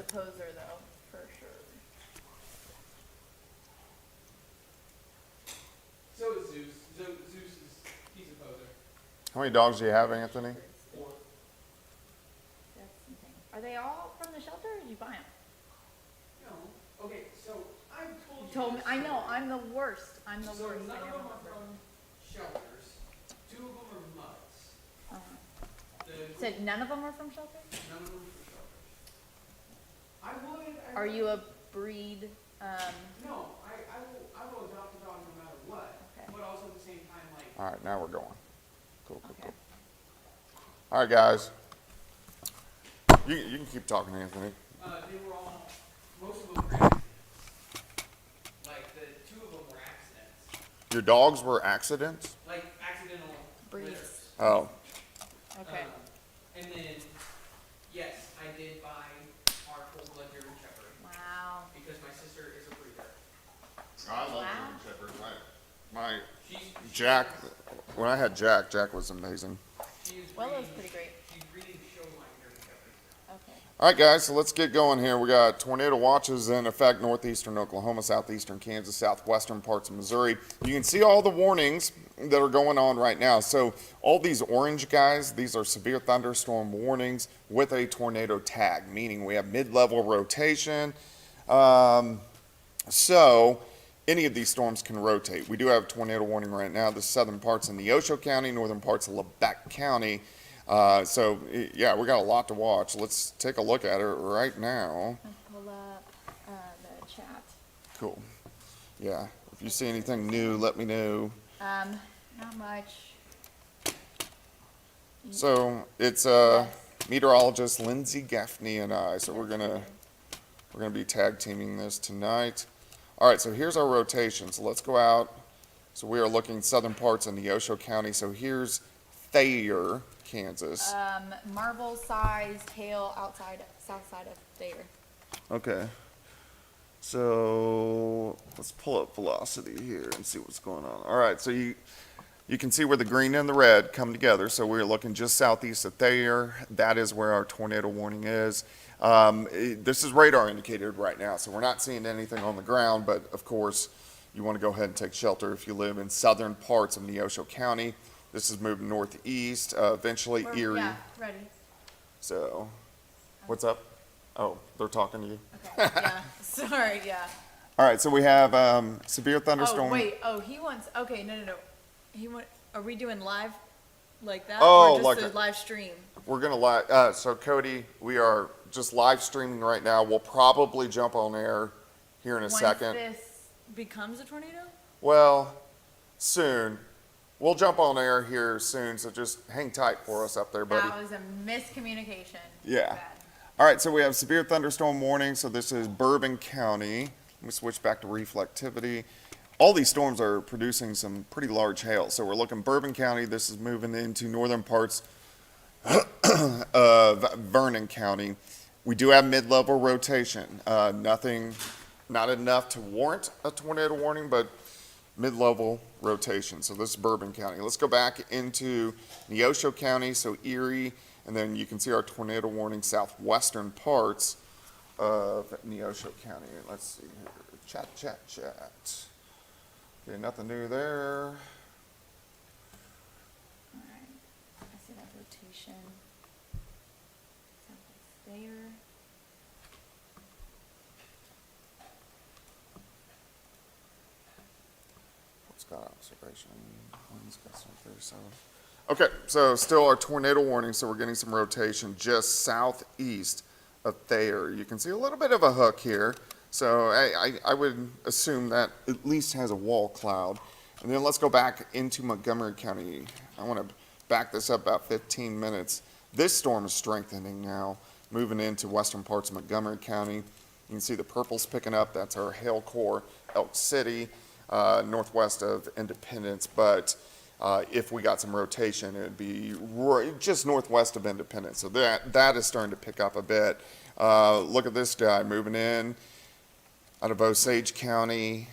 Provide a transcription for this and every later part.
poser though, for sure. So is Zeus. Zeus he's a poser. How many dogs do you have, Anthony? Or That's something. Are they all from the shelter or did you buy them? no. Okay, so I told You you. told me, this I know, story. I'm the worst. I'm the So worst. none I of never them are remember. from shelters. 2 of them are mutts. The, Said none of them are from shelter? none of them are from shelters. Are you a breed, No, I will adopt a dog no matter what. Okay. But also at the same time, like, All right, now we're going. Cool, cool, okay. cool. All right, guys. You can keep talking, Anthony. they were all, most of them were accidents. Like, the 2 of them were accidents. Your dogs were accidents? Like, accidental Breeds. litters. Oh, Okay. And then, yes, I did buy our full-blood German Shepherd Wow. because my sister is a breeder. I love Wow. German Shepherds. My She's Jack, when I had Jack, Jack was amazing. She is Well, that's breeding- pretty great. She's breeding show-line German Shepherds. All Okay. right, guys, so let's get going here. We got tornado watches in effect northeastern Oklahoma, southeastern Kansas, southwestern parts of Missouri. You can see all the warnings that are going on right now. So all these orange guys, these are severe thunderstorm warnings with a tornado tag, meaning we have mid-level rotation. So any of these storms can rotate. We do have a tornado warning right now. The southern parts in Neosho County, northern parts of Lebec County. Yeah, we got a lot to watch. Let's take a look at it right now. Let's pull up, the chat. Cool. Yeah, if you see anything new, let me know. Not much. So it's Yes. meteorologist Lindsay Gaffney and I. So we're gonna be tag teaming this tonight. All right, so here's our rotation. So let's go out. So we are looking southern parts of Neosho County. So here's Thayer, Kansas. Marble-sized hail outside, south side of Thayer. Okay. So let's pull up velocity here and see what's going on. All right, so you can see where the green and the red come together. So we're looking just southeast of Thayer. That is where our tornado warning is. This is radar indicated right now, so we're not seeing anything on the ground, but of course, you want to go ahead and take shelter if you live in southern parts of Neosho County. This is moving northeast, eventually Erie. Yeah, ready. So, what's up? Oh, they're talking to you. Okay, yeah, sorry, yeah. All right, so we have severe thunderstorm. Oh, wait, he wants, okay, no. Are we doing live like that? Oh, or like just a- a live stream? We're gonna so Cody, we are just live streaming right now. We'll probably jump on air here in a second. Once this becomes a tornado? Well, soon. We'll jump on air here soon, so just hang tight for us up there, buddy. That was a miscommunication. Yeah. Bad. All right, so we have severe thunderstorm warning. So this is Bourbon County. Let me switch back to reflectivity. All these storms are producing some pretty large hail. So we're looking Bourbon County. This is moving into northern parts of Vernon County. We do have mid-level rotation. Not enough to warrant a tornado warning, but mid-level rotation. So this is Bourbon County. Let's go back into Neosho County, so Erie, and then you can see our tornado warning southwestern parts of Neosho County. Let's see here. Chat. Okay, nothing new there. All right, I see that rotation. Southeast there. What's got observation? Winds gusting 37. Okay, so still our tornado warning, so we're getting some rotation just southeast of Thayer. You can see a little bit of a hook here, so I would assume that at least has a wall cloud. And then let's go back into Montgomery County. I want to back this up about 15 minutes. This storm is strengthening now, moving into western parts of Montgomery County. You can see the purple's picking up. That's our hail core, Elk City, northwest of Independence. But if we got some rotation, it would be just northwest of Independence. So that is starting to pick up a bit. Look at this guy moving in out of Osage County,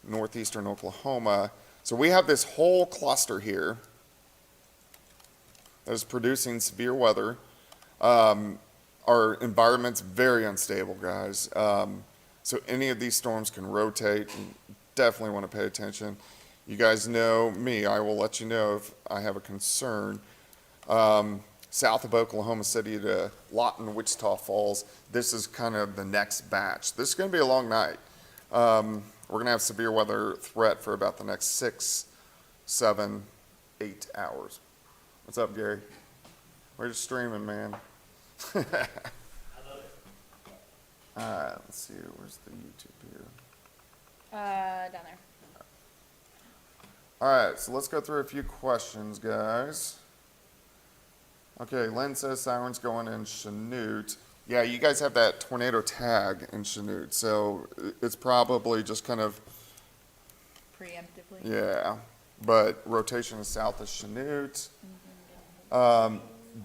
northeastern Oklahoma. So we have this whole cluster here that is producing severe weather. our environment's very unstable, guys. So any of these storms can rotate, and definitely want to pay attention. You guys know me, I will let you know if I have a concern. South of Oklahoma City to Lawton, Wichita Falls, this is kind of the next batch. This is going to be a long night. We're going to have severe weather threat for about the next 6, 7, 8 hours. What's up, Gary? We're just streaming, man. I love it. All right, let's see. Where's the YouTube here? Down there. All right, so let's go through a few questions, guys. Okay, Lynn says sirens going in Chanute. Yeah, you guys have that tornado tag in Chanute, so it's probably just kind of, Preemptively. yeah. But rotation is south of Chanute,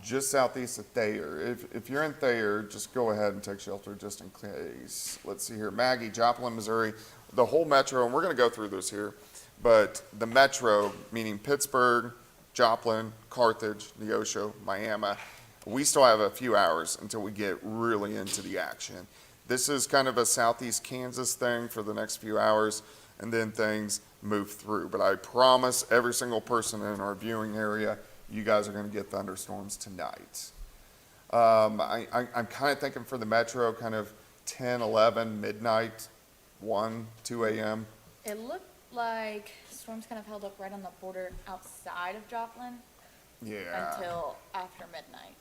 just southeast of Thayer. If you're in Thayer, just go ahead and take shelter just in case. Let's see here, Maggie, Joplin, Missouri, the whole metro, and we're gonna go through this here, but the metro, meaning Pittsburgh, Joplin, Carthage, Neosho, Miami, we still have a few hours until we get really into the action. This is kind of a southeast Kansas thing for the next few hours, and then things move through. But I promise every single person in our viewing area, you guys are going to get thunderstorms tonight. I'm kind of thinking for the metro, kind of 10, 11, midnight, 1, 2 a.m. It looked like storms kind of held up right on the border outside of Joplin Yeah. until after midnight.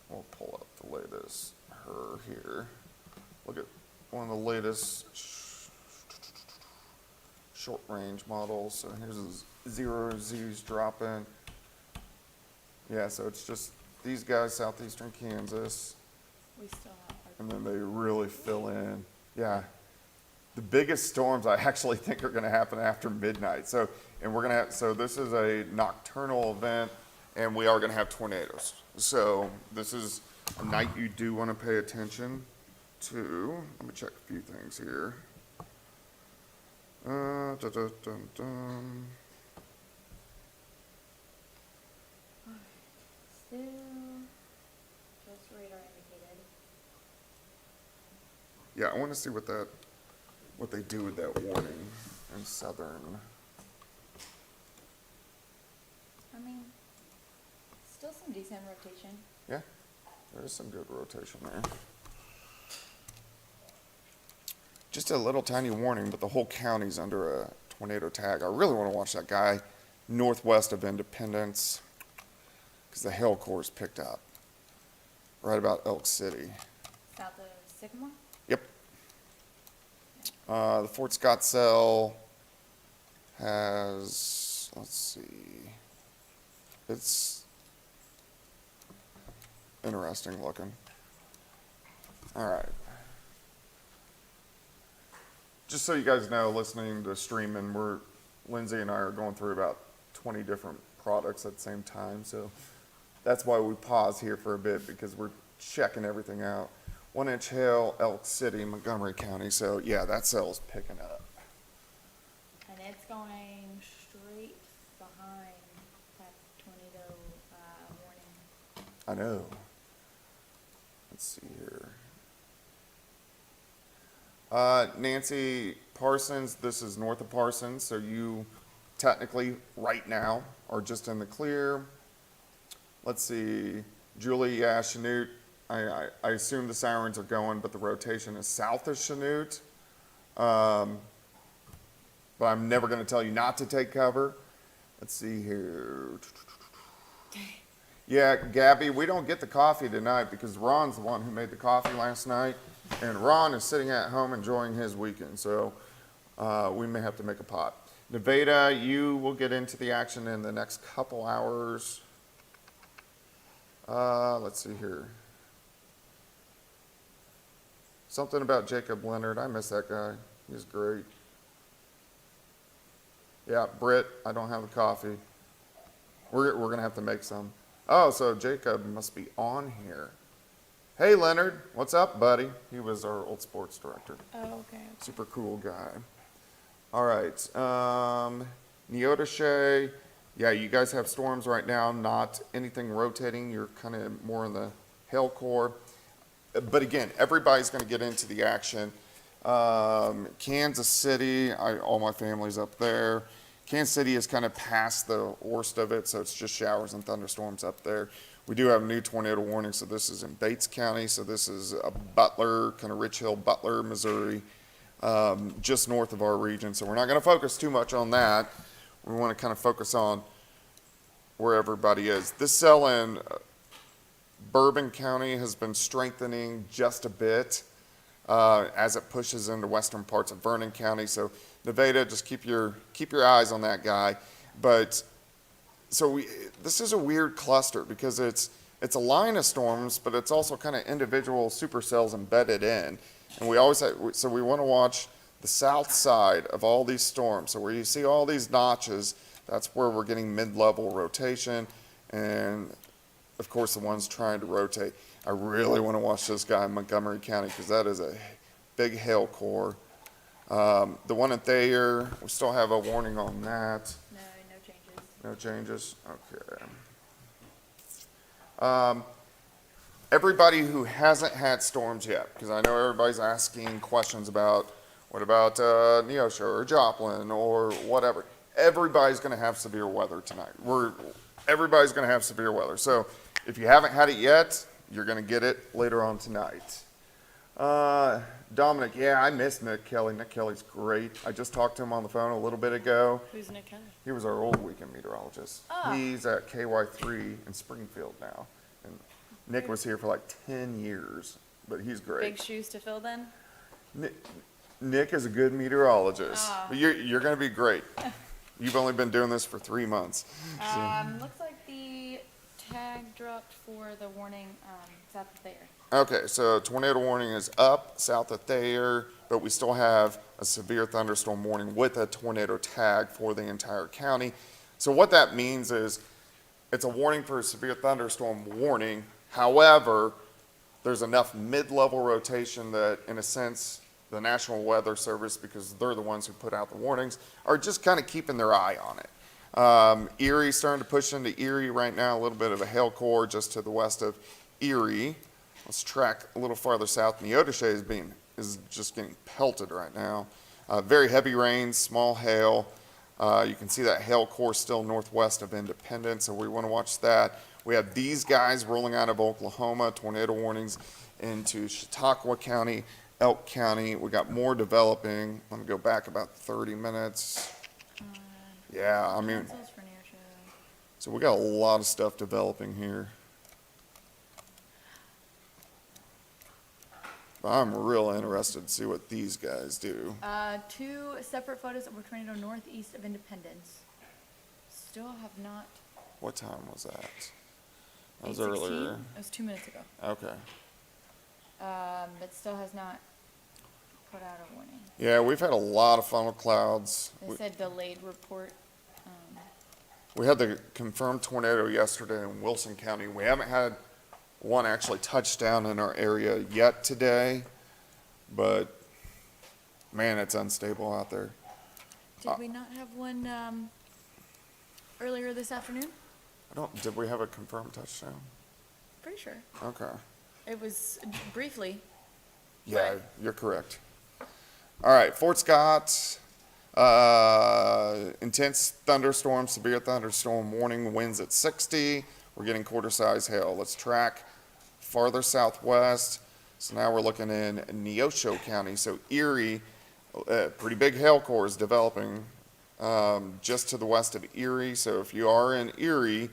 We'll pull up the latest her here. Look at one of the latest short range models. So here's a 0Z's dropping. Yeah, so it's just these guys, southeastern Kansas, We still have and then they really fill in. Yeah. The biggest storms I actually think are gonna happen after midnight. So, and we're gonna have, so this is a nocturnal event, and we are gonna have tornadoes. So this is a night you do wanna pay attention to. Let me check a few things here. Dun. still just radar indicated. Yeah, I wanna see what they do with that warning in southern. I mean, still some decent rotation. Yeah, there is some good rotation there. Just a little tiny warning, but the whole county's under a tornado tag. I really want to watch that guy northwest of Independence, because the hail core's picked up right about Elk City. South of Sycamore? Yep. The Fort Scott cell has, let's see, it's interesting looking. All right. Just so you guys know, listening to streaming, Lindsay and I are going through about 20 different products at the same time, so that's why we pause here for a bit, because we're checking everything out. 1 inch hail, Elk City, Montgomery County, so yeah, that cell's picking up. And it's going straight behind that tornado warning. I know. Let's see here. Nancy Parsons, this is north of Parsons, so you technically right now are just in the clear. Let's see, Julie, yeah, Chanute, I assume the sirens are going, but the rotation is south of Chanute. But I'm never gonna tell you not to take cover. Let's see here. Yeah, Gabby, we don't get the coffee tonight because Ron's the one who made the coffee last night, and Ron is sitting at home enjoying his weekend, so we may have to make a pot. Nevada, you will get into the action in the next couple hours. Let's see here. Something about Jacob Leonard. I miss that guy. He's great. Yeah, Britt, I don't have the coffee. We're gonna have to make some. Oh, so Jacob must be on here. Hey, Leonard, what's up, buddy? He was our old sports director. Oh, okay. Super cool guy. All right, Neodesha, yeah, you guys have storms right now, not anything rotating. You're kind of more in the hail core. but again, everybody's gonna get into the action. Kansas City, all my family's up there. Kansas City is kind of past the worst of it, so it's just showers and thunderstorms up there. We do have a new tornado warning, so this is in Bates County, so this is Butler, kind of Rich Hill, Butler, Missouri, just north of our region. So we're not gonna focus too much on that. We wanna kind of focus on where everybody is. This cell in Bourbon County has been strengthening just a bit as it pushes into western parts of Vernon County. So Nevada, just keep your eyes on that guy. But so this is a weird cluster because it's a line of storms, but it's also kind of individual supercells embedded in. And we always so we want to watch the south side of all these storms. So where you see all these notches, that's where we're getting mid-level rotation, and of course the ones trying to rotate. I really want to watch this guy in Montgomery County because that is a big hail core. The one in Thayer, we still have a warning on that. No, no changes. No changes? Okay. Everybody who hasn't had storms yet, because I know everybody's asking questions about, what about Neosho or Joplin or whatever. Everybody's going to have severe weather tonight. Everybody's going to have severe weather. So if you haven't had it yet, you're going to get it later on tonight. Dominic, yeah, I miss Nick Kelly. Nick Kelly's great. I just talked to him on the phone a little bit ago. Who's Nick Kelly? He was our old weekend meteorologist. Oh. He's at KY3 in Springfield now. And Nick was here for like 10 years, but he's great. Big shoes to fill then? Nick is a good meteorologist. Oh. But you're going to be great. You've only been doing this for 3 months. Looks like the tag dropped for the warning south of there. Okay, so tornado warning is up south of Thayer, but we still have a severe thunderstorm warning with a tornado tag for the entire county. So what that means is it's a warning for a severe thunderstorm warning. However, there's enough mid-level rotation that, in a sense, the National Weather Service, because they're the ones who put out the warnings, are just kind of keeping their eye on it. Erie's starting to push into Erie right now, a little bit of a hail core just to the west of Erie. Let's track a little farther south. Neodesha is just getting pelted right now. Very heavy rains, small hail. You can see that hail core still northwest of Independence, so we want to watch that. We have these guys rolling out of Oklahoma, tornado warnings into Chautauqua County, Elk County. We got more developing. Let me go back about 30 minutes. Yeah, I mean, Pencils for Neosho. so we got a lot of stuff developing here. But I'm real interested to see what these guys do. 2 separate photos of a tornado northeast of Independence. Still have not. What time was that? That was 8:16? earlier. It was 2 minutes ago. Okay. But still has not put out a warning. Yeah, we've had a lot of funnel clouds. They said delayed report. We had the confirmed tornado yesterday in Wilson County. We haven't had one actually touch down in our area yet today, but man, it's unstable out there. Did we not have one earlier this afternoon? Did we have a confirmed touchdown? Pretty sure. Okay. It was briefly. Yeah, Right. you're correct. All right, Fort Scott, intense thunderstorm, severe thunderstorm warning, winds at 60. We're getting quarter-size hail. Let's track farther southwest. So now we're looking in Neosho County. So Erie, pretty big hail core is developing just to the west of Erie. So if you are in Erie,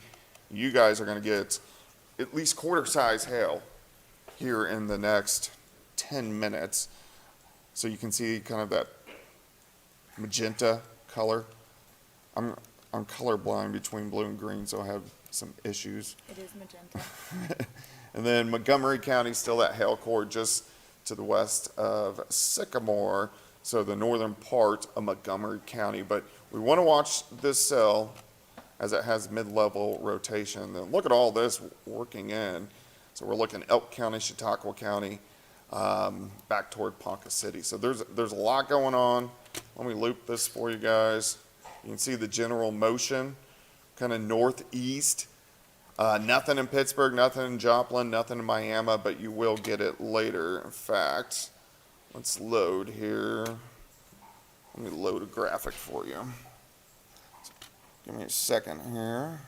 you guys are going to get at least quarter-size hail here in the next 10 minutes. So you can see kind of that magenta color. I'm colorblind between blue and green, so I have some issues. It is magenta. And then Montgomery County, still that hail core just to the west of Sycamore, so the northern part of Montgomery County. But we want to watch this cell as it has mid-level rotation. Then look at all this working in. So we're looking Elk County, Chautauqua County, back toward Ponca City. So there's a lot going on. Let me loop this for you guys. You can see the general motion, kind of northeast. Nothing in Pittsburgh, nothing in Joplin, nothing in Miami, but you will get it later. In fact, let's load here. Let me load a graphic for you. Give me a second here.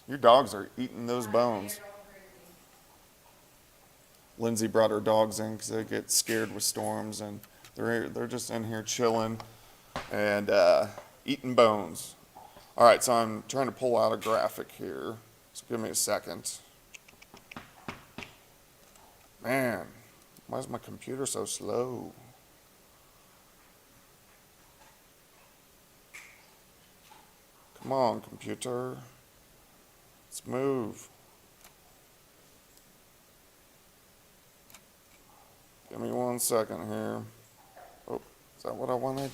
Your dogs are eating those bones. Lindsay brought her dogs in because they get scared with storms, and they're just in here chilling and eating bones. All right, so I'm trying to pull out a graphic here. So give me a second. Man, why is my computer so slow? Come on, computer. Let's move. Give me 1 second here. Oh, is that what I wanted?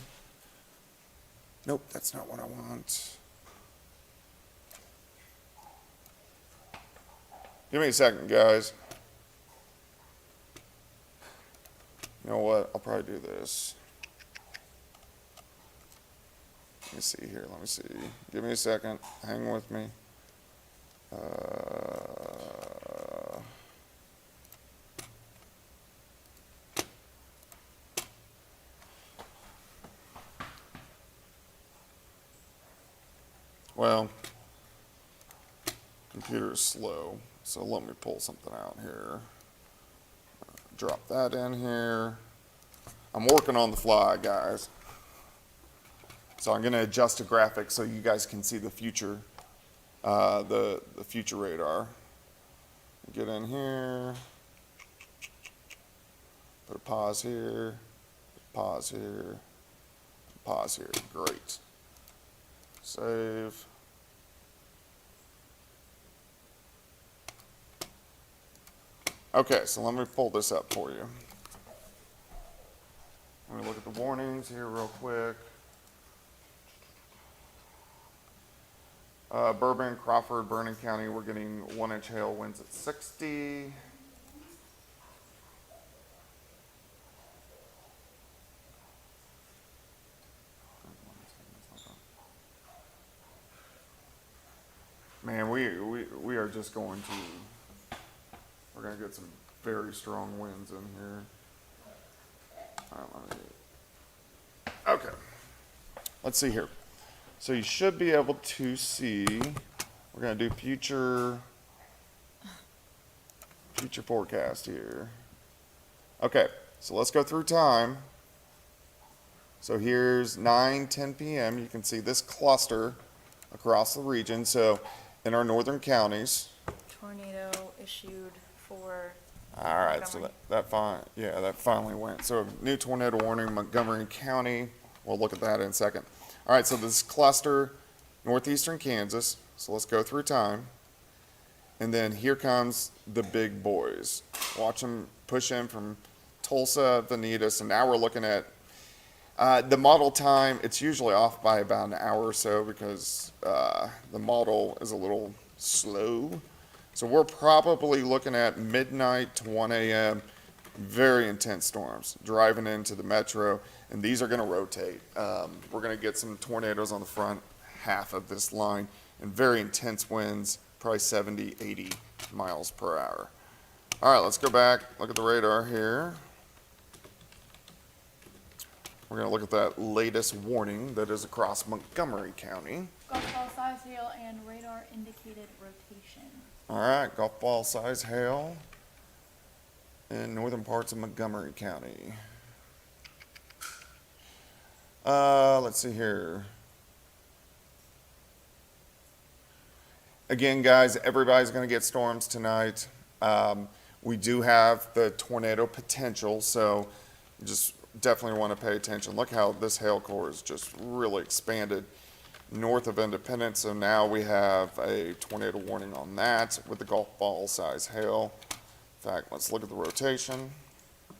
Nope, that's not what I want. Give me a second, guys. You know what? I'll probably do this. Let me see here. Let me see. Give me a second. Hang with me. Well, computer is slow, so let me pull something out here. Drop that in here. I'm working on the fly, guys. So I'm gonna adjust the graphics so you guys can see the future, the future radar. Get in here. Put a pause here. Pause here. Pause here. Great. Save. Okay, so let me pull this up for you. Let me look at the warnings here real quick. Bourbon, Crawford, Vernon County, we're getting 1-inch hail, winds at 60. Man, we are just going to, we're going to get some very strong winds in here. Okay, let's see here. So you should be able to see, we're going to do future forecast here. Okay, so let's go through time. So here's 9:10 p.m. You can see this cluster across the region. So in our northern counties. Tornado issued for All right, so Montgomery. that finally went. So new tornado warning, Montgomery County. We'll look at that in a second. All right, so this cluster, northeastern Kansas. So let's go through time. And then here comes the big boys. Watch them push in from Tulsa, Vanitas, and now we're looking at the model time. It's usually off by about an hour or so because the model is a little slow. So we're probably looking at midnight to 1 a.m. Very intense storms driving into the metro, and these are going to rotate. We're going to get some tornadoes on the front half of this line and very intense winds, probably 70, 80 miles per hour. All right, let's go back, look at the radar here. We're going to look at that latest warning that is across Montgomery County. Golf ball size hail and radar indicated rotation. All right, golf ball size hail in northern parts of Montgomery County. Let's see here. Again, guys, everybody's going to get storms tonight. We do have the tornado potential, so just definitely want to pay attention. Look how this hail core is just really expanded north of Independence. So now we have a tornado warning on that with the golf ball size hail. In fact, let's look at the rotation.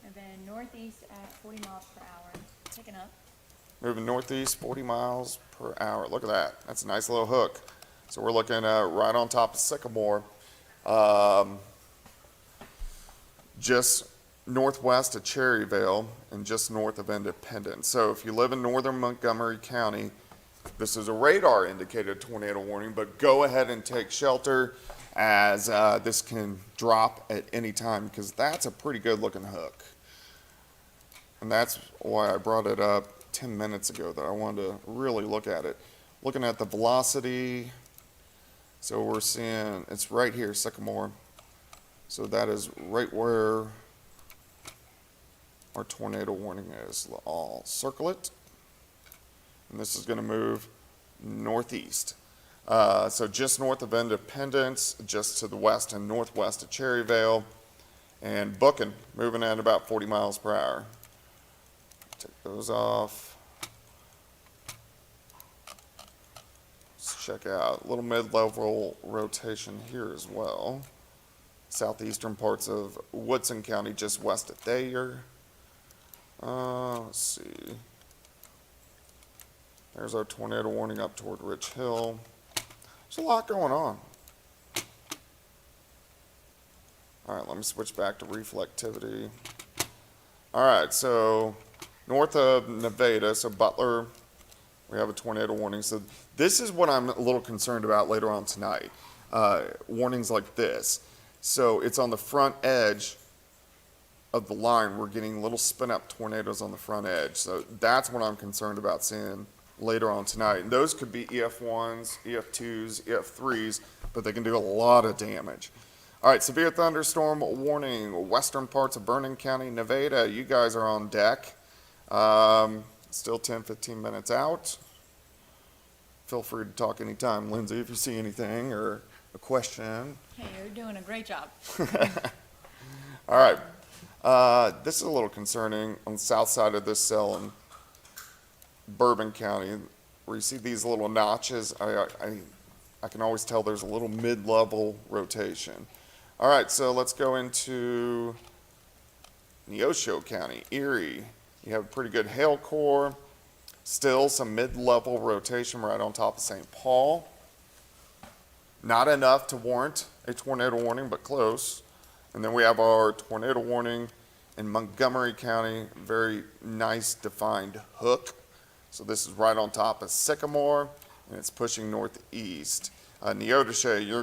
And then northeast at 40 miles per hour. Picking up. Moving northeast, 40 miles per hour. Look at that. That's a nice little hook. So we're looking right on top of Sycamore, just northwest of Cherryvale and just north of Independence. So if you live in northern Montgomery County, this is a radar indicated tornado warning, but go ahead and take shelter as this can drop at any time because that's a pretty good looking hook. And that's why I brought it up 10 minutes ago that I wanted to really look at it. Looking at the velocity, so we're seeing it's right here, Sycamore. So that is right where our tornado warning is. I'll circle it. And this is going to move northeast. So just north of Independence, just to the west and northwest of Cherryvale, and booking, moving at about 40 miles per hour. Take those off. Let's check out a little mid-level rotation here as well. Southeastern parts of Woodson County, just west of Thayer. Let's see. There's our tornado warning up toward Rich Hill. There's a lot going on. All right, let me switch back to reflectivity. All right, so north of Nevada, so Butler, we have a tornado warning. So this is what I'm a little concerned about later on tonight. Warnings like this. So it's on the front edge of the line. We're getting little spin-up tornadoes on the front edge. So that's what I'm concerned about seeing later on tonight. And those could be EF1s, EF2s, EF3s, but they can do a lot of damage. All right, severe thunderstorm warning, western parts of Vernon County, Nevada. You guys are on deck. Still 10, 15 minutes out. Feel free to talk anytime, Lindsay, if you see anything or a question. Hey, you're doing a great job. All right. This is a little concerning on the south side of this cell in Bourbon County, where you see these little notches. I can always tell there's a little mid-level rotation. All right, so let's go into Neosho County, Erie. You have a pretty good hail core. Still some mid-level rotation right on top of St. Paul. Not enough to warrant a tornado warning, but close. And then we have our tornado warning in Montgomery County, very nice defined hook. So this is right on top of Sycamore, and it's pushing northeast. Neodesha, you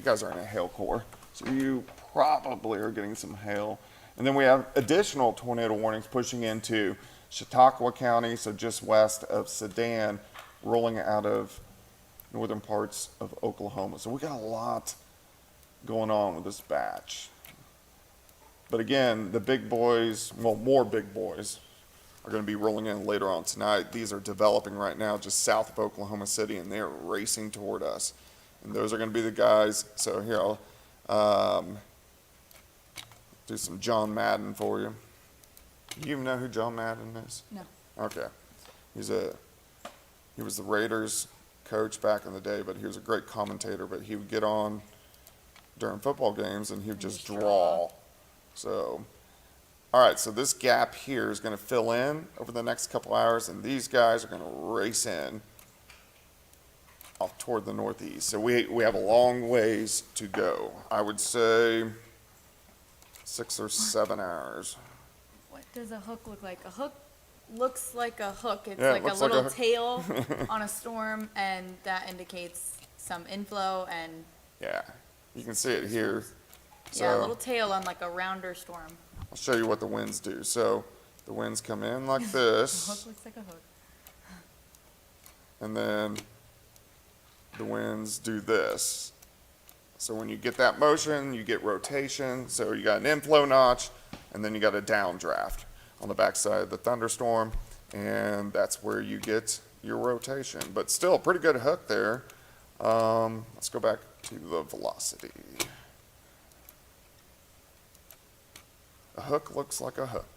guys are in a hail core, so you probably are getting some hail. And then we have additional tornado warnings pushing into Chautauqua County, so just west of Sedan, rolling out of northern parts of Oklahoma. So we got a lot going on with this batch. But again, the big boys, well, more big boys, are going to be rolling in later on tonight. These are developing right now just south of Oklahoma City, and they're racing toward us. And those are going to be the guys. So here, I'll do some John Madden for you. Do you even know who John Madden is? No. Okay. He was the Raiders coach back in the day, but he was a great commentator. But he would get on during football games, and he would just draw. So, all right, so this gap here is going to fill in over the next couple hours, and these guys are going to race in off toward the northeast. So we have a long ways to go. I would say 6 or 7 hours. What does a hook look like? A hook looks like a hook. It's Yeah, it like a looks like a little hook. tail on a storm, and that indicates some inflow and Yeah, you can see it here. yeah, a So little tail on like a rounder storm. I'll show you what the winds do. So the winds come in like A hook this, looks like a hook. and then the winds do this. So when you get that motion, you get rotation. So you got an inflow notch, and then you got a downdraft on the backside of the thunderstorm, and that's where you get your rotation. But still a pretty good hook there. Let's go back to the velocity. A hook looks like a hook.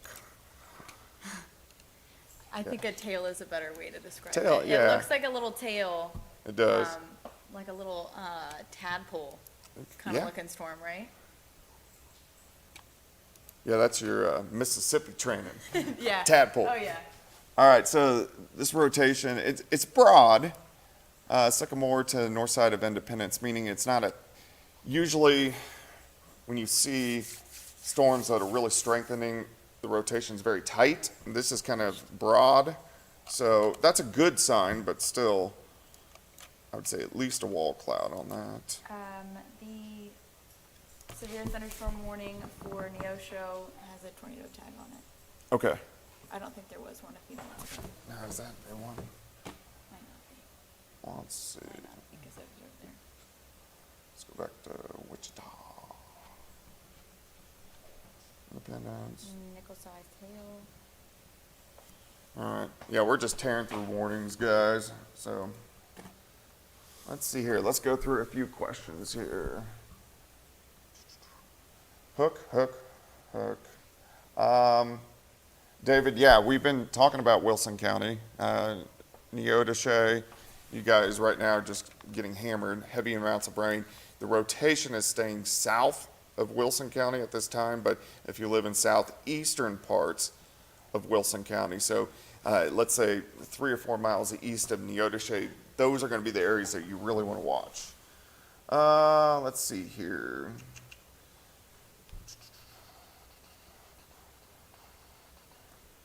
I think a tail is a better way to describe Tail, it. yeah. It looks like a little tail, It does. like a little tadpole kind Yeah. of looking storm, right? Yeah, that's your Mississippi training. Yeah. Tadpole. Oh yeah. All right, so this rotation, it's broad, Sycamore to the north side of Independence, meaning it's not usually when you see storms that are really strengthening, the rotation's very tight. This is kind of broad, So that's a good sign, but still, I would say at least a wall cloud on that. The severe thunderstorm warning for Neosho has a tornado tag on it. Okay. I don't think there was one a few months ago. Now, is that the one? Might not be. Well, let's see. Might not be because it was over there. Let's go back to Wichita. Independence. Nickel-sized hail. All right. Yeah, we're just tearing through warnings, guys. So let's see here. Let's go through a few questions here. Hook. David, yeah, we've been talking about Wilson County, Neodesha. You guys right now are just getting hammered, heavy amounts of rain. The rotation is staying south of Wilson County at this time, but if you live in southeastern parts of Wilson County, so let's say 3 or 4 miles east of Neodesha, those are going to be the areas that you really want to watch. Let's see here.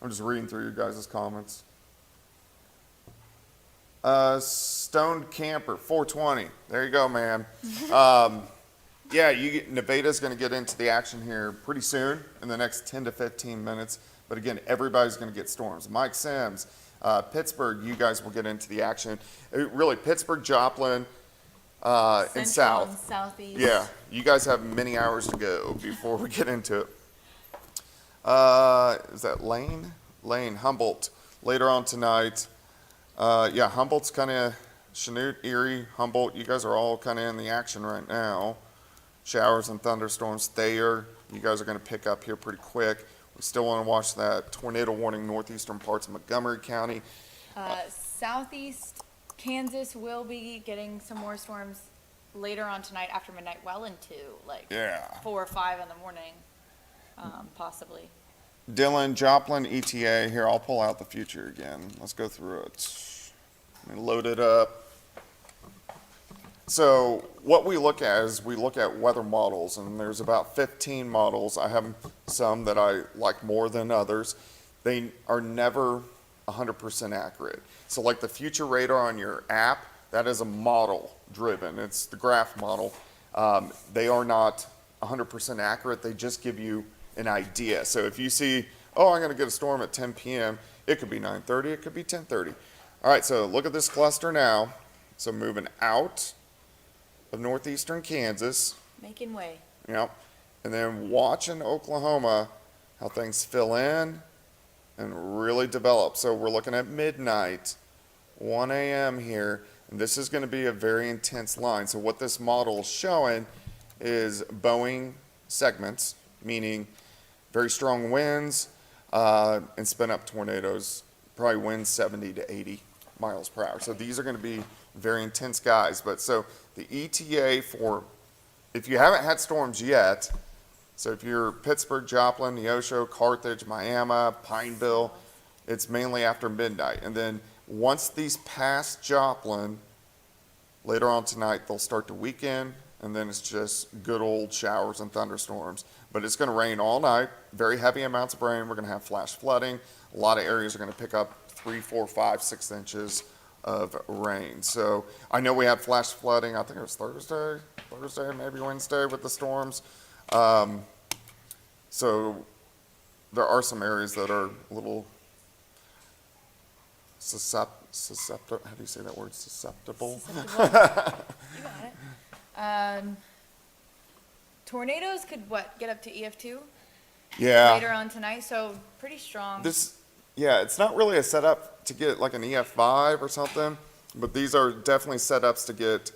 I'm just reading through your guys' comments. Stoned Camper, 420. There you go, man. Yeah, Nevada's going to get into the action here pretty soon in the next 10 to 15 minutes. But again, everybody's going to get storms. Mike Sims, Pittsburgh, you guys will get into the action. Really, Pittsburgh, Joplin, and Central south. and southeast. Yeah, you guys have many hours to go before we get into it. Is that Lane? Lane, Humboldt, later on tonight. Yeah, Humboldt's kind of, Chanute, Erie, Humboldt, you guys are all kind of in the action right now. Showers and thunderstorms, Thayer, you guys are going to pick up here pretty quick. We still want to watch that tornado warning northeastern parts of Montgomery County. Southeast Kansas will be getting some more storms later on tonight after midnight, well into like Yeah. 4 or 5 in the morning, possibly. Dillon, Joplin, ETA. Here, I'll pull out the future again. Let's go through it. Let me load it up. So what we look at is we look at weather models, and there's about 15 models. I have some that I like more than others. They are never 100% accurate. So like the future radar on your app, that is a model driven. It's the graph model. They are not 100% accurate. They just give you an idea. So if you see, oh, I'm going to get a storm at 10 p.m., it could be 9:30, it could be 10:30. All right, so look at this cluster now. So moving out of northeastern Kansas, Making way. yep, and then watching Oklahoma, how things fill in and really develop. So we're looking at midnight, 1 a.m. here, and this is going to be a very intense line. So what this model is showing is bowing segments, meaning very strong winds and spin up tornadoes, probably winds 70 to 80 miles per hour. So these are going to be very intense guys. But so the ETA for, if you haven't had storms yet, so if you're Pittsburgh, Joplin, Neosho, Carthage, Miami, Pineville, it's mainly after midnight. And then once these pass Joplin, later on tonight, they'll start to weaken, and then it's just good old showers and thunderstorms. But it's going to rain all night, very heavy amounts of rain. We're going to have flash flooding. A lot of areas are going to pick up 3, 4, 5, 6 inches of rain. So I know we had flash flooding, I think it was Thursday, maybe Wednesday with the storms. So there are some areas that are a little susceptible, how do you say that word, susceptible? You got it. Tornadoes could get up to EF2 Yeah. later on tonight, so pretty strong. Yeah, it's not really a setup to get like an EF5 or something, but these are definitely setups to get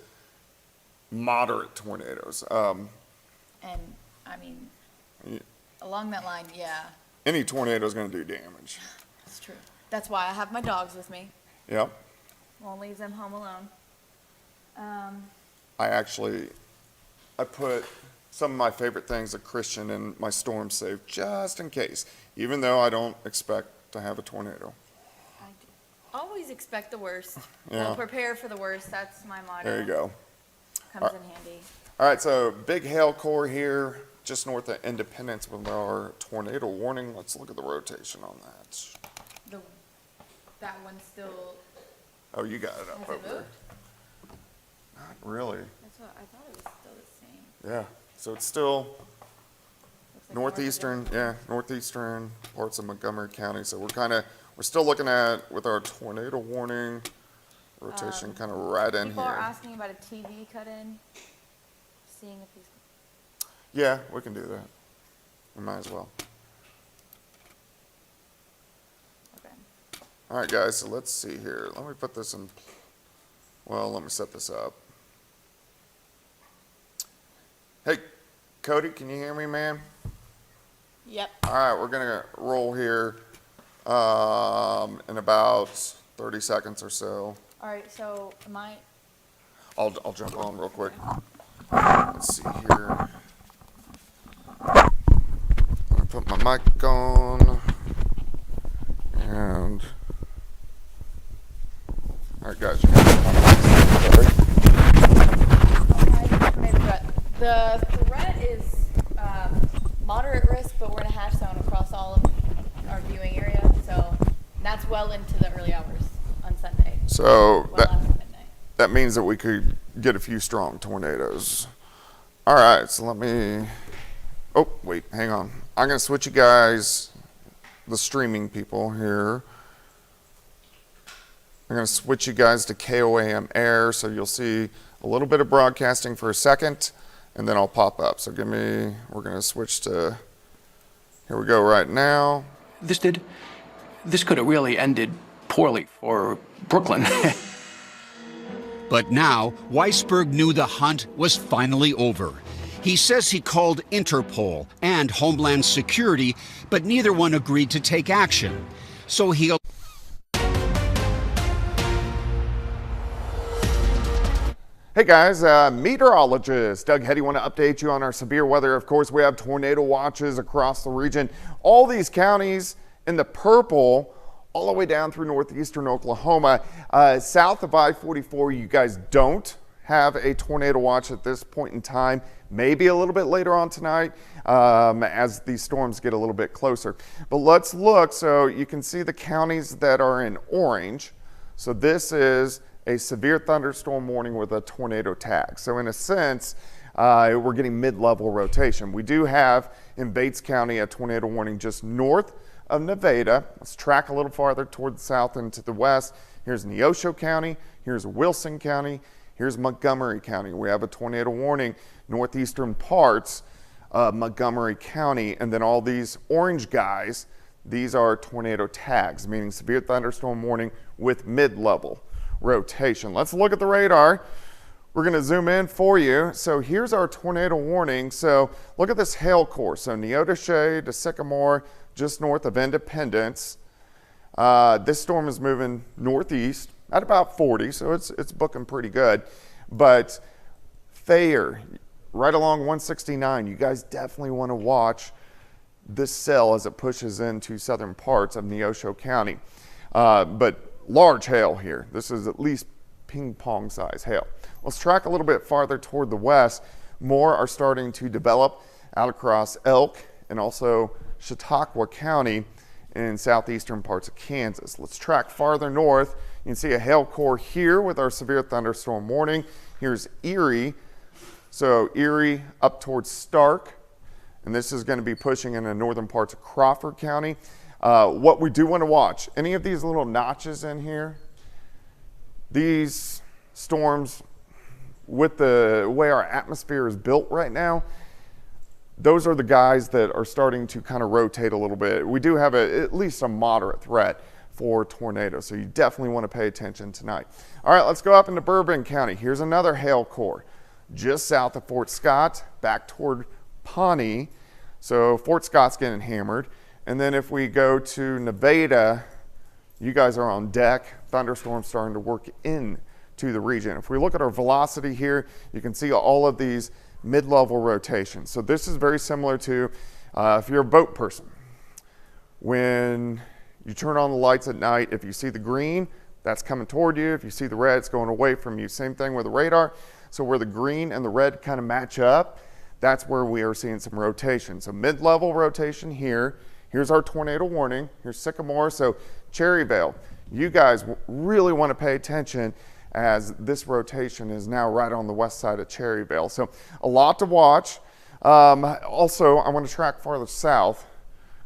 moderate tornadoes. And I mean, Yeah. along that line, yeah, Any tornado is going to do damage. it's true. That's why I have my dogs with me. Yep. Won't leave them home alone. I put some of my favorite things of Christian in my storm save just in case, even though I don't expect to have a tornado. I do. Always expect the worst. Yeah. Well, prepare for the worst. That's my motto. There you go. Comes in handy. All right, so big hail core here, just north of Independence with our tornado warning. Let's look at the rotation on that. The that one's still, Oh, you got it up has over it there. moved? Not really. That's what, I thought it was still the same. Yeah. So it's still Looks like north of northeastern, it. yeah, northeastern parts of Montgomery County. So we're still looking at, with our tornado warning, rotation kind of right in People are here. asking about a TV cut-in, seeing if he's, Yeah, we can do that. We might as well. okay. All right, guys, so let's see here. Let me put this in, well, let me set this up. Hey, Cody, can you hear me, man? Yep. All right, we're gonna roll here in about 30 seconds or so. All right, so I'll jump on real quick. Let's see here. I'm gonna put my mic on. And all right, guys, you got tornado threat. The threat is moderate risk, but we're in a hatch zone across all of our viewing area, so that's well into the early hours on Sunday, So well after midnight. that means that we could get a few strong tornadoes. All right, so let me, oh, wait, hang on. I'm gonna switch you guys, the streaming people here. I'm gonna switch you guys to KOAM Air, so you'll see a little bit of broadcasting for a second, and then I'll pop up. So we're gonna switch to, here we go right now. This could have really ended poorly for Brooklyn. But now, Weisberg knew the hunt was finally over. He says he called Interpol and Homeland Security, but neither one agreed to take action. So he Hey guys, meteorologist Doug Hetty want to update you on our severe weather. Of course, we have tornado watches across the region. All these counties in the purple, all the way down through northeastern Oklahoma. South of I-44, you guys don't have a tornado watch at this point in time. Maybe a little bit later on tonight as these storms get a little bit closer. But let's look. So you can see the counties that are in orange. So this is a severe thunderstorm warning with a tornado tag. So in a sense, we're getting mid-level rotation. We do have in Bates County a tornado warning just north of Nevada. Let's track a little farther toward the south and to the west. Here's Neosho County, here's Wilson County, here's Montgomery County. We have a tornado warning northeastern parts of Montgomery County, and then all these orange guys, these are tornado tags, meaning severe thunderstorm warning with mid-level rotation. Let's look at the radar. We're going to zoom in for you. So here's our tornado warning. So look at this hail course. So Neodesha to Sycamore, just north of Independence. This storm is moving northeast at about 40, so it's booking pretty good. But Thayer, right along 169, you guys definitely want to watch this cell as it pushes into southern parts of Neosho County. But large hail here. This is at least ping pong size hail. Let's track a little bit farther toward the west. More are starting to develop out across Elk and also Chautauqua County in southeastern parts of Kansas. Let's track farther north. You can see a hail core here with our severe thunderstorm warning. Here's Erie. So Erie up towards Stark, and this is going to be pushing in the northern parts of Crawford County. What we do want to watch, any of these little notches in here, these storms with the way our atmosphere is built right now, those are the guys that are starting to kind of rotate a little bit. We do have at least a moderate threat for tornadoes, so you definitely want to pay attention tonight. All right, let's go up into Bourbon County. Here's another hail core just south of Fort Scott, back toward Pawnee. So Fort Scott's getting hammered. And then if we go to Nevada, you guys are on deck. Thunderstorms starting to work into the region. If we look at our velocity here, you can see all of these mid-level rotations. So this is very similar to if you're a boat person. When you turn on the lights at night, if you see the green, that's coming toward you. If you see the red, it's going away from you. Same thing with the radar. So where the green and the red kind of match up, that's where we are seeing some rotation. So mid-level rotation here. Here's our tornado warning. Here's Sycamore. So Cherryvale, you guys really want to pay attention as this rotation is now right on the west side of Cherryvale. So a lot to watch. Also, I want to track farther south.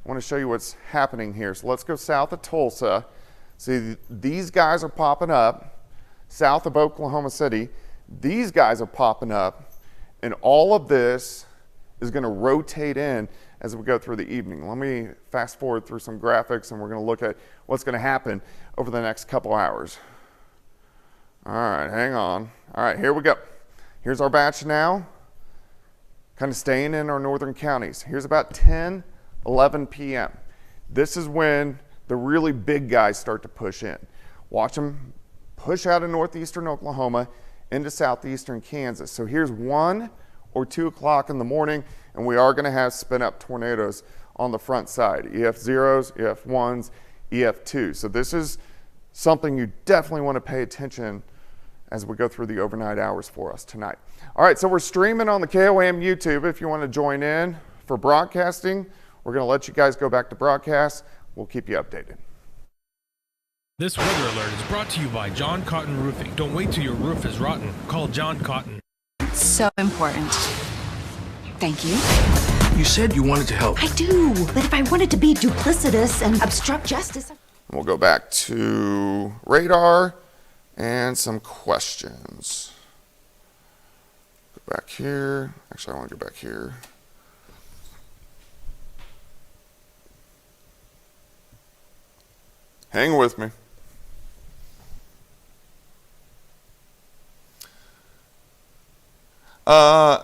I want to show you what's happening here. So let's go south of Tulsa. See, these guys are popping up south of Oklahoma City. These guys are popping up, and all of this is going to rotate in as we go through the evening. Let me fast forward through some graphics, and we're going to look at what's going to happen over the next couple hours. All right, hang on. All right, here we go. Here's our batch now, kind of staying in our northern counties. Here's about 10, 11 p.m. This is when the really big guys start to push in. Watch them push out of northeastern Oklahoma into southeastern Kansas. So here's 1 or 2 o'clock in the morning, and we are going to have spin up tornadoes on the front side. EF0s, EF1s, EF2. So this is something you definitely want to pay attention as we go through the overnight hours for us tonight. All right, so we're streaming on the KOAM YouTube. If you want to join in for broadcasting, we're going to let you guys go back to broadcast. We'll keep you updated. This weather alert is brought to you by John Cotton Roofing. Don't wait till your roof is rotten. Call John Cotton. So important. Thank you. You said you wanted to help. I do, but if I wanted to be duplicitous and obstruct justice... We'll go back to radar and some questions. Go back here. Actually, I want to go back here. Hang with me.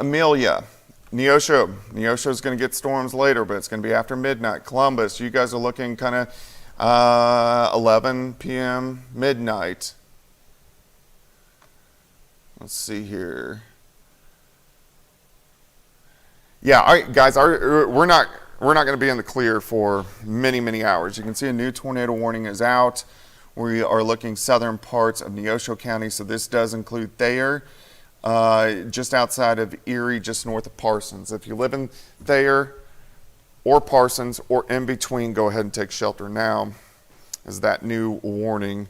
Amelia, Neosho. Neosho is going to get storms later, but it's going to be after midnight. Columbus, you guys are looking kind of 11 p.m. midnight. Let's see here. Yeah, all right, guys, we're not going to be in the clear for many, many hours. You can see a new tornado warning is out. We are looking southern parts of Neosho County, so this does include Thayer, just outside of Erie, just north of Parsons. If you live in Thayer or Parsons or in between, go ahead and take shelter now as that new warning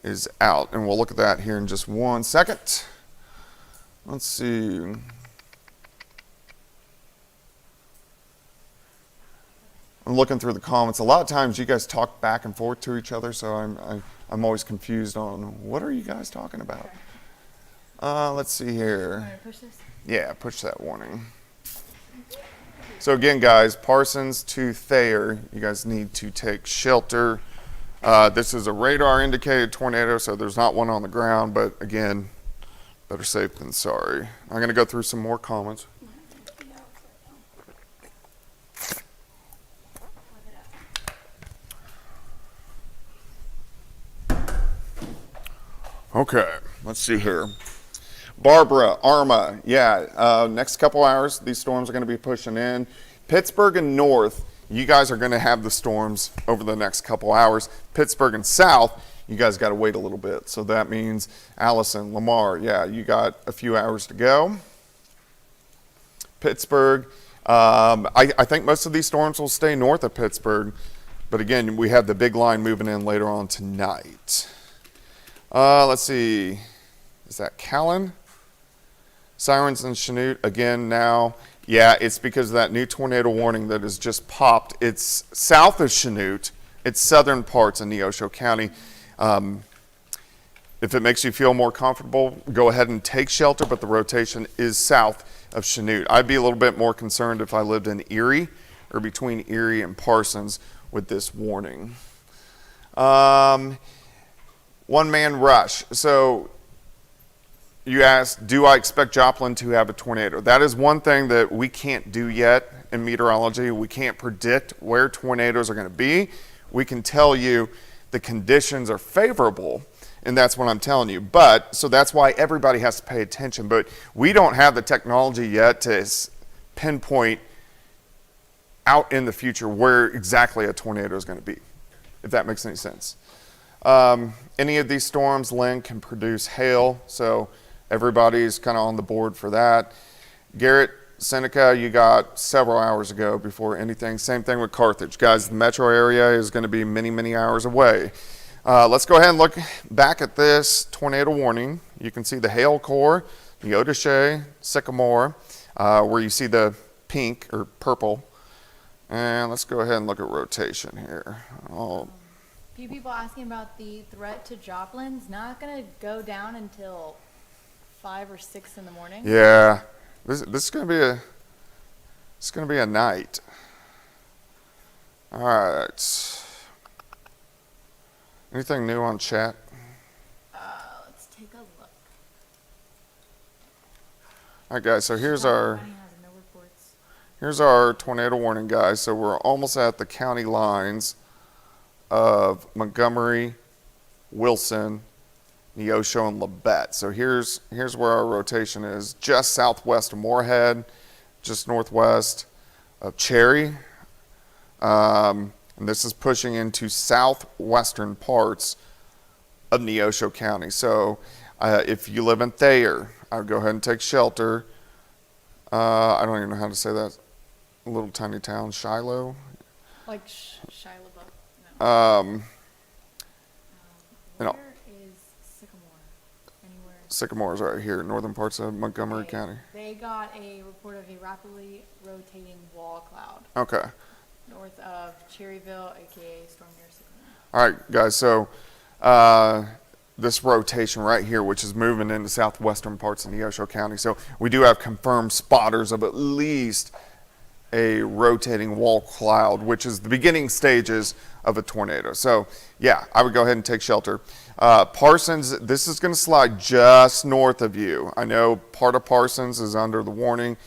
is out. And we'll look at that here in just 1 second. Let's see. I'm looking through the comments. A lot of times you guys talk back and forth to each other, so I'm always confused on what are you guys talking about. Let's see here. Want to push this? Yeah, push that warning. So again, guys, Parsons to Thayer, you guys need to take shelter. This is a radar indicated tornado, so there's not one on the ground, but again, better safe than sorry. I'm going to go through some more comments. Okay, let's see here. Barbara, Arma, yeah, next couple hours, these storms are going to be pushing in. Pittsburgh and north, you guys are going to have the storms over the next couple hours. Pittsburgh and south, you guys got to wait a little bit. So that means Allison, Lamar, yeah, you got a few hours to go. Pittsburgh, I think most of these storms will stay north of Pittsburgh, but again, we have the big line moving in later on tonight. Let's see, is that Callan? Sirens in Chanute again now. Yeah, it's because of that new tornado warning that has just popped. It's south of Chanute. It's southern parts of Neosho County. If it makes you feel more comfortable, go ahead and take shelter, but the rotation is south of Chanute. I'd be a little bit more concerned if I lived in Erie or between Erie and Parsons with this warning. One-man rush. So you asked, do I expect Joplin to have a tornado? That is one thing that we can't do yet in meteorology. We can't predict where tornadoes are going to be. We can tell you the conditions are favorable, and that's what I'm telling you. But, so that's why everybody has to pay attention. But we don't have the technology yet to pinpoint out in the future where exactly a tornado is going to be, if that makes any sense. Any of these storms, Lynn, can produce hail, so everybody's kind of on the board for that. Garrett, Seneca, you got several hours ago before anything. Same thing with Carthage. Guys, the metro area is going to be many, many hours away. Let's go ahead and look back at this tornado warning. You can see the hail core, Neodesha, Sycamore, where you see the pink or purple. And let's go ahead and look at rotation here. Few people asking about the threat to Joplin's. Not gonna go down until 5 or 6 in the morning. Yeah, this is gonna be a night. All right. Anything new on chat? Let's take a look. All right, guys. So here's our County has no reports. here's our tornado warning, guys. So we're almost at the county lines of Montgomery, Wilson, Neosho, and Labette. So here's where our rotation is, just southwest of Moorhead, just northwest of Cherry. And this is pushing into southwestern parts of Neosho County. So if you live in Thayer, I would go ahead and take shelter. I don't even know how to say that little tiny town, Shiloh. Like Shiloh. You know, Where is Sycamore? Anywhere? Sycamore's right here, northern parts of Montgomery Okay. County. They got a report of a rapidly rotating wall cloud Okay. north of Cherryville, aka Storm near Sycamore. All right, guys. So this rotation right here, which is moving into southwestern parts of Neosho County. So we do have confirmed spotters of at least a rotating wall cloud, which is the beginning stages of a tornado. So yeah, I would go ahead and take shelter. Parsons, this is going to slide just north of you. I know part of Parsons is under the warning,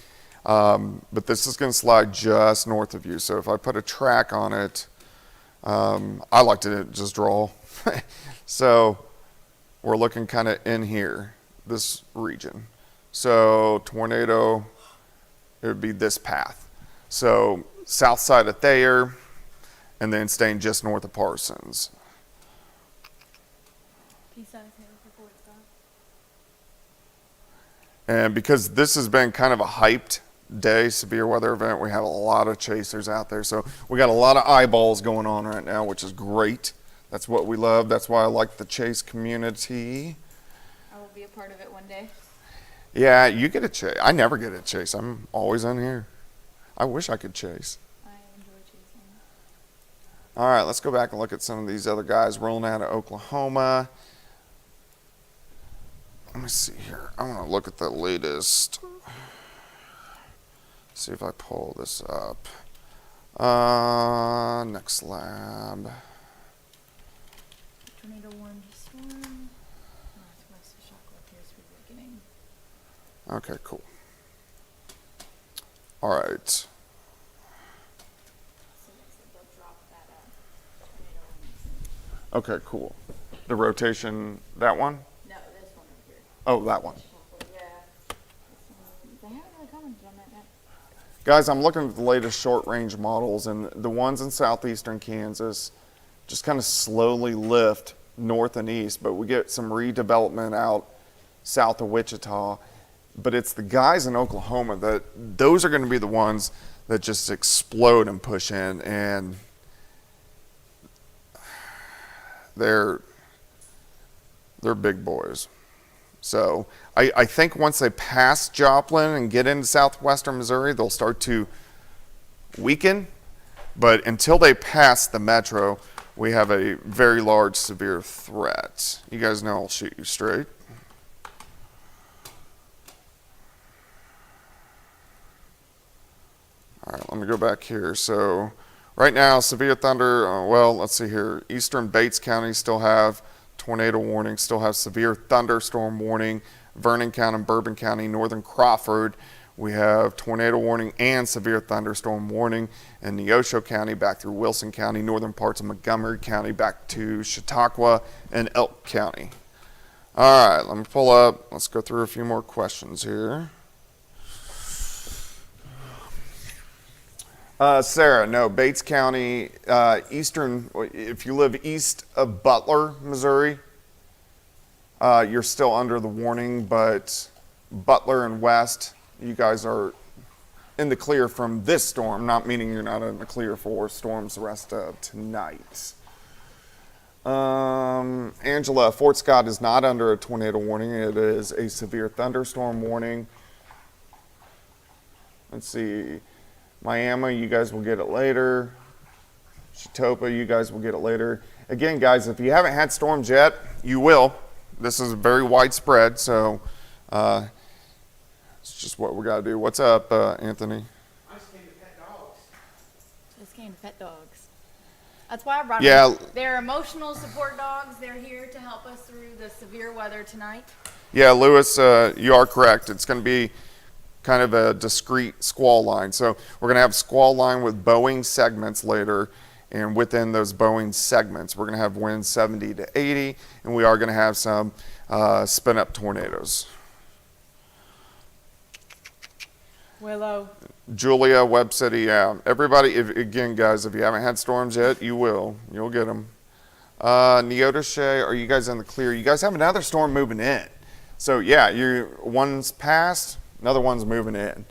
but this is going to slide just north of you. So if I put a track on it, I like to just draw. So we're looking kind of in here, this region. So tornado, it would be this path. So south side of Thayer, and then staying just north of Parsons. Peace out, Taylor, before it's done. And because this has been kind of a hyped day, severe weather event, we have a lot of chasers out there. So we got a lot of eyeballs going on right now, which is great. That's what we love. That's why I like the chase community. I will be a part of it one day. Yeah, you get a chase. I never get a chase. I'm always in here. I wish I could chase. I enjoy chasing. All right, let's go back and look at some of these other guys rolling out of Oklahoma. Let me see here. I want to look at the latest. See if I pull this up. Next lab. Tornado warned storm. Northwest of Shockwave appears to be weakening. Okay, cool. All right. So they said they'll drop that tornado warning. Okay, cool. The rotation, that one? No, this one over here. Oh, that one. Yeah. They haven't really commented on that yet. Guys, I'm looking at the latest short-range models, and the ones in southeastern Kansas just kind of slowly lift north and east, but we get some redevelopment out south of Wichita. But it's the guys in Oklahoma those are going to be the ones that just explode and push in, and they're big boys. So I think once they pass Joplin and get into southwestern Missouri, they'll start to weaken. But until they pass the metro, we have a very large, severe threat. You guys know I'll shoot you straight. All right, let me go back here. So right now, severe thunder, well, let's see here. Eastern Bates County still have tornado warning, still have severe thunderstorm warning. Vernon County and Bourbon County, northern Crawford, we have tornado warning and severe thunderstorm warning. In Neosho County, back through Wilson County, northern parts of Montgomery County, back to Chautauqua and Elk County. All right, let me pull up. Let's go through a few more questions here. Sarah, no, Bates County, eastern, if you live east of Butler, Missouri, you're still under the warning, but Butler and west, you guys are in the clear from this storm, not meaning you're not in the clear for storms the rest of tonight. Angela, Fort Scott is not under a tornado warning. It is a severe thunderstorm warning. Let's see. Miami, you guys will get it later. Chitopa, you guys will get it later. Again, guys, if you haven't had storms yet, you will. This is very widespread, so it's just what we got to do. What's up, Anthony? I just came to pet dogs. Just came to pet dogs. That's why I brought Yeah. them. They're emotional support dogs. They're here to help us through the severe weather tonight. Yeah, Lewis, you are correct. It's going to be kind of a discrete squall line. So we're going to have squall line with bowing segments later. And within those bowing segments, we're going to have winds 70 to 80. And we are going to have some spin up tornadoes. Willow. Julia, Webb City, yeah. Everybody, again, guys, if you haven't had storms yet, you will. You'll get them. Neodesha, are you guys in the clear? You guys have another storm moving in. So, yeah, one's passed, another one's moving in.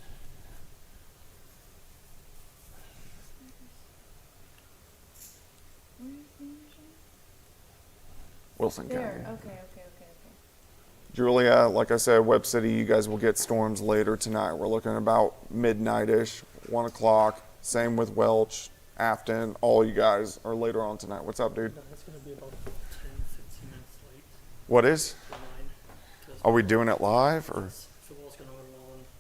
Wilson County. Okay. Julia, like I said, Webb City, you guys will get storms later tonight. We're looking about midnight-ish, 1 o'clock. Same with Welch, Afton. All you guys are later on tonight. What's up, dude? That's going to be about 10, 15 minutes late. What is? For 9. Are we doing it live or? Football's going on.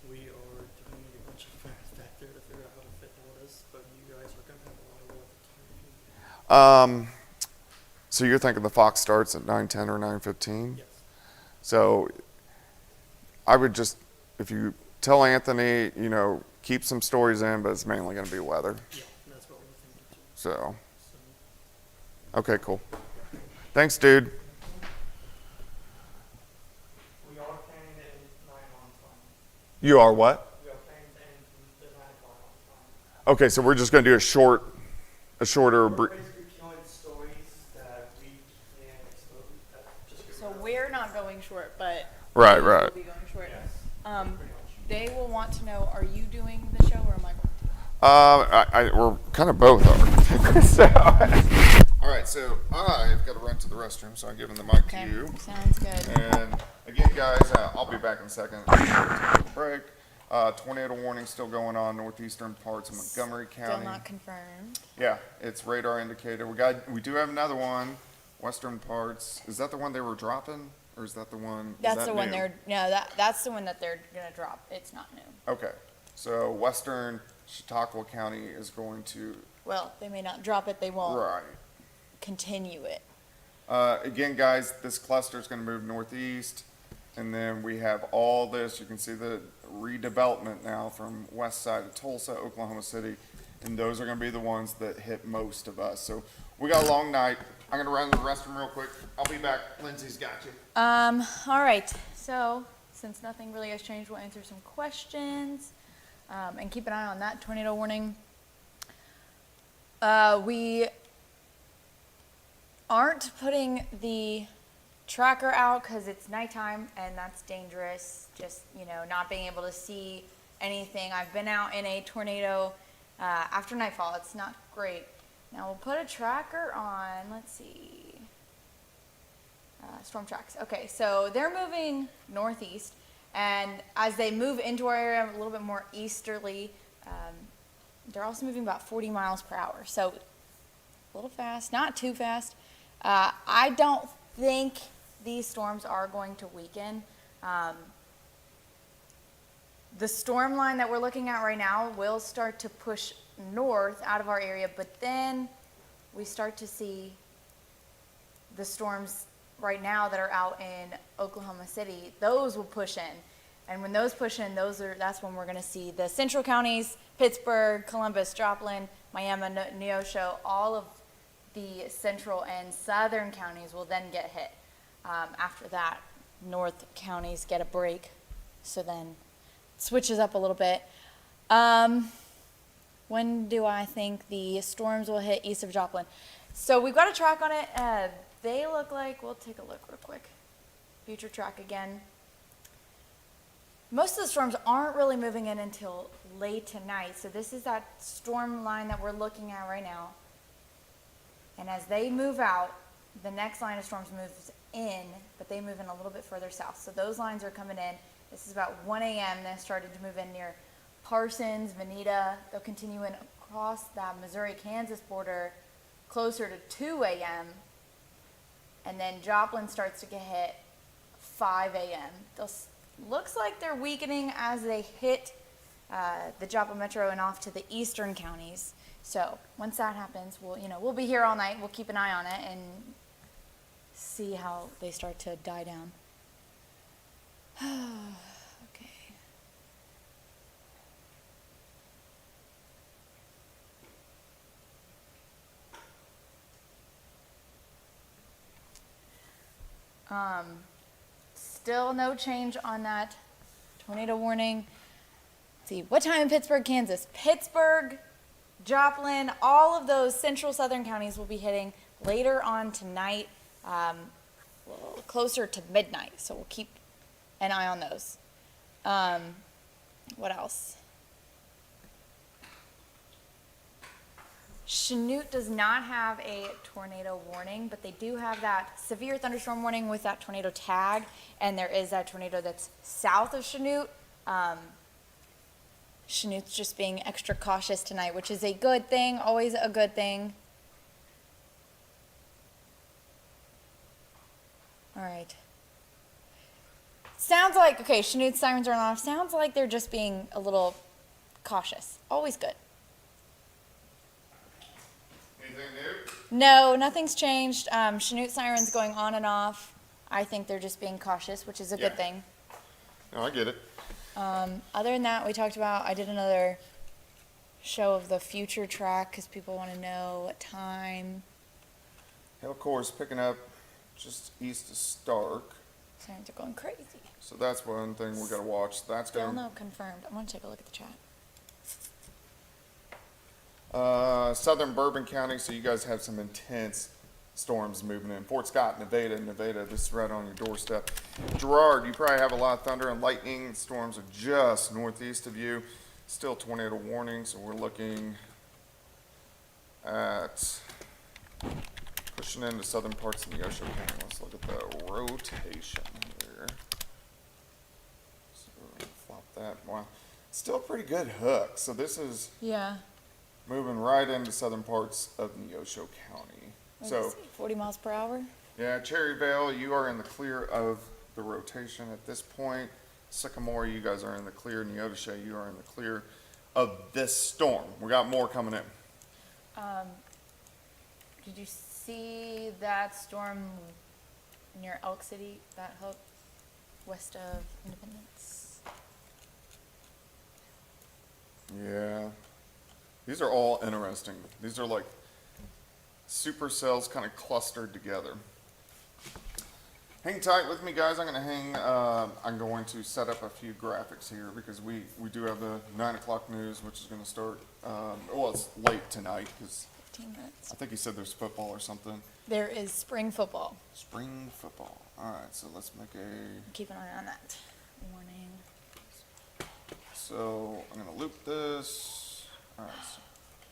We are doing a bunch of facts back there to figure out how to fit all this, but you guys are going to have a lot of time. So you're thinking the Fox starts at 9:10 or 9:15? Yes. So I would just, if you tell Anthony, keep some stories in, but it's mainly going to be weather. Yeah, that's what we're thinking too. So, okay, cool. Thanks, dude. We are planning to end 9 on time. You are what? We are planning to end the 9 o'clock on time. Okay, so we're just going to do a shorter. We're basically killing stories that we can expose. So we're not going short, but Right. we'll be going short. Yes. They will want to know: are you doing the show, or am I going to? We're kind of both are. So, all right, so I've got to run to the restroom, so I'm giving the mic to you. Sounds good. And again, guys, I'll be back in a second. Take a break. Tornado warning still going on northeastern parts of Montgomery County. Still not confirmed. Yeah, it's radar indicated. We do have another one, western parts. Is that the one they were dropping, or is that the one? That's the one that's the one that they're gonna drop. It's not new. Okay, so western Chautauqua County is going to. Well, they may not drop it. They won't Right. continue it. Again, guys, this cluster is going to move northeast, and then we have all this. You can see the redevelopment now from west side of Tulsa, Oklahoma City, and those are going to be the ones that hit most of us. So we got a long night. I'm going to run to the restroom real quick. I'll be back. Lindsay's got you. All right. So since nothing really has changed, we'll answer some questions and keep an eye on that tornado warning. We aren't putting the tracker out because it's nighttime and that's dangerous. Just, not being able to see anything. I've been out in a tornado after nightfall. It's not great. Now we'll put a tracker on, let's see, storm tracks. Okay, so they're moving northeast, and as they move into our area a little bit more easterly, they're also moving about 40 miles per hour. So a little fast, not too fast. I don't think these storms are going to weaken. The storm line that we're looking at right now will start to push north out of our area, but then we start to see the storms right now that are out in Oklahoma City. Those will push in, and when those push in, that's when we're going to see the central counties, Pittsburgh, Columbus, Joplin, Miami, Neosho, all of the central and southern counties will then get hit. After that, north counties get a break, so then it switches up a little bit. When do I think the storms will hit east of Joplin? So we've got a track on it. They look like, we'll take a look real quick. Future track again. Most of the storms aren't really moving in until late tonight. So this is that storm line that we're looking at right now. And as they move out, the next line of storms moves in, but they move in a little bit further south. So those lines are coming in. This is about 1 a.m. They started to move in near Parsons, Veneta. They'll continue in across that Missouri-Kansas border closer to 2 a.m. And then Joplin starts to get hit 5 a.m. Looks like they're weakening as they hit the Joplin Metro and off to the eastern counties. So once that happens, we'll be here all night. We'll keep an eye on it and see how they start to die down. Okay. Still no change on that tornado warning. Let's see, what time in Pittsburgh, Kansas? Pittsburgh, Joplin, all of those central southern counties will be hitting later on tonight, closer to midnight. So we'll keep an eye on those. What else? Chanute does not have a tornado warning, but they do have that severe thunderstorm warning with that tornado tag, and there is that tornado that's south of Chanute. Chanute's just being extra cautious tonight, which is a good thing, always a good thing. All right. Sounds like, okay, Chanute's sirens are off. Sounds like they're just being a little cautious. Always good. Anything new? No, nothing's changed. Chanute sirens going on and off. I think they're just being cautious, which is a good thing. No, I get it. Other than that, I did another show of the future track because people want to know what time. Hill Core is picking up just east of Stark. Sirens are going crazy. So that's one thing we gotta watch. That's Still gonna. no confirmed. I'm going to take a look at the chat. Southern Bourbon County, so you guys have some intense storms moving in. Fort Scott, Nevada, this is right on your doorstep. Girard, you probably have a lot of thunder and lightning. Storms are just northeast of you. Still tornado warning, so we're looking at pushing into southern parts of Neosho County. Let's look at the rotation here. So flop that. Wow, still a pretty good hook. So this is Yeah. moving right into southern parts of Neosho County. So 40 miles per hour. yeah, Cherryvale, you are in the clear of the rotation at this point. Sycamore, you guys are in the clear. Neodesha, you are in the clear of this storm. We got more coming in. Did you see that storm near Elk City, that hook west of Independence? Yeah. These are all interesting. These are like supercells kind of clustered together. Hang tight with me, guys. I'm going to set up a few graphics here because we do have the 9 o'clock news, which is going to start, well, it's late tonight because 15 minutes. I think he said there's football or something. There is spring football. Spring football. All right, so let's make a... Keep an eye on that. Warning. So I'm going to loop this. All right, so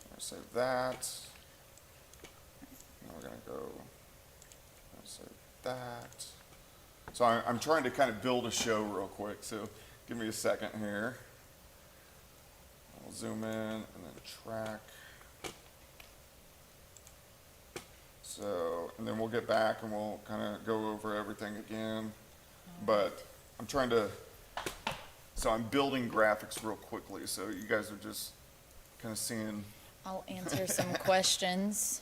I'm going to save that. And we're going to go save that. So I'm trying to kind of build a show real quick, so give me a second here. I'll zoom in and then track. So, and then we'll get back and we'll kind of go over everything again. But I'm trying to, so I'm building graphics real quickly, so you guys are just kind of seeing. I'll answer some questions.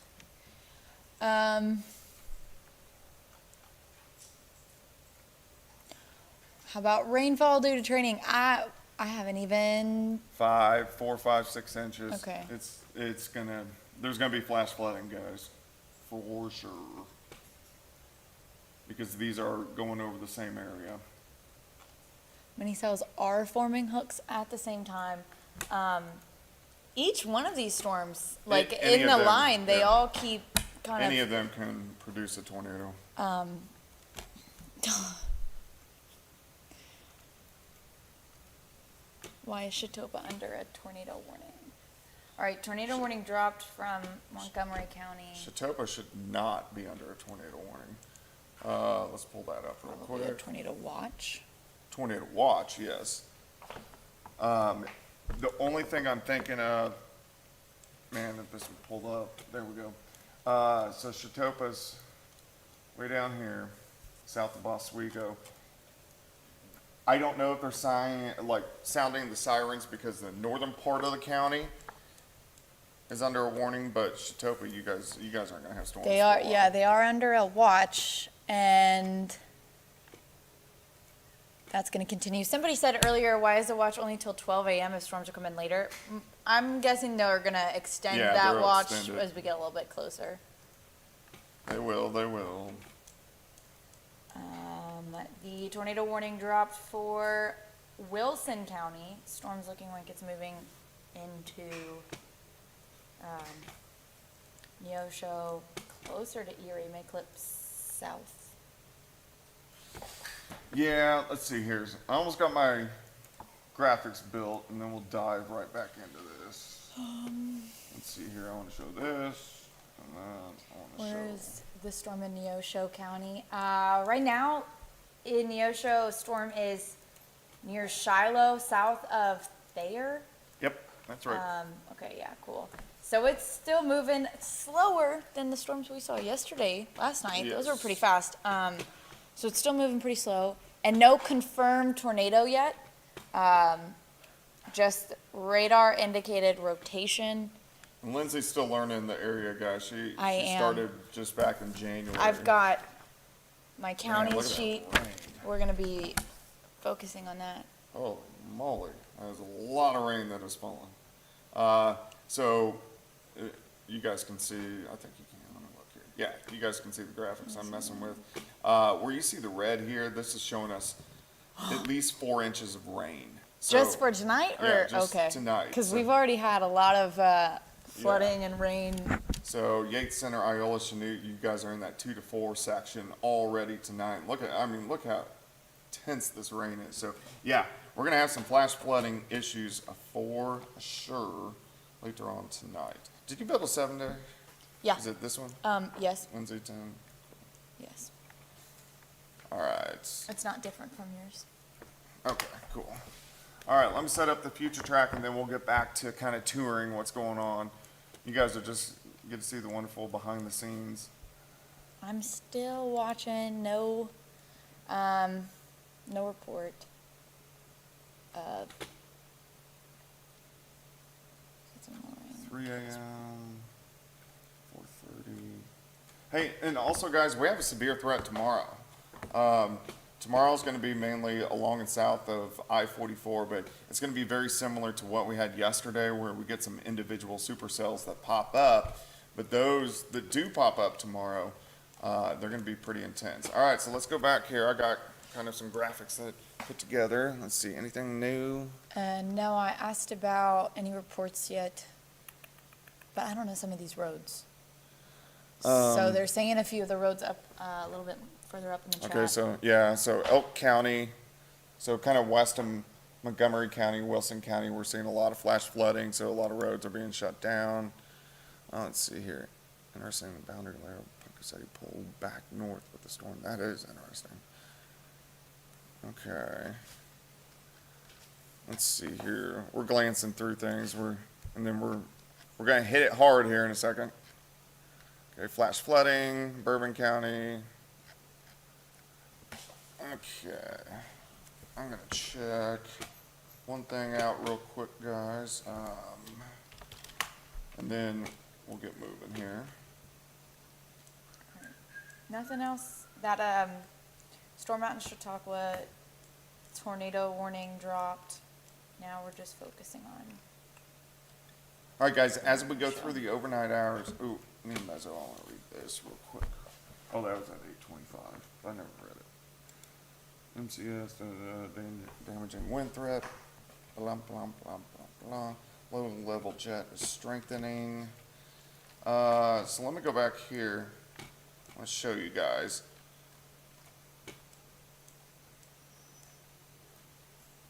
How about rainfall due to training? I haven't even. 4, 5, 6 inches. Okay. It's gonna, there's gonna be flash flooding, guys, for sure. Because these are going over the same area. Many cells are forming hooks at the same time. Each one of these storms, like Any in of the them, line, they yeah. all keep kind Any of them can produce a tornado. Why is Chetopa under a tornado warning? All right, tornado warning dropped from Montgomery County. Chautauqua should not be under a tornado warning. Let's pull that up real Probably a quick. tornado watch. Tornado watch, yes. The only thing I'm thinking of, man, if this would pull up, there we go. So Chautauqua's way down here, south of Oswego. I don't know if they're sounding the sirens because the northern part of the county is under a warning, but Chautauqua, you guys aren't gonna have storms. They for a are, while. yeah, they are under a watch, and that's going to continue. Somebody said earlier, why is the watch only till 12 a.m. if storms are coming later? I'm guessing they're going to extend Yeah, that they'll watch extend it. as we get a little bit closer. They will, they will. The tornado warning dropped for Wilson County. Storm's looking like it's moving into Neosho, closer to Erie, may clip south. Yeah, let's see here. I almost got my graphics built, and then we'll dive right back into this. Let's see here. I want to show this, and then I want to show. Where's the storm in Neosho County? Right now, in Neosho, storm is near Shiloh, south of Thayer. Yep, that's right. Okay, yeah, cool. So it's still moving slower than the storms we saw yesterday, last night. Those were Yes. pretty fast. So it's still moving pretty slow. And no confirmed tornado yet. Just radar indicated rotation. And Lindsay's still learning the area, guys. She am. started just back in January. I've got my Man, county look at that sheet. rain. We're gonna be focusing on that. Holy moly, there's a lot of rain that has fallen. You guys can see, I think you can, let me look here. Yeah, you guys can see the graphics I'm messing with. Where you see the red here, this is showing us at least 4 inches of rain. So- Just for tonight, Yeah, or just okay? tonight, Because so- we've already had a lot of flooding and rain. So Yates Center, Iola, Chanute, you guys are in that 2 to 4 section already tonight. Look how tense this rain is. So yeah, we're gonna have some flash flooding issues for sure later on tonight. Did you build a 7-day? Yeah. Is it this one? Yes, Wednesday 10? yes. All right. It's not different from yours. Okay, cool. All right, let me set up the future track and then we'll get back to kind of touring what's going on. You guys will just get to see the wonderful behind the scenes. I'm still watching. No report. 3 a.m., 4:30. Hey, and also guys, we have a severe threat tomorrow. Tomorrow's gonna be mainly along and south of I-44, but it's gonna be very similar to what we had yesterday where we get some individual supercells that pop up, but those that do pop up tomorrow, they're gonna be pretty intense. All right, so let's go back here. I got kind of some graphics that I put together. Let's see, anything new? No, I asked about any reports yet, but I don't know some of these roads. So they're saying a few of the roads up a little bit further up in the chat. Okay, so Elk County, so kind of west of Montgomery County, Wilson County, we're seeing a lot of flash flooding, so a lot of roads are being shut down. Let's see here. Interesting, the boundary layer of Punxsutawney pulled back north with the storm. That is interesting. Okay. Let's see here. We're glancing through things. We're gonna hit it hard here in a second. Okay, flash flooding, Bourbon County. Okay, I'm gonna check one thing out real quick, guys, and then we'll get moving here. Nothing else. That storm out in Chautauqua, tornado warning dropped. Now we're just focusing on. All right, guys, as we go through the overnight hours, ooh, me and Mezzo, I want to read this real quick. Oh, that was at 8:25. I never read it. MCS, damaging wind threat, blah, blah, blah, blah, blah. Low level jet is strengthening. So let me go back here. I want to show you guys.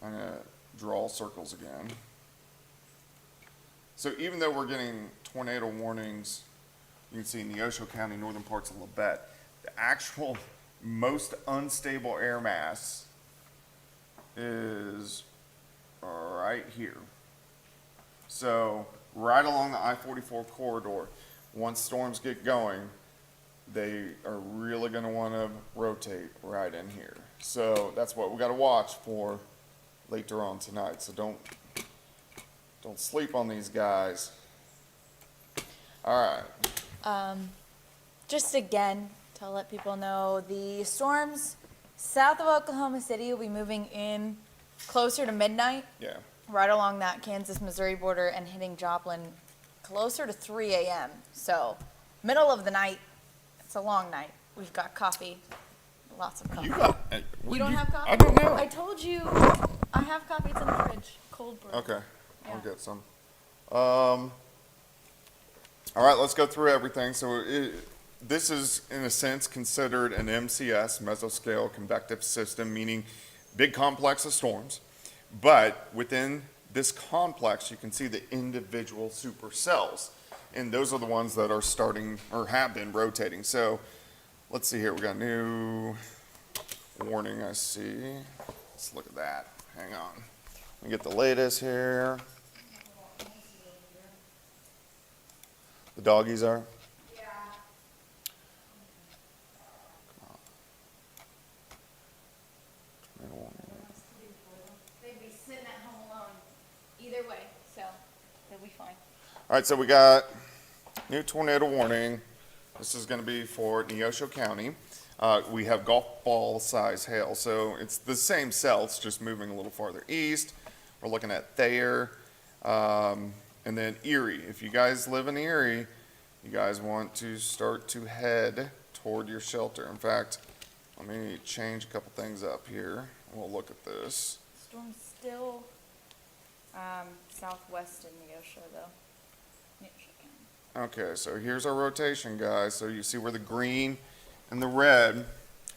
I'm going to draw circles again. So even though we're getting tornado warnings, you can see in Neosho County, northern parts of Labette, the actual most unstable air mass is right here. So right along the I-44 corridor, once storms get going, they are really going to want to rotate right in here. So that's what we got to watch for later on tonight. So don't sleep on these guys. All right. Just again, to let people know, the storms south of Oklahoma City will be moving in closer to midnight, Yeah. right along that Kansas-Missouri border and hitting Joplin closer to 3 a.m. So middle of the night, it's a long night. We've got coffee, lots of coffee. You don't have coffee? I don't know. I told you, I have coffee, it's in the fridge, cold brew. Okay, I'll Yeah. get some. All right, let's go through everything. So this is, in a sense, considered an MCS, mesoscale convective system, meaning big complex of storms. But within this complex, you can see the individual supercells. And those are the ones that are starting or have been rotating. So let's see here. We got a new warning, I see. Let's look at that. Hang on. Let me get the latest here. The doggies are? Yeah. They'd be sitting at home alone either way, so they'll be fine. All right, so we got new tornado warning. This is going to be for Neosho County. We have golf ball size hail, so it's the same cells, just moving a little farther east. We're looking at Thayer, and then Erie. If you guys live in Erie, you guys want to start to head toward your shelter. In fact, let me change a couple things up here. We'll look at this. Storm's still southwest in Neosho, though. Neosho County. Okay, so here's our rotation, guys. So you see where the green and the red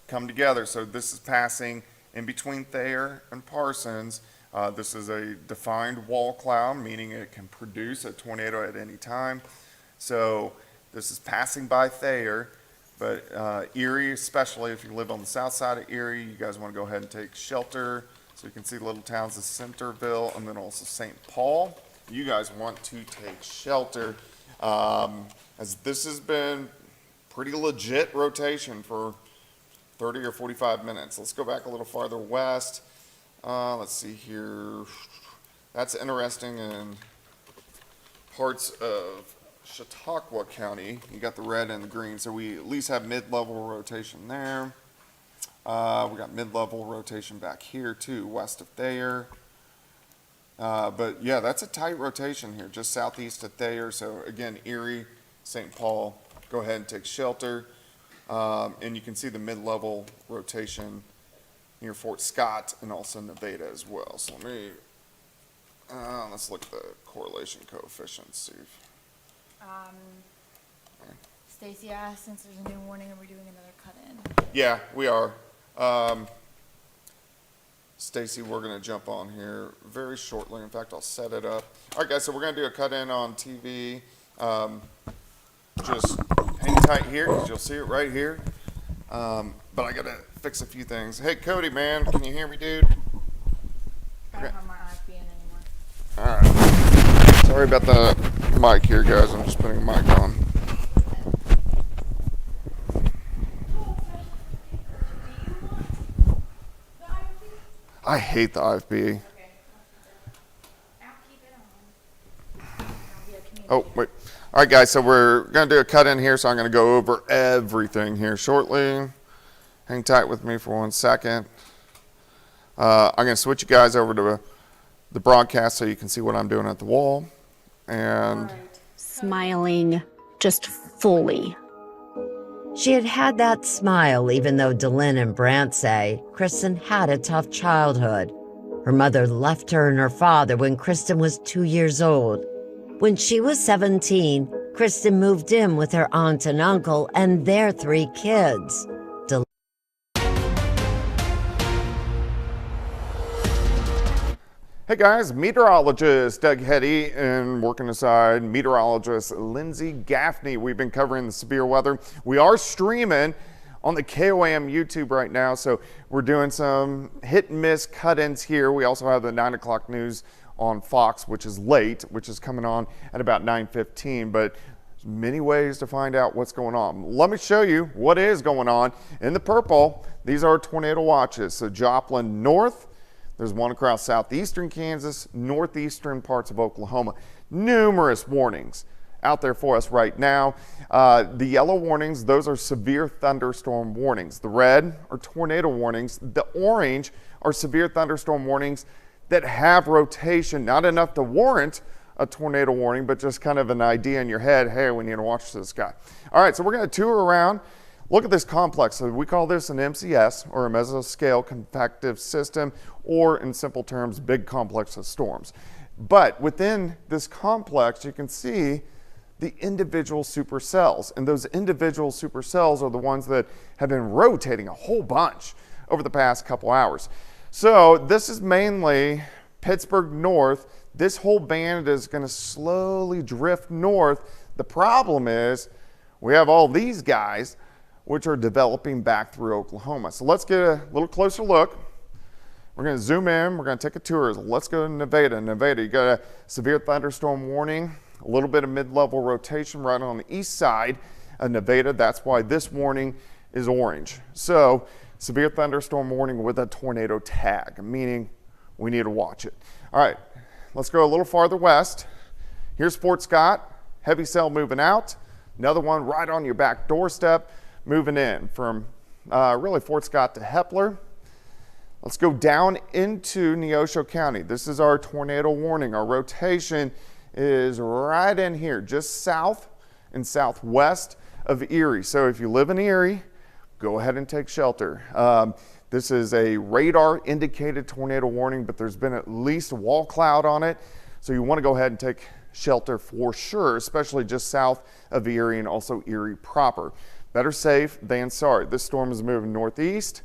come together. So this is passing in between Thayer and Parsons. This is a defined wall cloud, meaning it can produce a tornado at any time. So this is passing by Thayer, but Erie, especially if you live on the south side of Erie, you guys want to go ahead and take shelter. So you can see little towns of Centerville and then also St. Paul. You guys want to take shelter, as this has been pretty legit rotation for 30 or 45 minutes. Let's go back a little farther west. Let's see here. That's interesting in parts of Chautauqua County. You got the red and the green, so we at least have mid-level rotation there. We got mid-level rotation back here too, west of Thayer. But yeah, that's a tight rotation here, just southeast of Thayer. So again, Erie, St. Paul, go ahead and take shelter. And you can see the mid-level rotation near Fort Scott and also Nevada as well. So let me, let's look at the correlation coefficients, see if, Stacy asked, since there's a new warning, are we doing another cut-in? yeah, we are. Stacy, we're going to jump on here very shortly. In fact, I'll set it up. All right, guys, so we're going to do a cut-in on TV. Just hang tight here because you'll see it right here. But I got to fix a few things. Hey, Cody, man, can you hear me, dude? I don't have my IFBN anymore. All right. Sorry about the mic here, guys. I'm just putting a mic on. I hate the IFB. Oh, wait. All right, guys, so we're going to do a cut in here, so I'm going to go over everything here shortly. Hang tight with me for 1 second. I'm going to switch you guys over to the broadcast so you can see what I'm doing at the wall. And Smiling just fully. She had had that smile even though Delynn and Brant say Kristen had a tough childhood. Her mother left her and her father when Kristen was 2 years old. When she was 17, Kristen moved in with her aunt and uncle and their 3 kids. Hey guys, meteorologist Doug Hetty and working aside meteorologist Lindsay Gaffney. We've been covering the severe weather. We are streaming on the KOAM YouTube right now, so we're doing some hit and miss cut-ins here. We also have the 9 o'clock news on Fox, which is late, which is coming on at about 9:15, but there's many ways to find out what's going on. Let me show you what is going on. In the purple, these are tornado watches. So Joplin North, there's one across southeastern Kansas, northeastern parts of Oklahoma. Numerous warnings out there for us right now. The yellow warnings, those are severe thunderstorm warnings. The red are tornado warnings. The orange are severe thunderstorm warnings that have rotation, not enough to warrant a tornado warning, but just kind of an idea in your head, hey, we need to watch this guy. All right, so we're gonna tour around. Look at this complex. So we call this an MCS, or a mesoscale convective system, or in simple terms, big complex of storms. But within this complex, you can see the individual supercells. And those individual supercells are the ones that have been rotating a whole bunch over the past couple hours. So this is mainly Pittsburgh North. This whole band is going to slowly drift north. The problem is we have all these guys which are developing back through Oklahoma. So let's get a little closer look. We're going to zoom in. We're going to take a tour. Let's go to Nevada. Nevada, you got a severe thunderstorm warning, a little bit of mid-level rotation right on the east side of Nevada. That's why this warning is orange. So severe thunderstorm warning with a tornado tag, meaning we need to watch it. All right, let's go a little farther west. Here's Fort Scott, heavy cell moving out. Another one right on your back doorstep, moving in from really Fort Scott to Hepler. Let's go down into Neosho County. This is our tornado warning. Our rotation is right in here, just south and southwest of Erie. So if you live in Erie, go ahead and take shelter. This is a radar indicated tornado warning, but there's been at least a wall cloud on it. So you want to go ahead and take shelter for sure, especially just south of Erie and also Erie proper. Better safe than sorry. This storm is moving northeast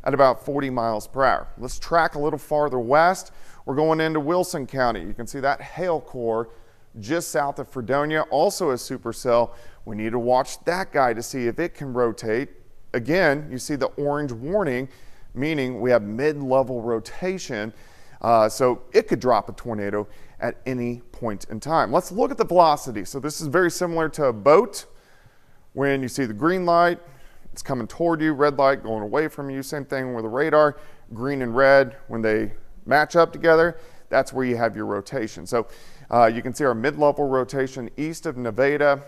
at about 40 miles per hour. Let's track a little farther west. We're going into Wilson County. You can see that hail core just south of Fredonia, also a supercell. We need to watch that guy to see if it can rotate. Again, you see the orange warning, meaning we have mid-level rotation. So it could drop a tornado at any point in time. Let's look at the velocity. So this is very similar to a boat. When you see the green light, it's coming toward you, red light going away from you. Same thing with the radar, green and red, when they match up together, that's where you have your rotation. So you can see our mid-level rotation east of Nevada,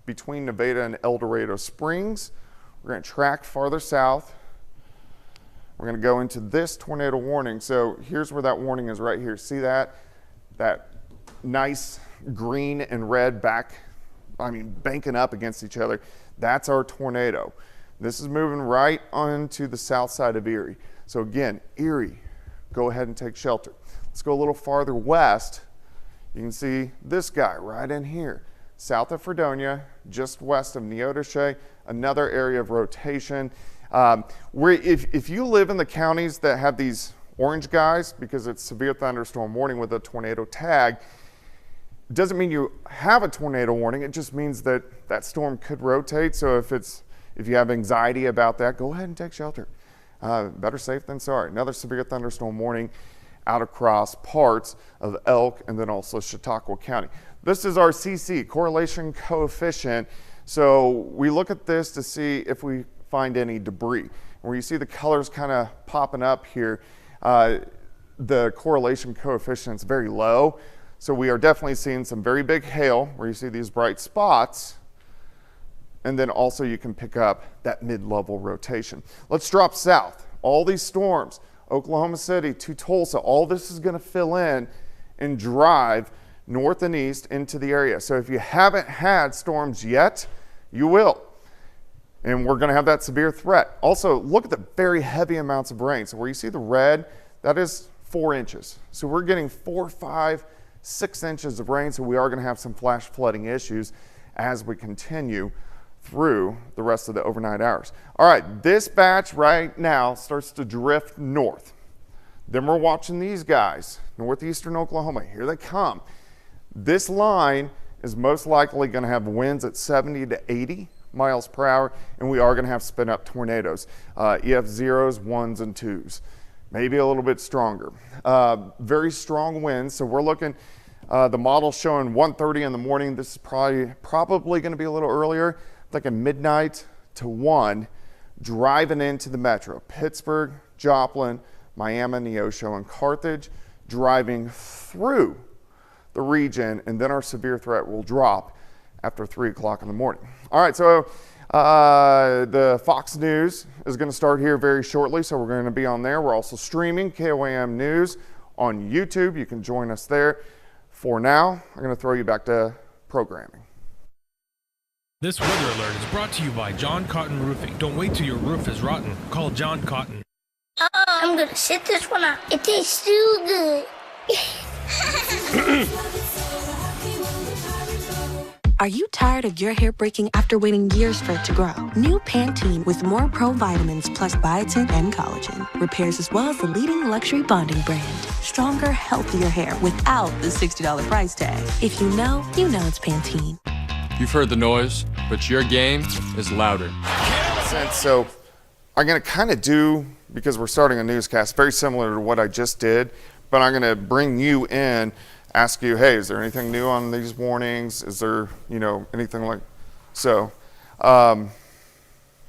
between Nevada and El Dorado Springs. We're going to track farther south. We're going to go into this tornado warning. So here's where that warning is right here. See that? That nice green and red banking up against each other. That's our tornado. This is moving right onto the south side of Erie. So again, Erie, go ahead and take shelter. Let's go a little farther west. You can see this guy right in here, south of Fredonia, just west of Neodesha, another area of rotation. If you live in the counties that have these orange guys, because it's severe thunderstorm warning with a tornado tag, it doesn't mean you have a tornado warning. It just means that that storm could rotate. So if you have anxiety about that, go ahead and take shelter. Better safe than sorry. Another severe thunderstorm warning out across parts of Elk and then also Chautauqua County. This is our CC, correlation coefficient. So we look at this to see if we find any debris. Where you see the colors kind of popping up here, the correlation coefficient is very low. So we are definitely seeing some very big hail where you see these bright spots. And then also you can pick up that mid-level rotation. Let's drop south. All these storms, Oklahoma City to Tulsa, all this is going to fill in and drive north and east into the area. So if you haven't had storms yet, you will. And we're going to have that severe threat. Also, look at the very heavy amounts of rain. So where you see the red, that is 4 inches. So we're getting 4, 5, 6 inches of rain. So we are going to have some flash flooding issues as we continue through the rest of the overnight hours. All right, this batch right now starts to drift north. Then we're watching these guys, northeastern Oklahoma. Here they come. This line is most likely going to have winds at 70 to 80 miles per hour, and we are going to have spin up tornadoes. EF zeros, ones, and twos. Maybe a little bit stronger. Very strong winds, so we're looking, the model showing 1:30 in the morning. This is probably going to be a little earlier, like at midnight to 1, driving into the metro. Pittsburgh, Joplin, Miami, Neosho, and Carthage, driving through the region, and then our severe threat will drop after 3 o'clock in the morning. All right, so the Fox News is going to start here very shortly, so we're going to be on there. We're also streaming KOAM News on YouTube. You can join us there. For now, I'm going to throw you back to programming. This weather alert is brought to you by John Cotton Roofing. Don't wait till your roof is rotten. Call John Cotton. I'm gonna sit this one out. It tastes so good. Are you tired of your hair breaking after waiting years for it to grow? New Pantene with more pro vitamins plus biotin and collagen repairs as well as the leading luxury bonding brand. Stronger, healthier hair without the $60 price tag. If you know it's Pantene. You've heard the noise, but your game is louder. So I'm going to kind of do, because we're starting a newscast, very similar to what I just did, but I'm going to bring you in, ask you, hey, is there anything new on these warnings? Is there, anything like, so, all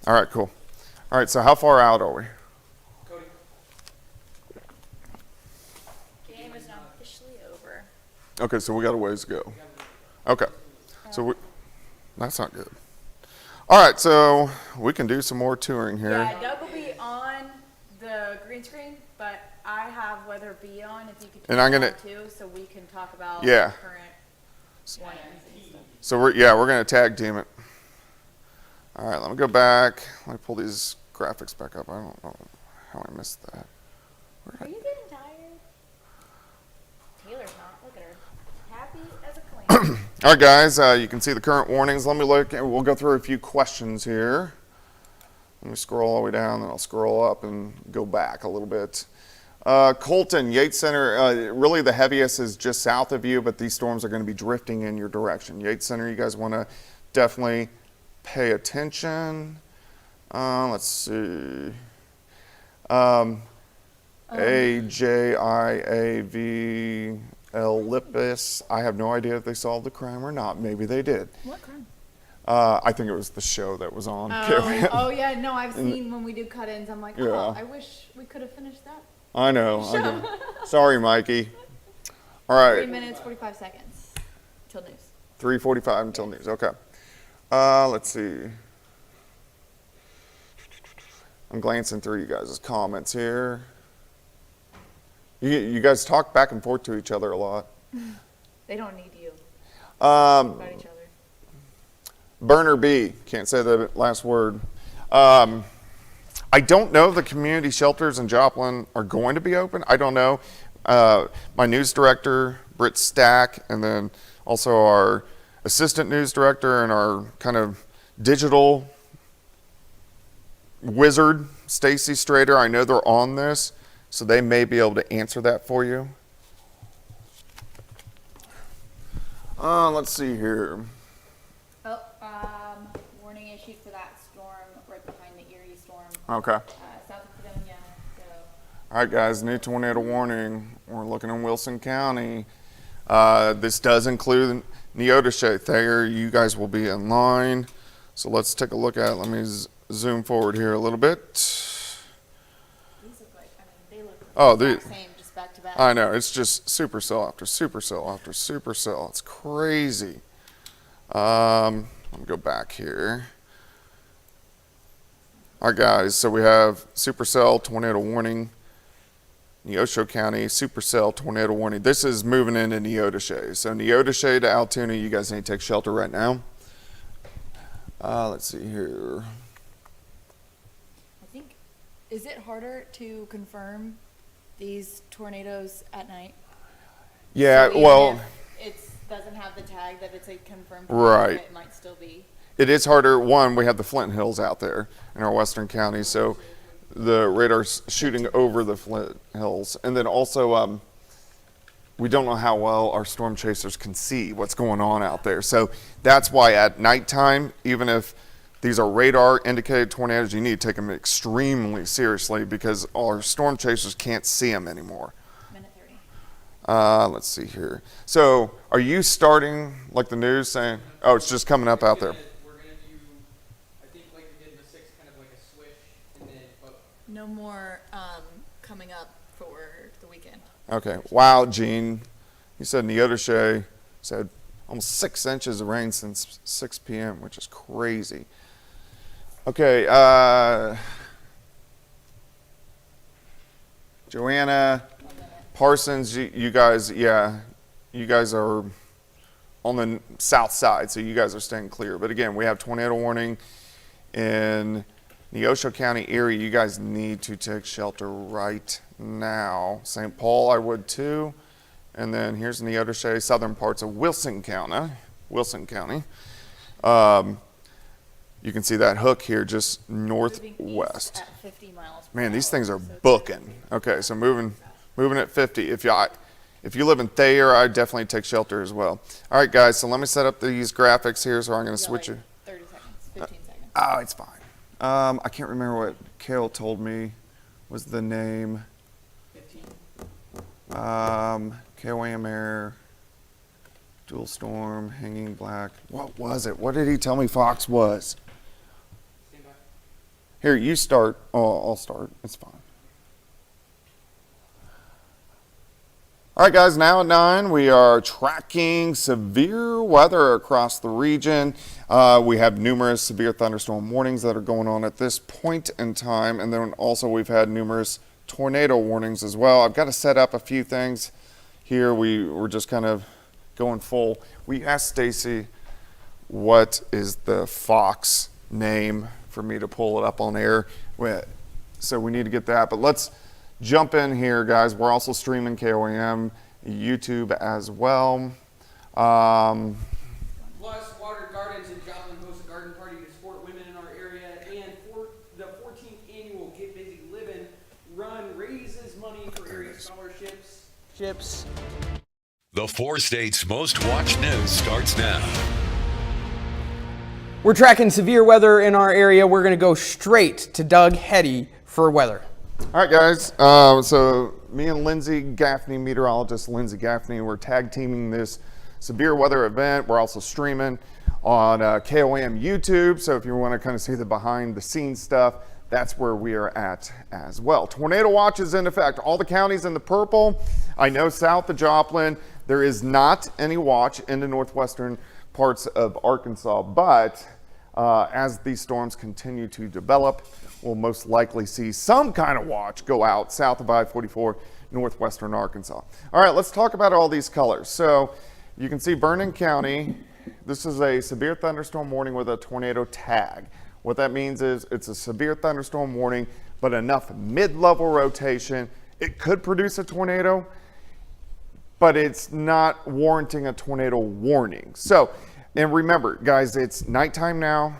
right, cool. All right, so how far out are we? Cody. Game is not officially over. Okay, so we got a ways to go. Okay, so that's not good. All right, so we can do some more touring here. Yeah, Doug will be on the green screen, but I have Weather B on if you could And I'm gonna- that too, so we can talk about Yeah. current warnings and stuff. So we're going to tag team it. All right, let me go back. Let me pull these graphics back up. I don't know how I missed that. Are you getting tired? Taylor's not. Look at her. Happy as a clam. All right, guys, you can see the current warnings. Let me look, and we'll go through a few questions here. Let me scroll all the way down, then I'll scroll up and go back a little bit. Colton, Yates Center, really the heaviest is just south of you, but these storms are going to be drifting in your direction. Yates Center, you guys want to definitely pay attention. Let's see. AJIAVL Lippis. I have no idea if they solved the crime or not. Maybe they did. What crime? I think it was the show that was on. Oh yeah, no, I've seen when we do cut-ins, I'm like, Yeah. I wish we could have finished that. I know. Sorry, Mikey. All right. 3 minutes, 45 seconds till news. 3:45 until news. Okay. Let's see. I'm glancing through you guys' comments here. You guys talk back and forth to each other a lot. They don't need you. About each other. Burner B, can't say the last word. I don't know if the community shelters in Joplin are going to be open. I don't know. My news director, Britt Stack, and then also our assistant news director and our kind of digital wizard, Stacy Strader, I know they're on this, so they may be able to answer that for you. Let's see here. Oh, warning issued for that storm right behind the Erie storm. Okay. South of Fredonia. So. All right, guys, new tornado warning. We're looking in Wilson County. This does include Neodesha. Thayer, you guys will be in line. So let's take a look at it. Let me zoom forward here a little bit. These look like, they look the same, just back to back. I know, it's just supercell after supercell after supercell. It's crazy. Let me go back here. All right, guys, so we have supercell tornado warning. Neosho County, supercell tornado warning. This is moving into Neodesha. So Neodesha to Altoona, you guys need to take shelter right now. Let's see here. I think, is it harder to confirm these tornadoes at night? Yeah, So well, even if it doesn't have the tag that it's a confirmed Right. tornado, it might still be. it is harder. One, we have the Flint Hills out there in our western county, so the radar's shooting over the Flint Hills. And then also, we don't know how well our storm chasers can see what's going on out there. So that's why at nighttime, even if these are radar indicated tornadoes, you need to take them extremely seriously because our storm chasers can't see them anymore. Minute 30. Let's see here. So are you starting like the news saying, oh, it's just coming up out there? We're gonna do, I think like we did in the 6, kind of like a swish, and then, No more coming up for the weekend. Okay. Wow, Gene. You said Neodesha said almost 6 inches of rain since 6 p.m., which is crazy. Okay. Joanna, Parsons, you guys, yeah, you guys are on the south side, so you guys are staying clear. But again, we have tornado warning in Neosho County, Erie. You guys need to take shelter right now. St. Paul, I would too. And then here's Neodesha, southern parts of Wilson County. You can see that hook here just northwest. At 50 miles per Man, these hour, things are so it's booking. Okay, so moving at 50. If you live in Thayer, I'd definitely take shelter as well. All right, guys, so let me set up these graphics here. So I'm going to switch it. 30 seconds, 15 seconds. Oh, it's fine. I can't remember what Kale told me was the name. 15. KOAM Air, Dual Storm, Hanging Black. What was it? What did he tell me Fox was? Stand by. Here, you start. Oh, I'll start. It's fine. All right, guys, now at 9, we are tracking severe weather across the region. We have numerous severe thunderstorm warnings that are going on at this point in time, and then also we've had numerous tornado warnings as well. I've got to set up a few things here. We're just kind of going full. We asked Stacy what is the Fox name for me to pull it up on air. So we need to get that, but let's jump in here, guys. We're also streaming KOAM, YouTube as well. Plus, Water Gardens in Joplin hosts a garden party to support women in our area, and for the 14th annual Get Busy Living run raises money for area scholarships. The 4 states' most watched news starts now. We're tracking severe weather in our area. We're going to go straight to Doug Hetty for weather. All right, guys. So me and Lindsay Gaffney, meteorologist Lindsay Gaffney, we're tag teaming this severe weather event. We're also streaming on KOAM YouTube. So if you want to kind of see the behind the scenes stuff, that's where we are at as well. Tornado watch is in effect. All the counties in the purple. I know south of Joplin, there is not any watch in the northwestern parts of Arkansas, but as these storms continue to develop, we'll most likely see some kind of watch go out south of I-44, northwestern Arkansas. All right, let's talk about all these colors. So you can see Vernon County. This is a severe thunderstorm warning with a tornado tag. What that means is it's a severe thunderstorm warning, but enough mid-level rotation. It could produce a tornado, but it's not warranting a tornado warning. So, and remember, guys, it's nighttime now.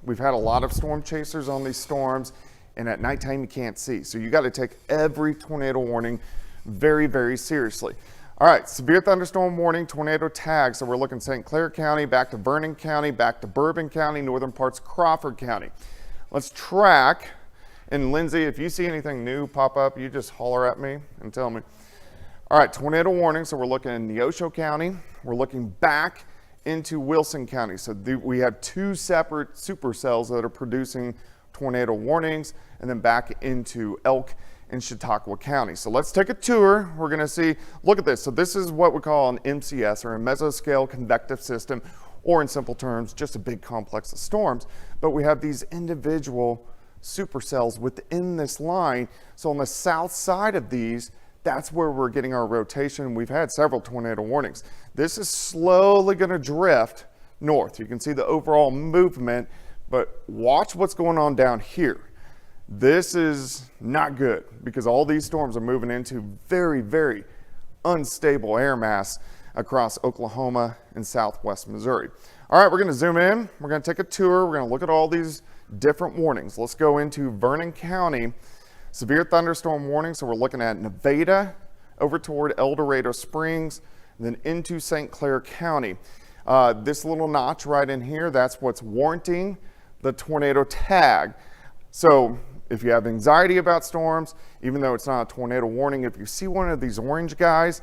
We've had a lot of storm chasers on these storms, and at nighttime you can't see. So you got to take every tornado warning very, very seriously. All right, severe thunderstorm warning, tornado tag. So we're looking St. Clair County, back to Vernon County, back to Bourbon County, northern parts of Crawford County. Let's track. And Lindsay, if you see anything new pop up, you just holler at me and tell me. All right, tornado warning. So we're looking in Neosho County. We're looking back into Wilson County. So we have 2 separate supercells that are producing tornado warnings, and then back into Elk and Chautauqua County. So let's take a tour. We're going to see, look at this. So this is what we call an MCS, or a mesoscale convective system, or in simple terms, just a big complex of storms. But we have these individual supercells within this line. So on the south side of these, that's where we're getting our rotation. We've had several tornado warnings. This is slowly going to drift north. You can see the overall movement, but watch what's going on down here. This is not good because all these storms are moving into very, very unstable air mass across Oklahoma and southwest Missouri. All right, we're going to zoom in. We're going to take a tour. We're going to look at all these different warnings. Let's go into Vernon County. severe thunderstorm warning. So we're looking at Nevada over toward El Dorado Springs, and then into St. Clair County. This little notch right in here, that's what's warranting the tornado tag. So if you have anxiety about storms, even though it's not a tornado warning, if you see one of these orange guys,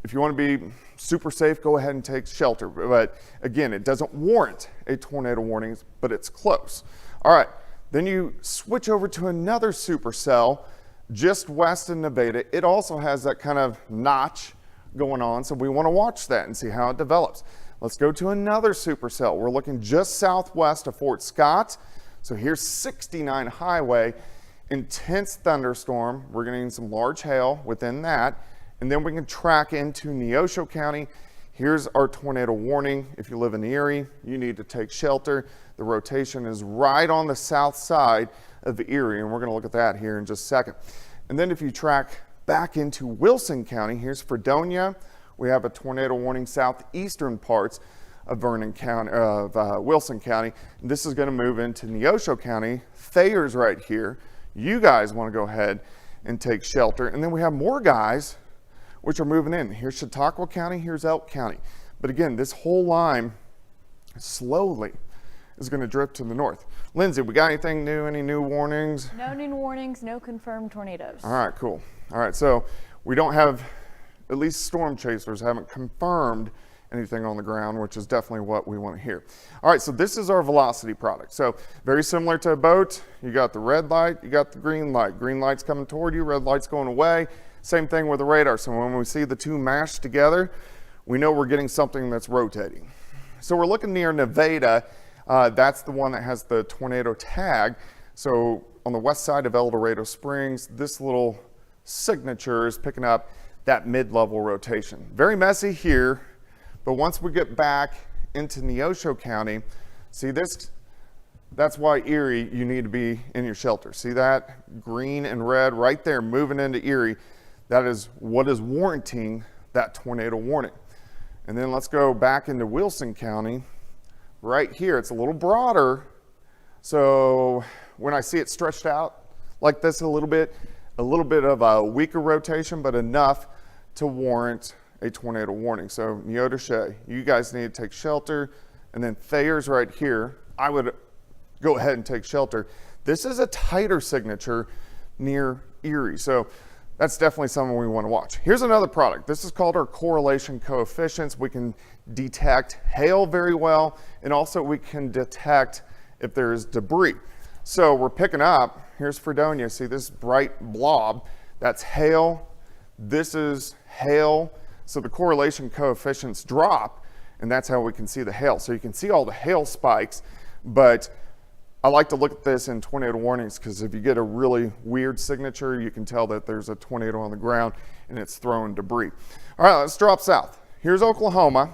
if you want to be super safe, go ahead and take shelter. But again, it doesn't warrant a tornado warning, but it's close. All right, then you switch over to another supercell just west of Nevada. It also has that kind of notch going on, so we want to watch that and see how it develops. Let's go to another supercell. We're looking just southwest of Fort Scott. So here's 69 Highway, intense thunderstorm. We're getting some large hail within that. And then we can track into Neosho County. Here's our tornado warning. If you live in Erie, you need to take shelter. The rotation is right on the south side of Erie, and we're going to look at that here in just a second. And then if you track back into Wilson County, here's Fredonia. We have a tornado warning southeastern parts of Vernon County, Wilson County. And this is going to move into Neosho County. Thayer's right here. You guys want to go ahead and take shelter. And then we have more guys which are moving in. Here's Chautauqua County, here's Elk County. But again, this whole line slowly is going to drift to the north. Lindsay, we got anything new, any new warnings? No new warnings, no confirmed tornadoes. All right, cool. All right, so we don't have, at least storm chasers haven't confirmed anything on the ground, which is definitely what we want to hear. All right, so this is our velocity product. So very similar to a boat, you got the red light, you got the green light. Green light's coming toward you, red light's going away. Same thing with the radar. So when we see the two mashed together, we know we're getting something that's rotating. So we're looking near Nevada. That's the one that has the tornado tag. So on the west side of El Dorado Springs, this little signature is picking up that mid-level rotation. Very messy here, but once we get back into Neosho County, see this, that's why Erie, you need to be in your shelter. See that green and red right there moving into Erie? That is what is warranting that tornado warning. And then let's go back into Wilson County. Right here, it's a little broader. So when I see it stretched out like this a little bit of a weaker rotation, but enough to warrant a tornado warning. So Neodesha, you guys need to take shelter. And then Thayer's right here. I would go ahead and take shelter. This is a tighter signature near Erie. So that's definitely something we want to watch. Here's another product. This is called our correlation coefficients. We can detect hail very well, and also we can detect if there's debris. So we're picking up, here's Fredonia. See this bright blob? That's hail. This is hail. So the correlation coefficients drop, and that's how we can see the hail. So you can see all the hail spikes, but I like to look at this in tornado warnings because if you get a really weird signature, you can tell that there's a tornado on the ground and it's throwing debris. All right, let's drop south. Here's Oklahoma.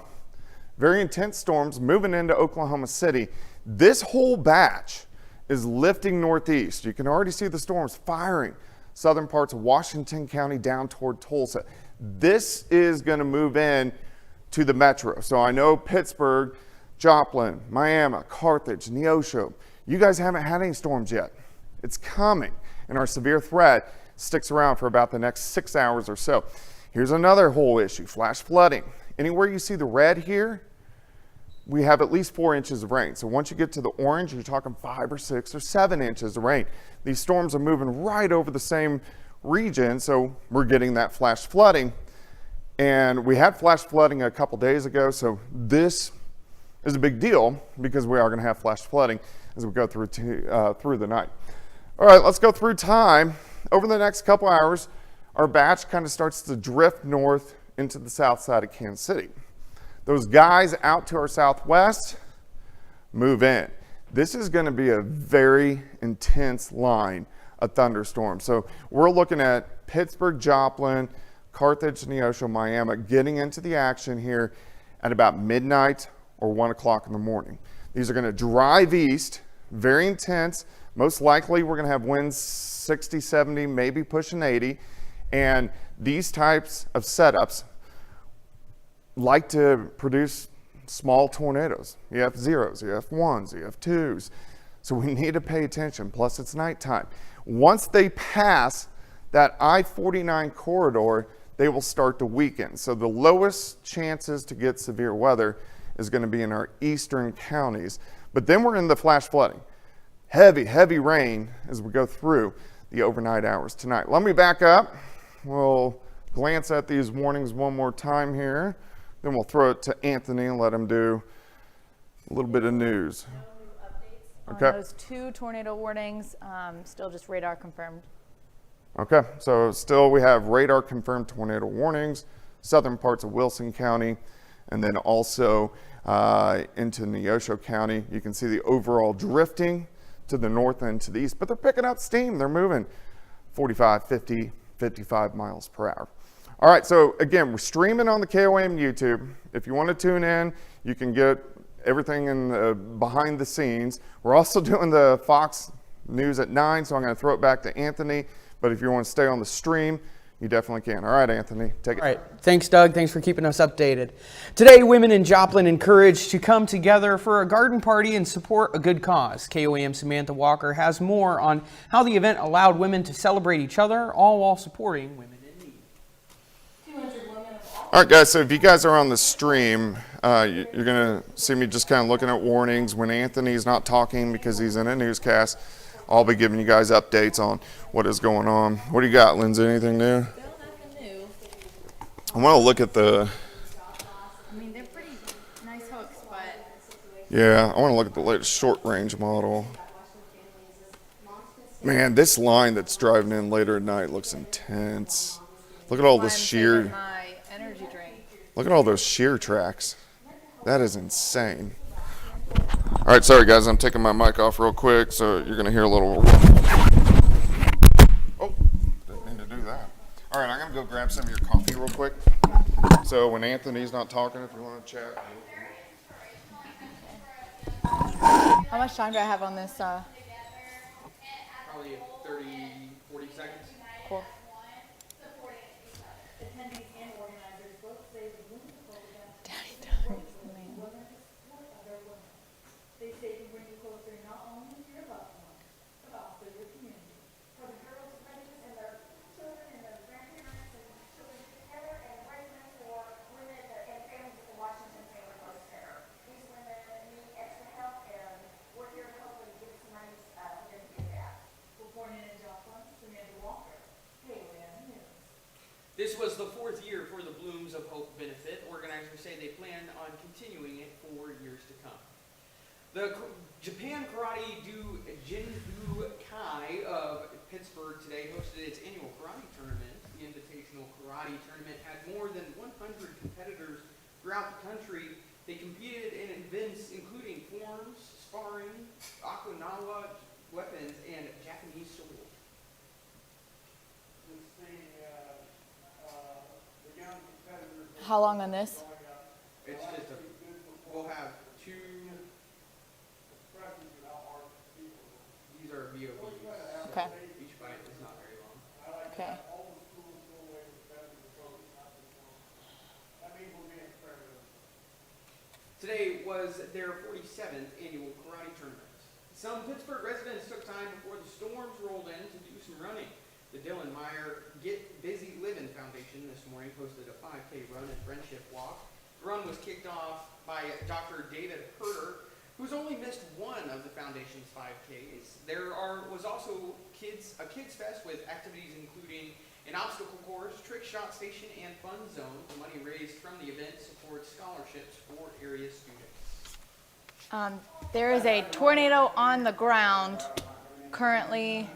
Very intense storms moving into Oklahoma City. This whole batch is lifting northeast. You can already see the storms firing southern parts of Washington County down toward Tulsa. This is going to move in to the metro. So I know Pittsburgh, Joplin, Miami, Carthage, Neosho. You guys haven't had any storms yet. It's coming, and our severe threat sticks around for about the next 6 hours or so. Here's another whole issue, flash flooding. Anywhere you see the red here, we have at least 4 inches of rain. So once you get to the orange, you're talking 5 or 6 or 7 inches of rain. These storms are moving right over the same region, so we're getting that flash flooding. And we had flash flooding a couple days ago, so this is a big deal because we are going to have flash flooding as we go through the night. All right, let's go through time. Over the next couple hours, our batch kind of starts to drift north into the south side of Kansas City. Those guys out to our southwest move in. This is going to be a very intense line of thunderstorms. So we're looking at Pittsburgh, Joplin, Carthage, Neosho, Miami getting into the action here at about midnight or 1 o'clock in the morning. These are going to drive east, very intense. Most likely we're going to have winds 60, 70, maybe pushing 80. And these types of setups like to produce small tornadoes. You have zeros, you have ones, you have twos. So we need to pay attention. Plus, it's nighttime. Once they pass that I-49 corridor, they will start to weaken. So the lowest chances to get severe weather is going to be in our eastern counties. But then we're in the flash flooding. Heavy, heavy rain as we go through the overnight hours tonight. Let me back up. We'll glance at these warnings one more time here. Then we'll throw it to Anthony and let him do a little bit of news. Okay. On those 2 tornado warnings, still just radar confirmed. Okay, so still we have radar confirmed tornado warnings, southern parts of Wilson County, and then also into Neosho County. You can see the overall drifting to the north and to the east, but they're picking up steam. They're moving 45, 50, 55 miles per hour. All right, so again, we're streaming on the KOAM YouTube. If you want to tune in, you can get everything in behind the scenes. We're also doing the Fox News at 9, so I'm going to throw it back to Anthony. But if you want to stay on the stream, you definitely can. All right, Anthony, take it. All right, thanks, Doug. Thanks for keeping us updated. Today, women in Joplin encouraged to come together for a garden party and support a good cause. KOAM Samantha Walker has more on how the event allowed women to celebrate each other, all while supporting women in need. All right, guys, so if you guys are on the stream, you're going to see me just kind of looking at warnings. When Anthony's not talking because he's in a newscast, I'll be giving you guys updates on what is going on. What do you got, Lindsay? Anything new? Still nothing new. I want to look at the... I mean, they're pretty nice hooks, but... Yeah, I want to look at the latest short-range model. Man, this line that's driving in later at night looks intense. Look at all this sheer... My energy drink. Look at all those sheer tracks. That is insane. All right, sorry guys, I'm taking my mic off real quick, so you're gonna hear a little. Oh, didn't mean to do that. All right, I'm gonna go grab some of your coffee real quick. So when Anthony's not talking, if you want to chat. How much time do I have on this? Probably 30, 40 seconds. Cool. This was the 4th year for the Blooms of Hope benefit. Organizers say they plan on continuing it for years to come. The Japan Karate Do Jinbu Kai of Pittsburgh today hosted its annual karate tournament. The Invitational Karate Tournament had more than 100 competitors throughout the country. They competed in events including forms, sparring, Okinawa weapons, and Japanese swords. How long on this? It's just we'll have 2, these are VOBs. Okay. Each bite is not very long. Okay. Today was their 47th annual karate tournament. Some Pittsburgh residents took time before the storms rolled in to do some running. The Dylan Meyer Get Busy Living Foundation this morning posted a 5K run and friendship walk. The run was kicked off by Dr. David Herter, who's only missed one of the foundation's 5Ks. There was also a kids fest with activities including an obstacle course, trick shot station, and fun zone. The money raised from the event supports scholarships for area students. There is a tornado on the ground currently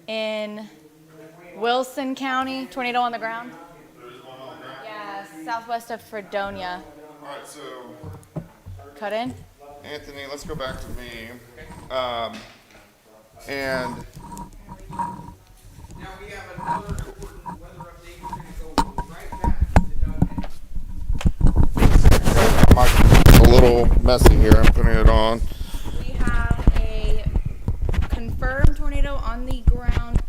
in Wilson County. Tornado on the ground? There's one on the ground? Yeah, southwest of Fredonia. All right, so Cut in? Anthony, let's go back to me. And now we have another important weather update. We're going to go right back to Doug. a little messy here. I'm putting it on. We have a confirmed tornado on the ground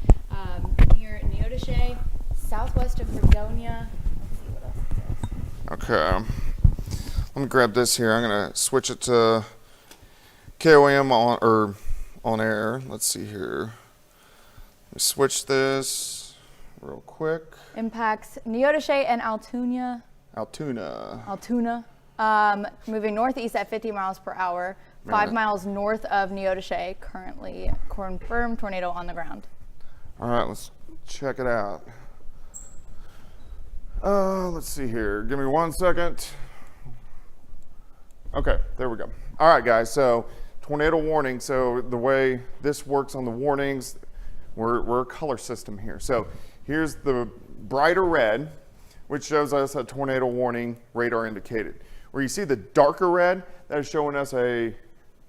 near Neodesha, southwest of Fredonia. Let's see what else it says. Okay. Let me grab this here. I'm going to switch it to KOAM on air. Let's see here. Let me switch this real quick. Impacts Neodesha and Altoona. Altoona. Moving northeast at 50 miles per hour, 5 miles north of Neodesha. Currently confirmed tornado on the ground. All right, let's check it out. Let's see here. Give me 1 second. Okay, there we go. All right, guys, so tornado warning. So the way this works on the warnings, we're a color system here. So here's the brighter red, which shows us a tornado warning radar indicated. Where you see the darker red, that is showing us a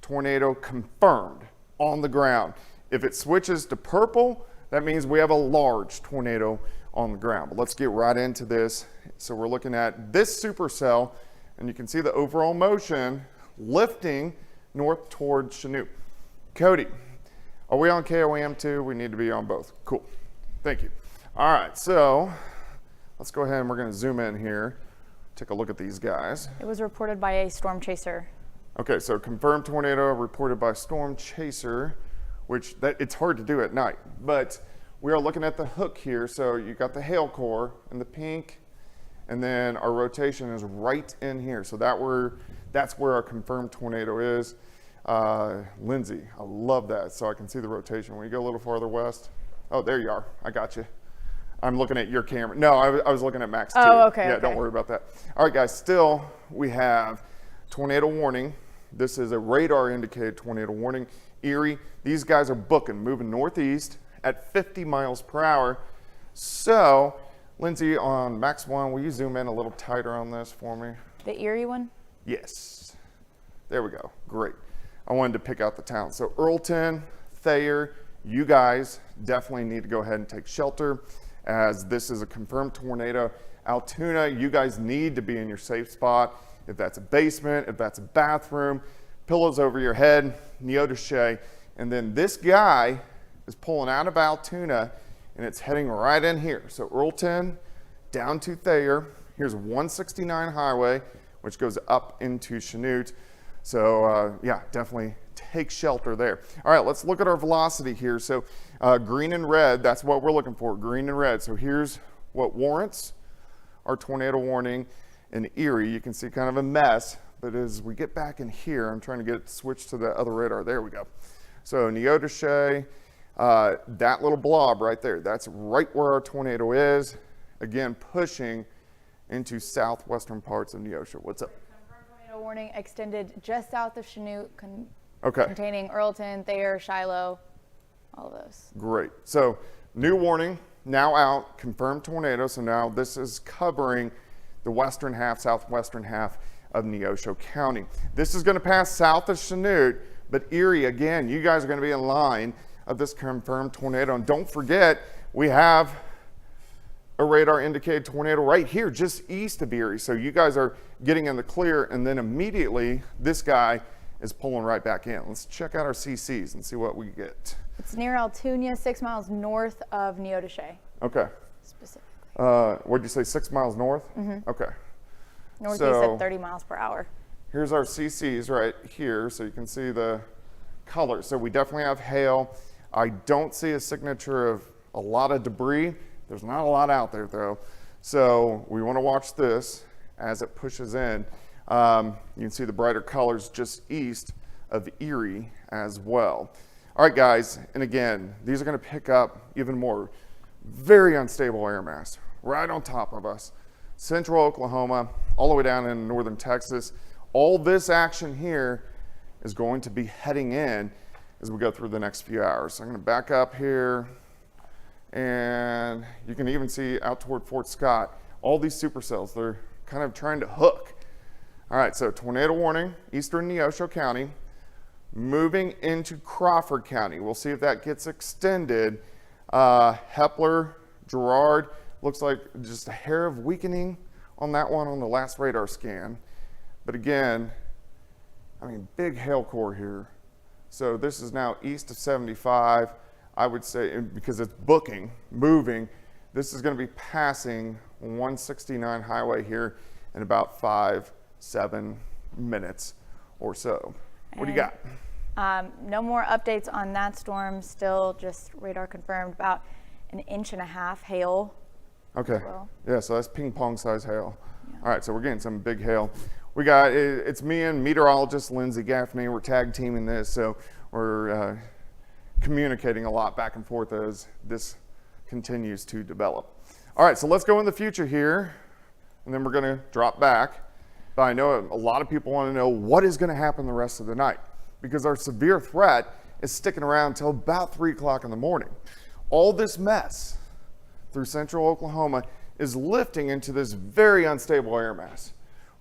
tornado confirmed on the ground. If it switches to purple, that means we have a large tornado on the ground. But let's get right into this. So we're looking at this supercell, and you can see the overall motion lifting north towards Chinook. Cody, are we on KOAM too? We need to be on both. Cool. Thank you. All right, so let's go ahead and we're going to zoom in here. Take a look at these guys. It was reported by a storm chaser. Okay, so confirmed tornado reported by storm chaser, which it's hard to do at night, but we are looking at the hook here. So you got the hail core in the pink, and then our rotation is right in here. So that's where our confirmed tornado is. Lindsay, I love that. So I can see the rotation. When you go a little farther west, oh, there you are. I got you. I'm looking at your camera. No, I was looking at Max too. Oh, okay. Yeah, okay. Don't worry about that. All right, guys, still we have tornado warning. This is a radar indicated tornado warning. Erie, these guys are booking, moving northeast at 50 miles per hour. So, Lindsay, on Max 1, will you zoom in a little tighter on this for me? The Erie one? Yes. There we go. Great. I wanted to pick out the town. So Earlton, Thayer, you guys definitely need to go ahead and take shelter, as this is a confirmed tornado. Altoona, you guys need to be in your safe spot. If that's a basement, if that's a bathroom, pillows over your head, Neodesha. And then this guy is pulling out of Altoona, and it's heading right in here. So Earlton down to Thayer. Here's 169 highway, which goes up into Chinook. So yeah, definitely take shelter there. All right, let's look at our velocity here. So green and red, that's what we're looking for, green and red. So here's what warrants our tornado warning in Erie. You can see kind of a mess, but as we get back in here, I'm trying to get it switched to the other radar. There we go. So Neodesha, that little blob right there, that's right where our tornado is. Again, pushing into southwestern parts of Neodesha. What's up? Tornado warning extended just south of Chinook, okay. Containing Earlton, Thayer, Shiloh, all of those. Great. So new warning now out, confirmed tornado. So now this is covering the western half, southwestern half of Neosho County. This is going to pass south of Chinook, but Erie, again, you guys are going to be in line of this confirmed tornado. And don't forget, we have a radar indicated tornado right here just east of Erie. So you guys are getting in the clear, and then immediately this guy is pulling right back in. Let's check out our CCs and see what we get. It's near Altoona, 6 miles north of Neodesha. Okay. Specifically. What did you say, 6 miles north? Mm-hmm. Okay. Northeast so, at 30 miles per hour. Here's our CCs right here, so you can see the colors. So we definitely have hail. I don't see a signature of a lot of debris. There's not a lot out there though. So we want to watch this as it pushes in. You can see the brighter colors just east of Erie as well. All right, guys, and again, these are going to pick up even more. Very unstable air mass right on top of us. Central Oklahoma, all the way down in northern Texas. All this action here is going to be heading in as we go through the next few hours. So I'm going to back up here, and you can even see out toward Fort Scott, all these supercells, they're kind of trying to hook. All right, so tornado warning, eastern Neosho County, moving into Crawford County. We'll see if that gets extended. Hepler, Girard, looks like just a hair of weakening on that one on the last radar scan. But again, I mean, big hail core here. So this is now east of 75. I would say, because it's booking, moving, this is going to be passing 169 highway here in about 5-7 minutes or so. What do you got? No more updates on that storm. Still just radar confirmed about 1.5 inches hail. Okay. Well. Yeah, so that's ping pong size hail. Yeah. All right, so we're getting some big hail. We got, it's me and meteorologist Lindsay Gaffney. We're tag teaming this, so we're communicating a lot back and forth as this continues to develop. All right, so let's go in the future here, and then we're going to drop back. But I know a lot of people want to know what is going to happen the rest of the night, because our severe threat is sticking around until about 3 o'clock in the morning. All this mess through central Oklahoma is lifting into this very unstable air mass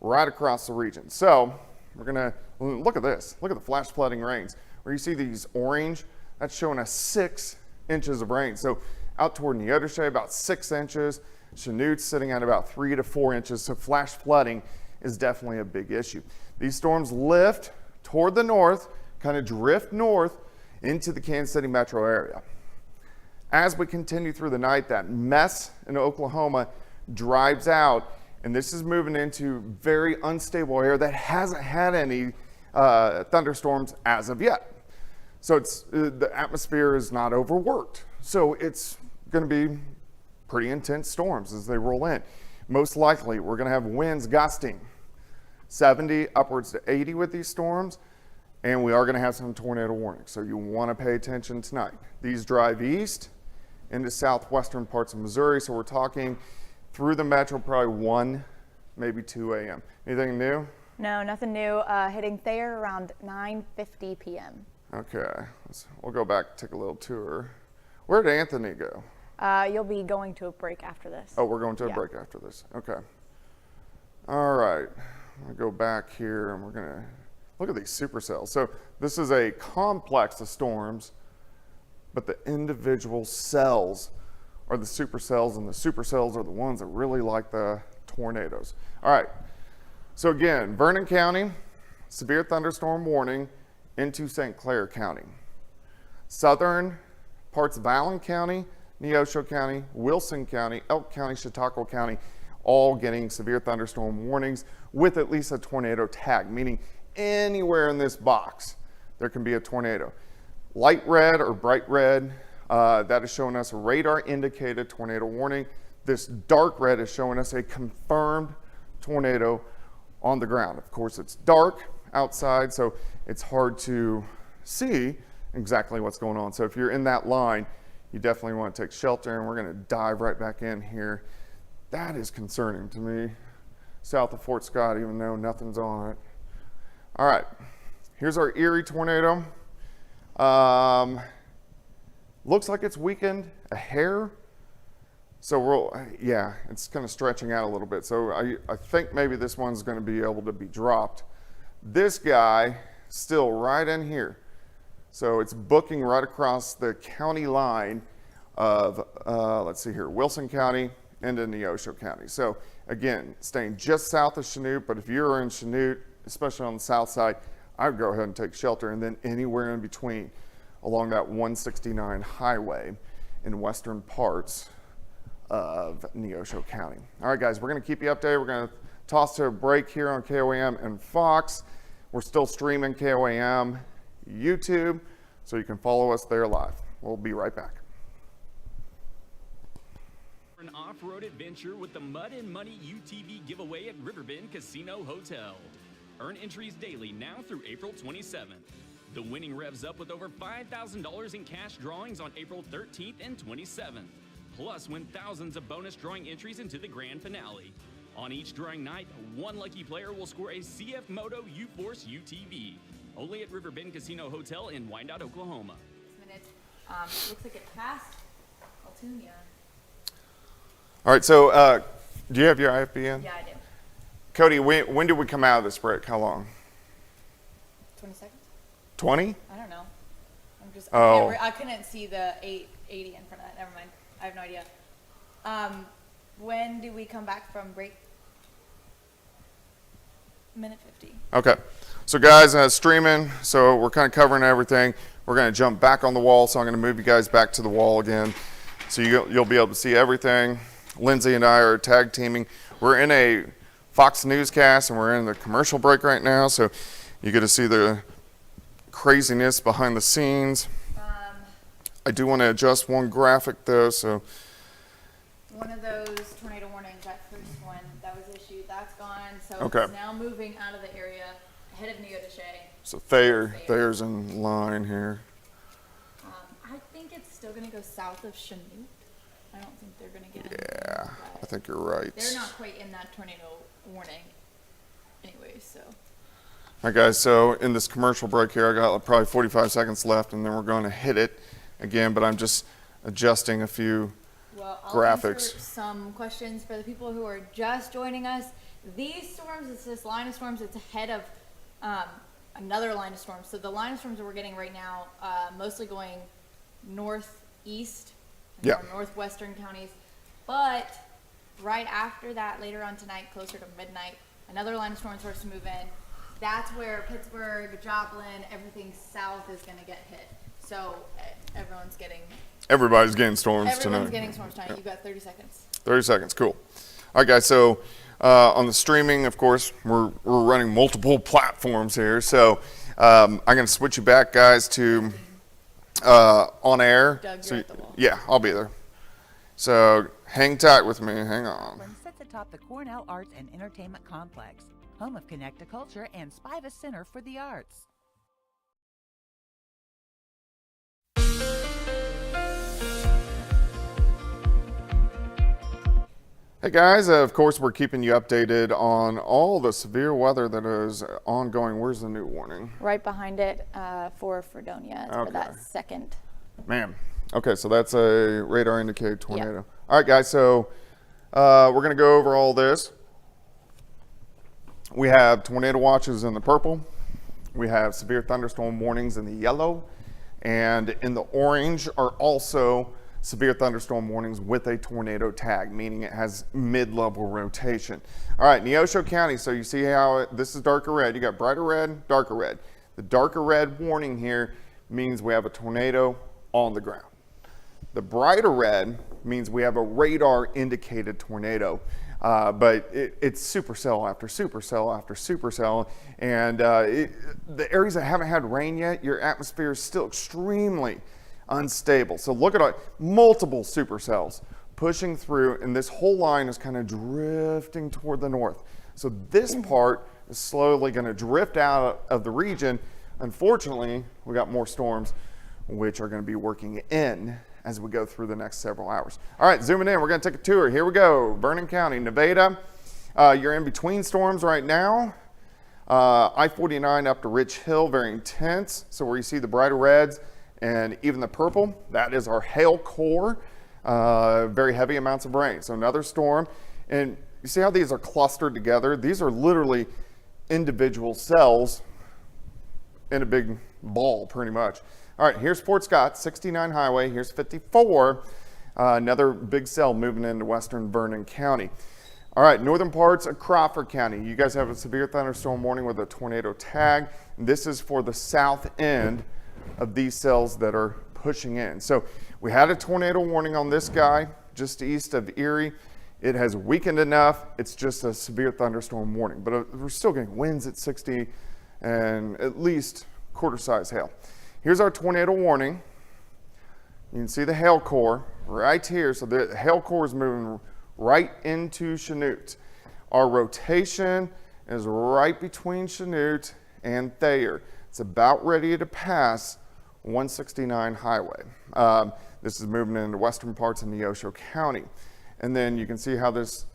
right across the region. So we're gonna look at this. Look at the flash flooding rains. Where you see these orange, that's showing us 6 inches of rain. So out toward Neodesha, about 6 inches. Chanut's sitting at about 3 to 4 inches. So flash flooding is definitely a big issue. These storms lift toward the north, kind of drift north into the Kansas City metro area. As we continue through the night, that mess in Oklahoma drives out, and this is moving into very unstable air that hasn't had any thunderstorms as of yet. So it's the atmosphere is not overworked. So it's going to be pretty intense storms as they roll in. Most likely, we're going to have winds gusting 70 upwards to 80 with these storms, and we are going to have some tornado warnings. So you want to pay attention tonight. These drive east into southwestern parts of Missouri, so we're talking through the metro, probably 1, maybe 2 a.m. Anything new? No, nothing new. Hitting Thayer around 9:50 p.m. Okay, we'll go back, take a little tour. Where'd Anthony go? You'll be going to a break after this. Oh, we're going to a break after this. Okay. All right, I'm gonna go back here and we're gonna look at these supercells. So this is a complex of storms, but the individual cells are the supercells, and the supercells are the ones that really like the tornadoes. All right, so again, Vernon County, severe thunderstorm warning into St. Clair County. Southern parts of Allen County, Neosho County, Wilson County, Elk County, Chautauqua County, all getting severe thunderstorm warnings with at least a tornado tag, meaning anywhere in this box there can be a tornado. Light red or bright red, that is showing us a radar indicated tornado warning. This dark red is showing us a confirmed tornado on the ground. Of course, it's dark outside, so it's hard to see exactly what's going on. So if you're in that line, you definitely want to take shelter, and we're going to dive right back in here. That is concerning to me, south of Fort Scott, even though nothing's on it. All right, here's our Erie tornado. Looks like it's weakened a hair. So yeah, it's kind of stretching out a little bit. So I think maybe this one's going to be able to be dropped. This guy still right in here. So it's booking right across the county line of, let's see here, Wilson County into Neosho County. So again, staying just south of Chanute, but if you're in Chanute, especially on the south side, I would go ahead and take shelter, and then anywhere in between along that 169 highway in western parts of Neosho County. All right, guys, we're going to keep you updated. We're going to toss to a break here on KOAM and Fox. We're still streaming KOAM YouTube, so you can follow us there live. We'll be right back. An off-road adventure with the Mud and Money UTV giveaway at Riverbend Casino Hotel. Earn entries daily now through April 27th. The winning revs up with over $5,000 in cash drawings on April 13th and 27th. Plus, win thousands of bonus drawing entries into the grand finale. On each drawing night, one lucky player will score a CF Moto U-Force UTV. Only at Riverbend Casino Hotel in Wyandotte, Oklahoma. Looks like it passed Altoona. All right, so do you have your IFBN? Yeah, I do. Cody, when did we come out of this break? How long? 20 seconds? 20? I don't know. I I couldn't see the 880 in front of that. Never mind. I have no idea. When do we come back from break? Minute 50. Okay. So guys, streaming, so we're kind of covering everything. We're going to jump back on the wall, so I'm going to move you guys back to the wall again. So you'll be able to see everything. Lindsay and I are tag teaming. We're in a Fox newscast, and we're in the commercial break right now, so you get to see the craziness behind the scenes. I do want to adjust one graphic though, so. One of those tornado warnings, that first one that was issued, that's gone. So Okay. it's now moving out of the area ahead of Neodesha. So Thayer's in line here. I think it's still going to go south of Chanute. I don't think they're going to get Yeah, I think you're right. They're not quite in that tornado warning anyway, so. All right, guys, so in this commercial break here, I got probably 45 seconds left, and then we're going to hit it again, but I'm just adjusting a few I'll graphics. answer some questions for the people who are just joining us. These storms, it's this line of storms, it's ahead of another line of storms. So the line of storms that we're getting right now, mostly going northeast and more northwestern counties. But right after that, later on tonight, closer to midnight, another line of storms starts to move in. That's where Pittsburgh, Joplin, everything south is going to get hit. So Everybody's getting storms tonight. Everyone's getting storms tonight. You've got 30 seconds. 30 seconds, cool. All right, guys, so on the streaming, of course, we're running multiple platforms here. So I'm going to switch you back, guys, to on air. Doug, so, you're at the wall. Yeah, I'll be there. So hang tight with me. Hang on. Sits atop the Cornell Arts and Entertainment Complex, home of Connect-A-Culture and Spivus Center for the Arts. Hey guys, of course we're keeping you updated on all the severe weather that is ongoing. Where's the new warning? Right behind it for Fredonia. It's for that second. Man, okay, so that's a radar indicated tornado. Yeah. All right guys, so we're gonna go over all this. We have tornado watches in the purple. We have severe thunderstorm warnings in the yellow. And in the orange are also severe thunderstorm warnings with a tornado tag, meaning it has mid-level rotation. All right, Neosho County, so you see how this is darker red. You got brighter red, darker red. The darker red warning here means we have a tornado on the ground. The brighter red means we have a radar indicated tornado, but it's supercell after supercell after supercell. And the areas that haven't had rain yet, your atmosphere is still extremely unstable. So look at multiple supercells pushing through, and this whole line is kind of drifting toward the north. So this part is slowly going to drift out of the region. Unfortunately, we got more storms which are going to be working in as we go through the next several hours. All right, zooming in, we're going to take a tour. Here we go. Vernon County, Nevada. You're in between storms right now. I-49 up to Rich Hill, very intense. So where you see the brighter reds and even the purple, that is our hail core, very heavy amounts of rain. So another storm, and you see how these are clustered together? These are literally individual cells in a big ball, pretty much. All right, here's Fort Scott, 69 highway, here's 54, another big cell moving into western Vernon County. All right, northern parts of Crawford County. You guys have a severe thunderstorm warning with a tornado tag. This is for the south end of these cells that are pushing in. So we had a tornado warning on this guy just east of Erie. It has weakened enough. It's just a severe thunderstorm warning, but we're still getting winds at 60 and at least quarter-size hail. Here's our tornado warning. You can see the hail core right here. So the hail core is moving right into Chanute. Our rotation is right between Chanute and Thayer. It's about ready to pass 169 highway. This is moving into western parts of Neosho County. And then you can see how this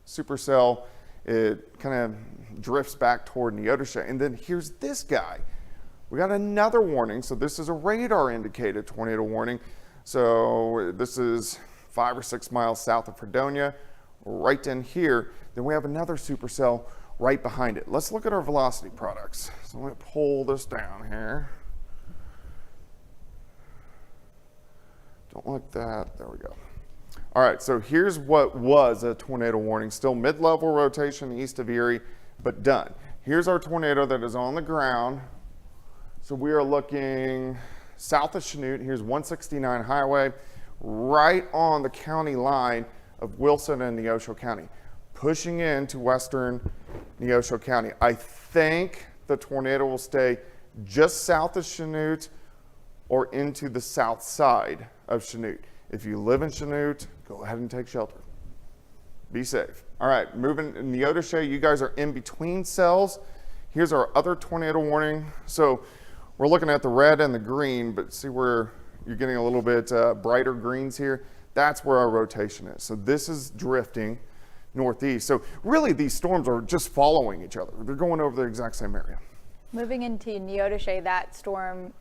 supercell, it kind of drifts back toward Neodesha. And then here's this guy. We got another warning. So this is a radar indicated tornado warning. So this is 5 or 6 miles south of Fredonia, right in here. Then we have another supercell right behind it. Let's look at our velocity products. So let me pull this down here. Don't like that. There we go. All right, so here's what was a tornado warning. Still mid-level rotation east of Erie, but done. Here's our tornado that is on the ground. So we are looking south of Chanute. Here's 169 highway, right on the county line of Wilson and Neosho County, pushing into western Neosho County. I think the tornado will stay just south of Chanute or into the south side of Chanute. If you live in Chanute, go ahead and take shelter. Be safe. All right, moving in Neodesha, you guys are in between cells. Here's our other tornado warning. So we're looking at the red and the green, but see where you're getting a little bit brighter greens here? That's where our rotation is. So this is drifting northeast. So really these storms are just following each other. They're going over the exact same area. Moving into Neodesha, that storm,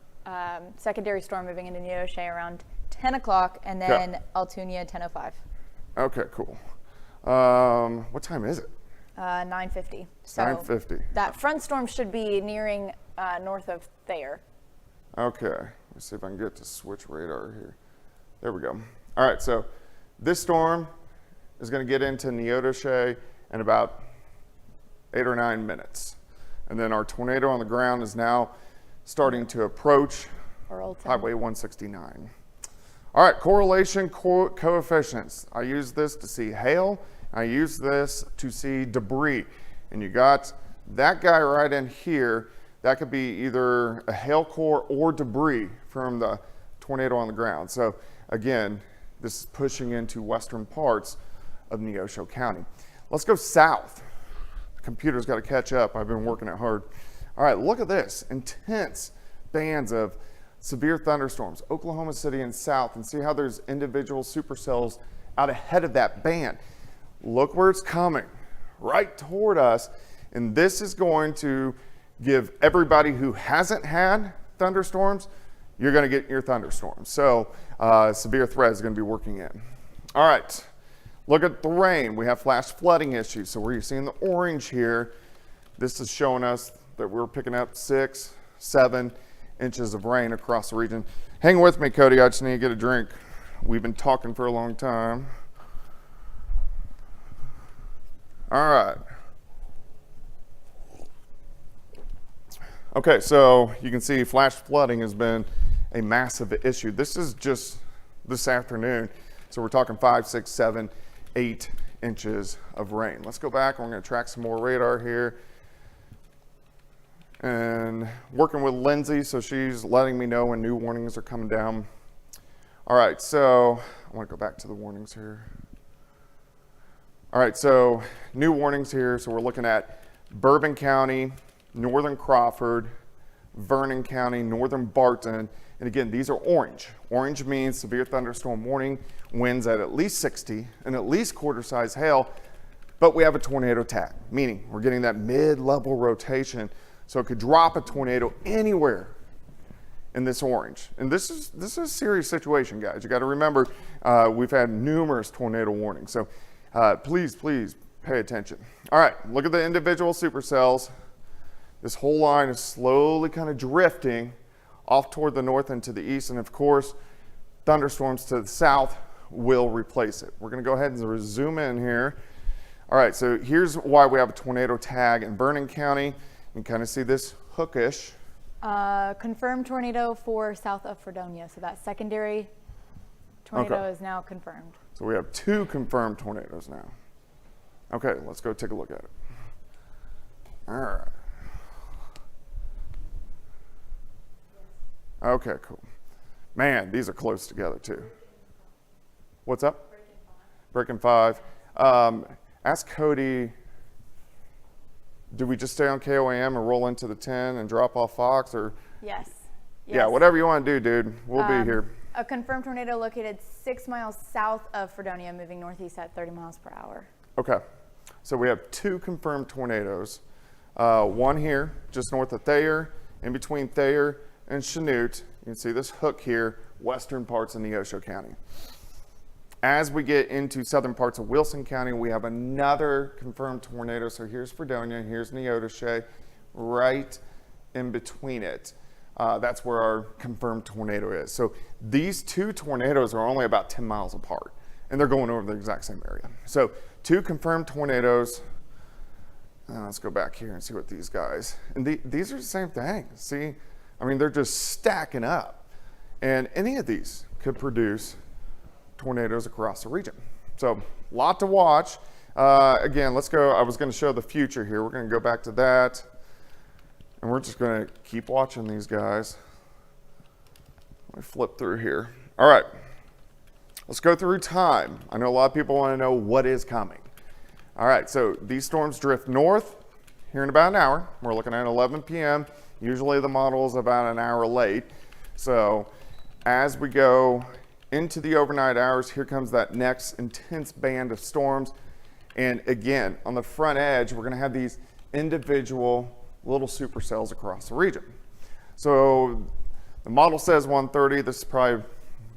secondary storm moving into Neodesha around 10 o'clock, and then Altoona 10:05. Okay, cool. What time is it? 9:50. So 9:50. that front storm should be nearing north of Thayer. Okay, let's see if I can get to switch radar here. There we go. All right, so this storm is going to get into Neodesha in about 8 or 9 minutes. And then our tornado on the ground is now starting to approach Highway 169. All right, correlation coefficients. I use this to see hail. I use this to see debris. And you got that guy right in here. That could be either a hail core or debris from the tornado on the ground. So again, this is pushing into western parts of Neosho County. Let's go south. The computer's got to catch up. I've been working it hard. All right, look at this. Intense bands of severe thunderstorms, Oklahoma City and south, and see how there's individual supercells out ahead of that band. Look where it's coming, right toward us. And this is going to give everybody who hasn't had thunderstorms, you're going to get your thunderstorms. So severe threat is going to be working in. All right, look at the rain. We have flash flooding issues. So where you're seeing the orange here, this is showing us that we're picking up 6, 7 inches of rain across the region. Hang with me, Cody. I just need to get a drink. We've been talking for a long time. All right. Okay, so you can see flash flooding has been a massive issue. This is just this afternoon. So we're talking 5, 6, 7, 8 inches of rain. Let's go back. We're going to track some more radar here. And working with Lindsay, so she's letting me know when new warnings are coming down. All right, so I want to go back to the warnings here. All right, so new warnings here. So we're looking at Bourbon County, northern Crawford, Vernon County, northern Barton. And again, these are orange. Orange means severe thunderstorm warning, winds at least 60 and at least quarter-size hail, but we have a tornado tag, meaning we're getting that mid-level rotation. So it could drop a tornado anywhere in this orange. And this is a serious situation, guys. You got to remember, we've had numerous tornado warnings. So please pay attention. All right, look at the individual supercells. This whole line is slowly kind of drifting off toward the north and to the east. And of course, thunderstorms to the south will replace it. We're going to go ahead and zoom in here. All right, so here's why we have a tornado tag in Vernon County. You can kind of see this hookish. Confirmed tornado for south of Fredonia. So that secondary tornado is now confirmed. So we have 2 confirmed tornadoes now. Okay, let's go take a look at it. All right. Okay, cool. Man, these are close together too. What's up? Breaking 5. Ask Cody, do we just stay on KOAM and roll into the 10 and drop off Fox, or? Yes. Yeah, whatever you want to do, dude. We'll be here. A confirmed tornado located 6 miles south of Fredonia, moving northeast at 30 miles per hour. Okay, so we have 2 confirmed tornadoes. One here, just north of Thayer, in between Thayer and Chanute. You can see this hook here, western parts of Neosho County. As we get into southern parts of Wilson County, we have another confirmed tornado. So here's Fredonia, here's Neodesha, right in between it. That's where our confirmed tornado is. So these 2 tornadoes are only about 10 miles apart, and they're going over the exact same area. So 2 confirmed tornadoes. Let's go back here and see what these guys, and these are the same thing. See, I mean, they're just stacking up, and any of these could produce tornadoes across the region. So a lot to watch. Again, let's go. I was going to show the future here. We're going to go back to that. And we're just going to keep watching these guys. Let me flip through here. All right, let's go through time. I know a lot of people want to know what is coming. All right, so these storms drift north here in about an hour. We're looking at 11 p.m. Usually the model is about an hour late. So as we go into the overnight hours, here comes that next intense band of storms. And again, on the front edge, we're going to have these individual little supercells across the region. So the model says 1:30. This is probably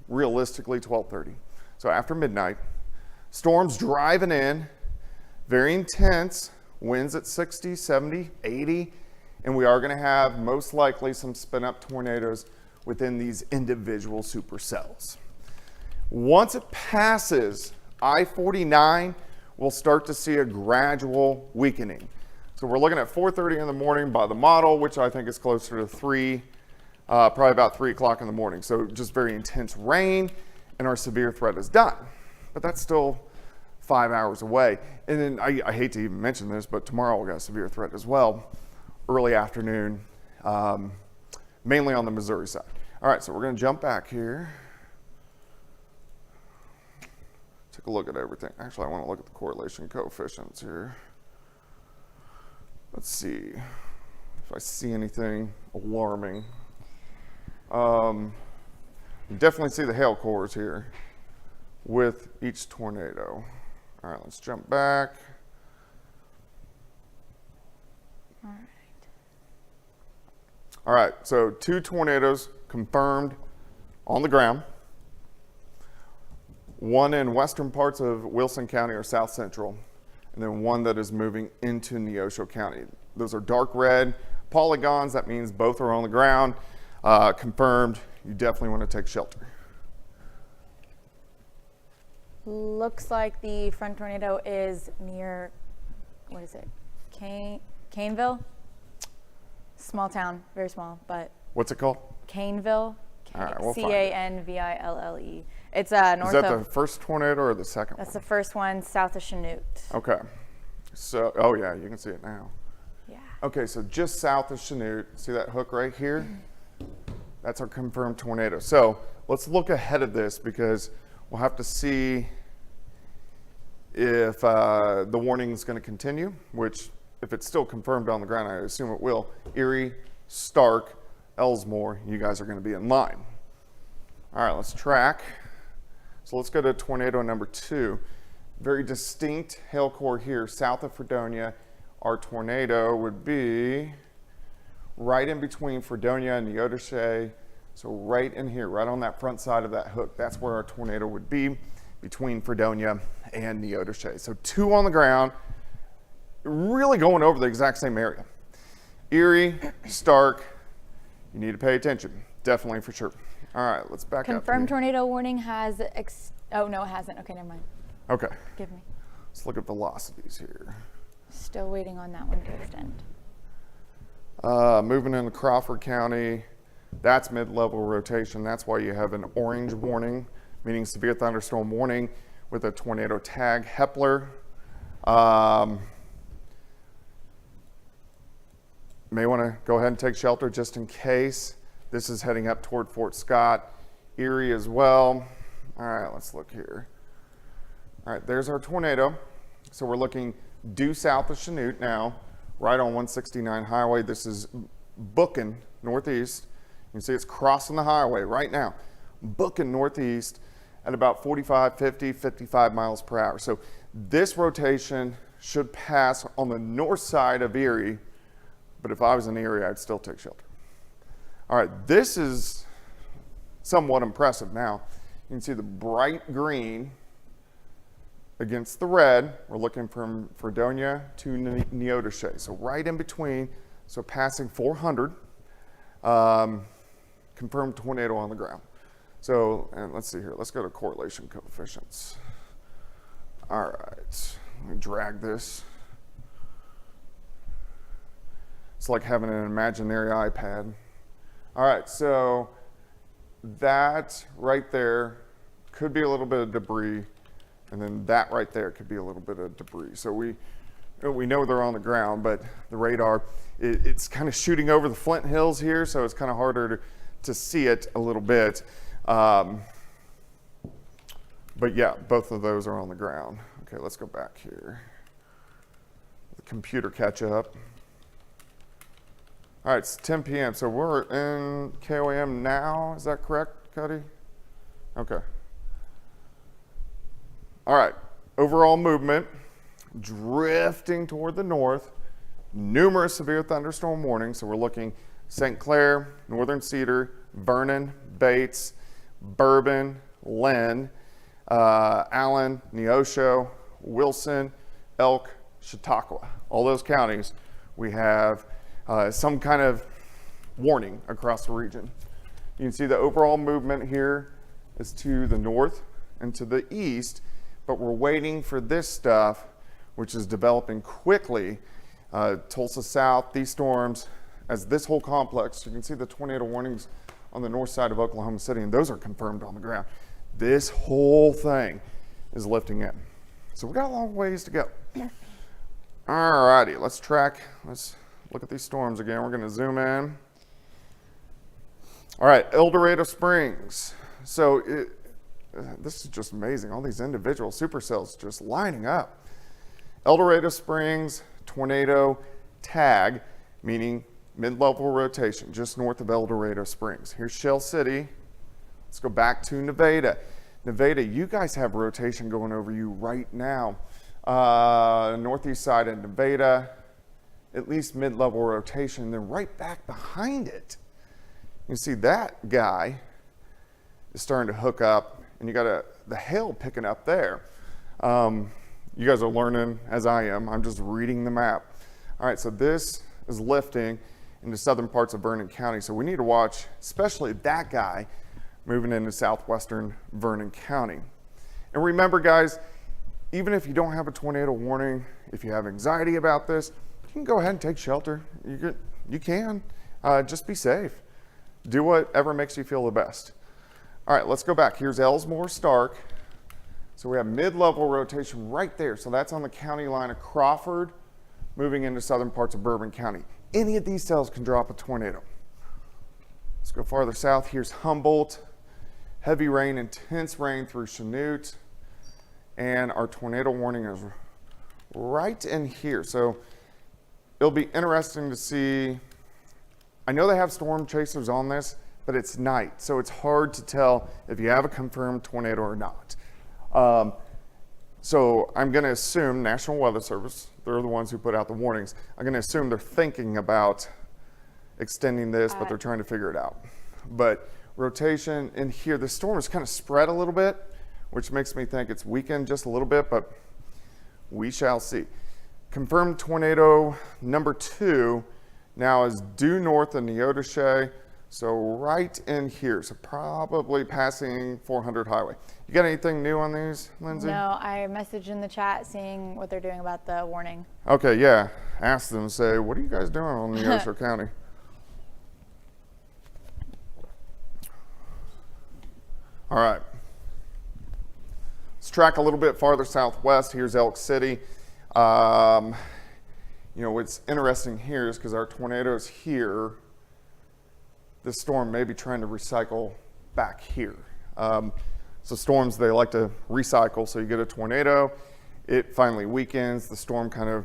realistically 12:30. So after midnight, storms driving in, very intense, winds at 60, 70, 80, and we are going to have most likely some spin-up tornadoes within these individual supercells. Once it passes I-49, we'll start to see a gradual weakening. So we're looking at 4:30 in the morning by the model, which I think is closer to 3, probably about 3 o'clock in the morning. So just very intense rain, and our severe threat is done. But that's still 5 hours away. And then I hate to even mention this, but tomorrow we'll get a severe threat as well, early afternoon, mainly on the Missouri side. All right, so we're going to jump back here. Take a look at everything. Actually, I want to look at the correlation coefficients here. Let's see if I see anything alarming. You definitely see the hail cores here with each tornado. All right, let's jump back. All right, so 2 tornadoes confirmed on the ground. One in western parts of Wilson County or South Central, and then one that is moving into Neosho County. Those are dark red polygons. That means both are on the ground. Confirmed. You definitely want to take shelter. Looks like the front tornado is near, what is it? Caneville? Small town, very small, but. What's it called? Caneville. All right, we'll find it. Canville. It's north of. Is that the first tornado or the second one? That's the first one, south of Chanute. Okay. So, oh yeah, you can see it now. Yeah. Okay, so just south of Chanute, see that hook right here? That's our confirmed tornado. So let's look ahead of this because we'll have to see if the warning is going to continue, which if it's still confirmed on the ground, I assume it will. Erie, Stark, Ellsmore, you guys are going to be in line. All right, let's track. So let's go to tornado number 2. Very distinct hail core here, south of Fredonia. Our tornado would be right in between Fredonia and Neodesha. So right in here, right on that front side of that hook, that's where our tornado would be, between Fredonia and Neodesha. So 2 on the ground, really going over the exact same area. Erie, Stark, you need to pay attention, definitely for sure. All right, let's back up. Confirmed tornado warning has, oh no, it hasn't. Okay, never mind. Okay. Give me. Let's look at velocities here. Still waiting on that one to extend. Moving into Crawford County, that's mid-level rotation. That's why you have an orange warning, meaning severe thunderstorm warning with a tornado tag. Hepler, may want to go ahead and take shelter just in case. This is heading up toward Fort Scott. Erie as well. All right, let's look here. All right, there's our tornado. So we're looking due south of Chanute now, right on 169 highway. This is booking northeast. You can see it's crossing the highway right now, booking northeast at about 45, 50, 55 miles per hour. So this rotation should pass on the north side of Erie, but if I was in Erie, I'd still take shelter. All right, this is somewhat impressive now. You can see the bright green against the red. We're looking from Fredonia to Neodesha. So right in between, so passing 400, confirmed tornado on the ground. So, and let's see here, let's go to correlation coefficients. All right, let me drag this. It's like having an imaginary iPad. All right, so that right there could be a little bit of debris, and then that right there could be a little bit of debris. So we, we know they're on the ground, but the radar, it's kind of shooting over the Flint Hills here, so it's kind of harder to see it a little bit. But yeah, both of those are on the ground. Okay, let's go back here. The computer catch up. All right, it's 10 p.m., so we're in KOAM now. Is that correct, Cuddy? Okay. All right, overall movement, drifting toward the north. Numerous severe thunderstorm warnings, so we're looking St. Clair, Northern Cedar, Vernon, Bates, Bourbon, Lynn, Allen, Neosho, Wilson, Elk, Chautauqua. All those counties, we have some kind of warning across the region. You can see the overall movement here is to the north and to the east, but we're waiting for this stuff, which is developing quickly. Tulsa South, these storms, as this whole complex, you can see the tornado warnings on the north side of Oklahoma City, and those are confirmed on the ground. This whole thing is lifting in. So we got a long ways to go. All righty, let's look at these storms again. We're gonna zoom in. All right, El Dorado Springs. So this is just amazing. All these individual supercells just lining up. El Dorado Springs, tornado tag, meaning mid-level rotation, just north of El Dorado Springs. Here's Shell City. Let's go back to Nevada. Nevada, you guys have rotation going over you right now. Northeast side of Nevada, at least mid-level rotation, then right back behind it. You see that guy is starting to hook up, and you got the hail picking up there. You guys are learning as I am. I'm just reading the map. All right, so this is lifting into southern parts of Vernon County. So we need to watch, especially that guy moving into southwestern Vernon County. And remember, guys, even if you don't have a tornado warning, if you have anxiety about this, you can go ahead and take shelter. You can. Just be safe. Do whatever makes you feel the best. All right, let's go back. Here's Ellsmore Stark. So we have mid-level rotation right there. So that's on the county line of Crawford, moving into southern parts of Bourbon County. Any of these cells can drop a tornado. Let's go farther south. Here's Humboldt. Heavy rain, intense rain through Chanute. And our tornado warning is right in here. So it'll be interesting to see. I know they have storm chasers on this, but it's night, so it's hard to tell if you have a confirmed tornado or not. So I'm going to assume National Weather Service, they're the ones who put out the warnings. I'm going to assume they're thinking about extending this, but they're trying to figure it out. But rotation in here, the storm is kind of spread a little bit, which makes me think it's weakened just a little bit, but we shall see. Confirmed tornado number 2 now is due north of Neodesha, so right in here, so probably passing 400 highway. You got anything new on these, Lindsay? No, I messaged in the chat seeing what they're doing about the warning. Okay, yeah. Ask them, say, what are you guys doing on Neosho County? All right. Let's track a little bit farther southwest. Here's Elk City. You know, what's interesting here is because our tornadoes here, this storm may be trying to recycle back here. So storms, they like to recycle. So you get a tornado, it finally weakens, the storm kind of,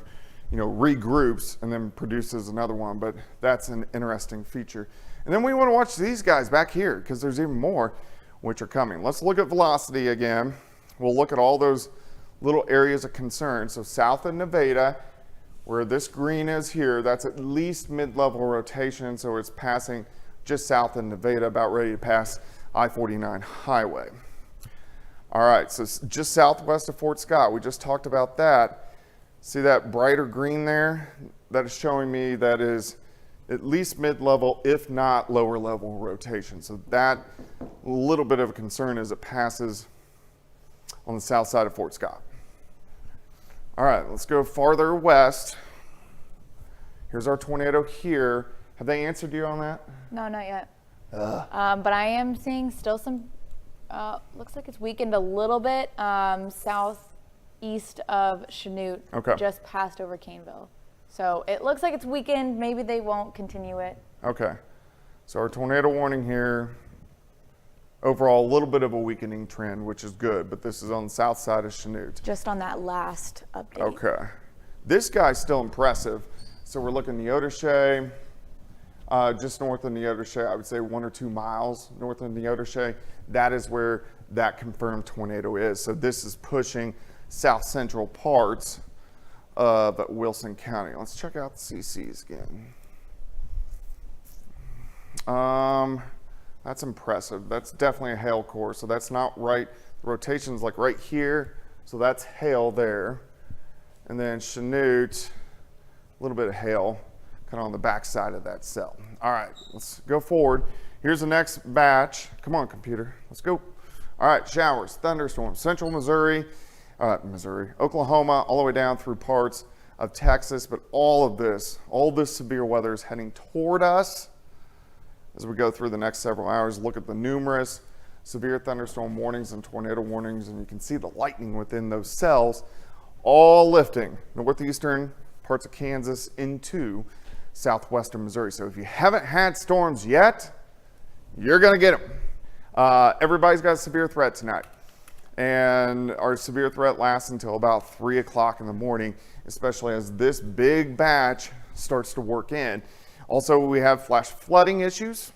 you know, regroups and then produces another one. But that's an interesting feature. And then we want to watch these guys back here because there's even more which are coming. Let's look at velocity again. We'll look at all those little areas of concern. So south of Nevada, where this green is here, that's at least mid-level rotation. So it's passing just south of Nevada, about ready to pass I-49 highway. All right, so just southwest of Fort Scott, we just talked about that. See that brighter green there? That is showing me that is at least mid-level, if not lower level rotation. So that little bit of a concern as it passes on the south side of Fort Scott. All right, let's go farther west. Here's our tornado here. Have they answered you on that? No, not yet. But I am seeing still some, looks like it's weakened a little bit south east of Chanute, Okay. just passed over Caneville. So it looks like it's weakened. Maybe they won't continue it. Okay. So our tornado warning here, overall a little bit of a weakening trend, which is good, but this is on the south side of Chanute. Just on that last update. Okay. This guy's still impressive. So we're looking Neodesha, just north of Neodesha, I would say 1 or 2 miles north of Neodesha. That is where that confirmed tornado is. So this is pushing south central parts of Wilson County. Let's check out the CCs again. That's impressive. That's definitely a hail core. So that's not right. The rotation's like right here. So that's hail there. And then Chanute, a little bit of hail kind of on the back side of that cell. All right, let's go forward. Here's the next batch. Come on, computer, let's go. All right, showers, thunderstorms, central Missouri, Oklahoma, all the way down through parts of Texas. But all this severe weather is heading toward us as we go through the next several hours. Look at the numerous severe thunderstorm warnings and tornado warnings, and you can see the lightning within those cells, all lifting northeastern parts of Kansas into southwestern Missouri. So if you haven't had storms yet, you're gonna get them. Everybody's got a severe threat tonight. And our severe threat lasts until about 3 o'clock in the morning, especially as this big batch starts to work in. Also, we have flash flooding issues,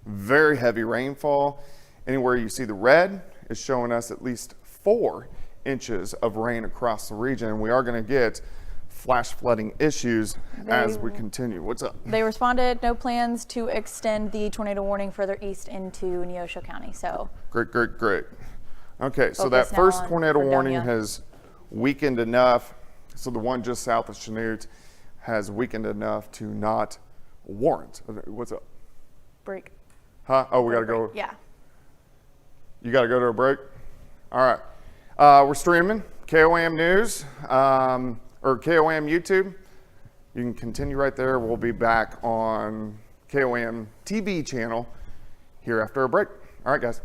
very heavy rainfall. Anywhere you see the red is showing us at least 4 inches of rain across the region. And we are gonna get flash flooding issues as we continue. What's up? They responded, no plans to extend the tornado warning further east into Neosho County. So Great. Okay, so that Focus now first on tornado warning Fredonia. has weakened enough. So the one just south of Chanute has weakened enough to not warrant. What's up? break. Huh? Oh, we gotta go. Yeah. You gotta go to a break? All right. We're streaming KOAM News or KOAM YouTube. You can continue right there. We'll be back on KOAM TV channel here after a break. All right, guys.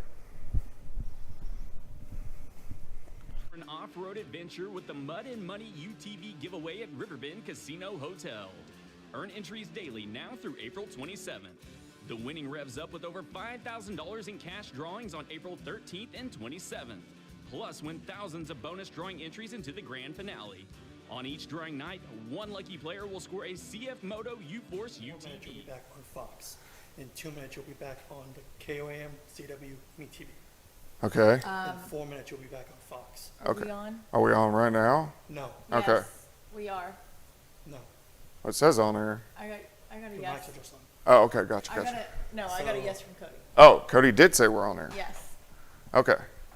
An off-road adventure with the Mud and Money UTV giveaway at Riverbend Casino Hotel. Earn entries daily now through April 27th. The winning revs up with over $5,000 in cash drawings on April 13th and 27th. Plus, win thousands of bonus drawing entries into the grand finale. On each drawing night, one lucky player will score a CF Moto U-Force In 1 minute, you'll be UTV. back on Fox. In 2 minutes, you'll be back on the KOAM CW Me TV. Okay. In 4 minutes, you'll be back on Fox. Okay. we on? Are we on right now? No. Okay. Yes, we are. No. It says on there. I got a Your yes. mics are just on. Oh, okay. Gotcha. I got Gotcha. I got a yes from Cody. Oh, Cody did say we're on there. Yes. Okay.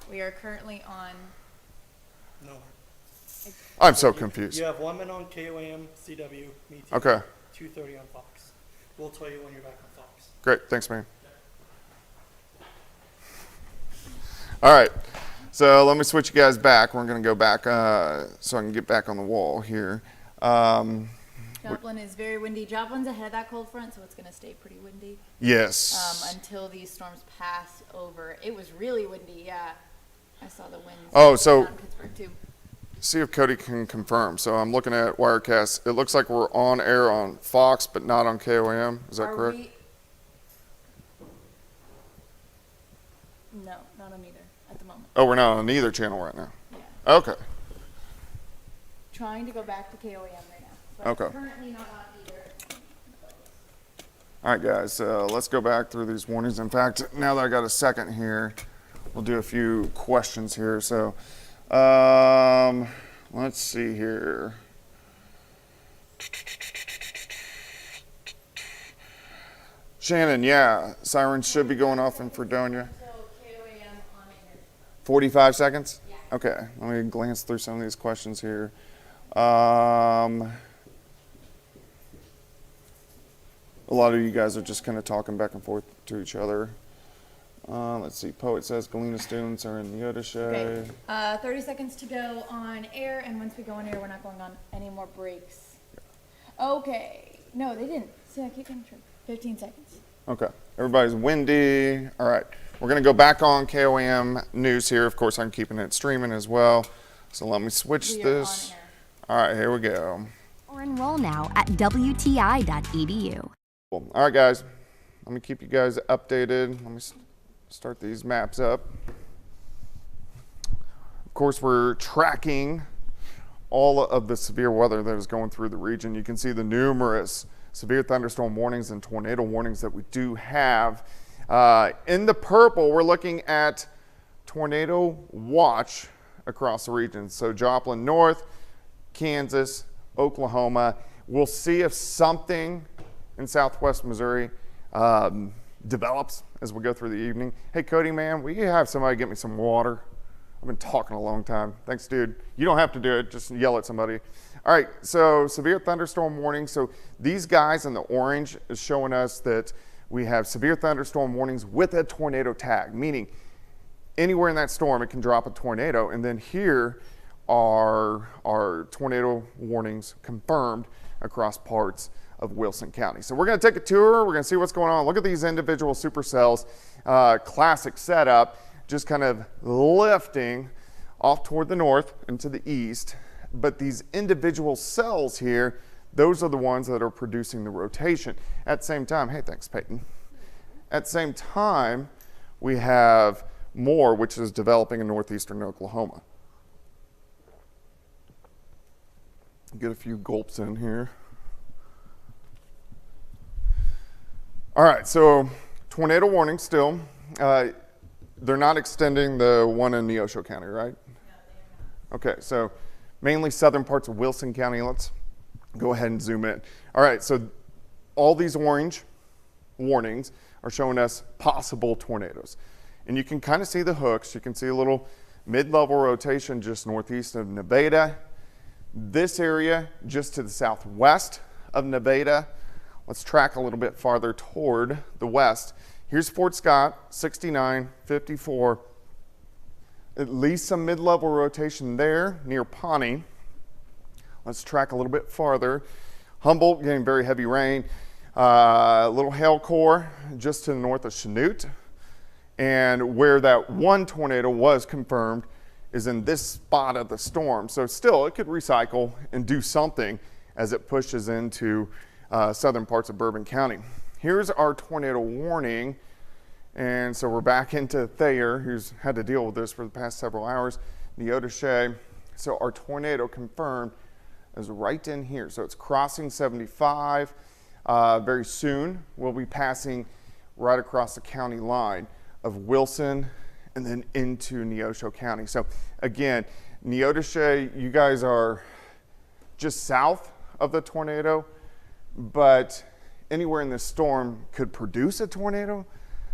We are currently on. No. I'm so confused. You have 1 minute on KOAM CW Me TV. Okay. 2:30 on Fox. We'll tell you when you're back on Fox. Great. Thanks, man. All right. So let me switch you guys back. We're going to go back so I can get back on the wall here. Joplin is very windy. Joplin's ahead of that cold front, so it's going to stay pretty windy. Yes. Until these storms pass over. It was really windy, yeah. I saw the winds. Oh, so around Pittsburgh too. see if Cody can confirm. So I'm looking at Wirecast. It looks like we're on air on Fox, but not on KOAM. Is that Are correct? No, not on either at the moment. Oh, we're not on either channel right now. Yeah. Okay. Trying to go back to KOAM right now. But Okay. currently not on either. All right, guys, let's go back through these warnings. In fact, now that I got a second here, we'll do a few questions here. So, let's see here. Shannon, yeah, sirens should be going off in Fredonia. 45 seconds? Yeah. Okay, let me glance through some of these questions here. A lot of you guys are just kind of talking back and forth to each other. Let's see. Poet says Galena students are in Neodesha. Okay. 30 seconds to go on air, and once we go on air, we're not going on any more breaks. Okay. No, they didn't. See, I keep getting tripped. 15 seconds. Okay. Everybody's windy. All right. We're going to go back on KOAM News here. Of course, I'm keeping it streaming as well. So let me switch We are this. on air. All right, here we go. Or enroll now at WTI.edu. Cool. All right, guys. Let me keep you guys updated. Let me start these maps up. Of course, we're tracking all of the severe weather that is going through the region. You can see the numerous severe thunderstorm warnings and tornado warnings that we do have. In the purple, we're looking at tornado watch across the region. So Joplin North, Kansas, Oklahoma. We'll see if something in southwest Missouri develops as we go through the evening. Hey, Cody, man, will you have somebody get me some water? I've been talking a long time. Thanks, dude. You don't have to do it. Just yell at somebody. All right, so severe thunderstorm warning. So these guys in the orange is showing us that we have severe thunderstorm warnings with a tornado tag, meaning anywhere in that storm, it can drop a tornado. And then here are our tornado warnings confirmed across parts of Wilson County. So we're going to take a tour. We're going to see what's going on. Look at these individual supercells. Classic setup. Just kind of lifting off toward the north and to the east. But these individual cells here, those are the ones that are producing the rotation. At the same time, hey, thanks, Peyton. At the same time, we have more, which is developing in northeastern Oklahoma. Get a few gulps in here. All right, so tornado warning still. They're not extending the one in Neosho County, right? Okay, so mainly southern parts of Wilson County. Let's go ahead and zoom in. All right, so all these orange warnings are showing us possible tornadoes. And you can kind of see the hooks. You can see a little mid-level rotation just northeast of Nevada. This area just to the southwest of Nevada. Let's track a little bit farther toward the west. Here's Fort Scott, 69, 54. At least some mid-level rotation there near Pawnee. Let's track a little bit farther. Humboldt getting very heavy rain. A little hail core just to the north of Chanute. And where that one tornado was confirmed is in this spot of the storm. So still, it could recycle and do something as it pushes into southern parts of Bourbon County. Here's our tornado warning. And so we're back into Thayer, who's had to deal with this for the past several hours. Neodesha. So our tornado confirmed is right in here. So it's crossing 75. Very soon, we'll be passing right across the county line of Wilson and then into Neosho County. So again, Neodesha, you guys are just south of the tornado, but anywhere in this storm could produce a tornado.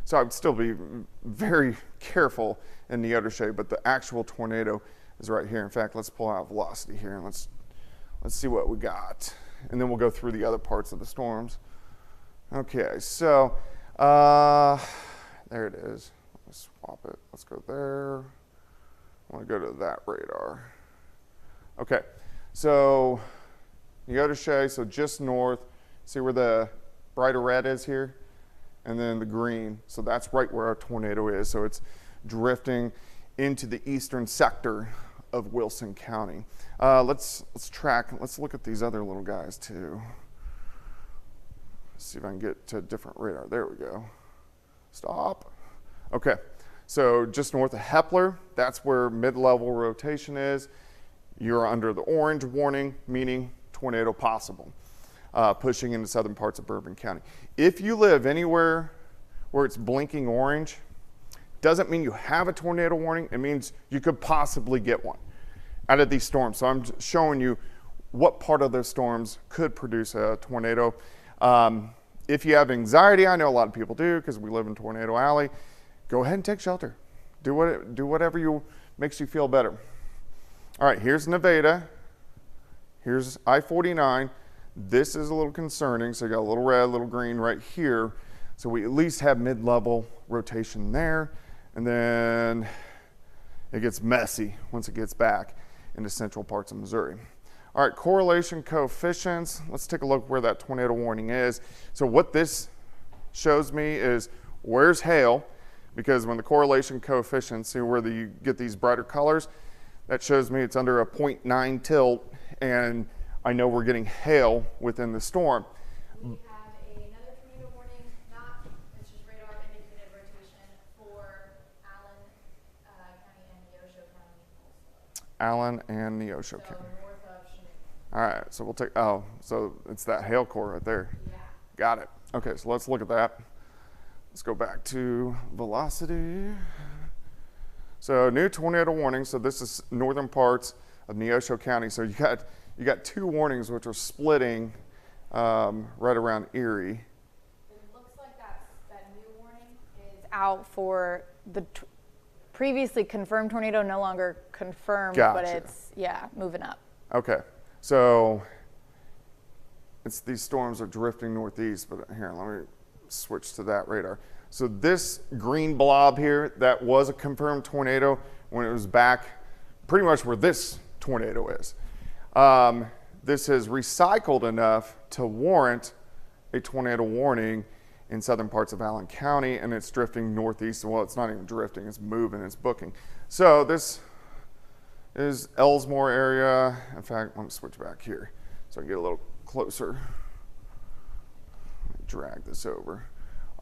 So I would still be very careful in Neodesha, but the actual tornado is right here. In fact, let's pull out velocity here and let's see what we got. And then we'll go through the other parts of the storms. Okay, so there it is. Let's swap it. Let's go there. I want to go to that radar. Okay, so Neodesha, so just north. See where the brighter red is here? And then the green. So that's right where our tornado is. So it's drifting into the eastern sector of Wilson County. Let's track. Let's look at these other little guys too. Let's see if I can get to a different radar. There we go. Stop. Okay. So just north of Hepler, that's where mid-level rotation is. You're under the orange warning, meaning tornado possible. Pushing into southern parts of Bourbon County. If you live anywhere where it's blinking orange, doesn't mean you have a tornado warning. It means you could possibly get one out of these storms. So I'm showing you what part of those storms could produce a tornado. If you have anxiety, I know a lot of people do because we live in Tornado Alley, go ahead and take shelter. Do whatever makes you feel better. All right, here's Nevada. Here's I-49. This is a little concerning. So you got a little red, a little green right here. So we at least have mid-level rotation there. And then it gets messy once it gets back into central parts of Missouri. All right, correlation coefficients. Let's take a look where that tornado warning is. So what this shows me is where's hail, because when the correlation coefficients, see where you get these brighter colors, That shows me it's under a 0.9 tilt, and I know we're getting hail within the storm. We have another tornado warning, it's just radar indicated rotation for Allen County and Neosho County. Allen and Neosho So County. north of Chinook. All right, so we'll take, oh, so it's that hail core right there. Yeah. Got it. Okay, so let's look at that. Let's go back to velocity. So new tornado warning. So this is northern parts of Neosho County. So you got 2 warnings which are splitting right around Erie. It looks like that new warning is out for the previously confirmed tornado, no longer confirmed, but Gotcha. it's, moving up. Okay, so these storms are drifting northeast, but here, let me switch to that radar. So this green blob here, that was a confirmed tornado when it was back pretty much where this tornado is. This has recycled enough to warrant a tornado warning in southern parts of Allen County, and it's drifting northeast. Well, it's not even drifting, it's moving, it's booking. So this is Elsmore area. In fact, let me switch back here so I can get a little closer. Drag this over.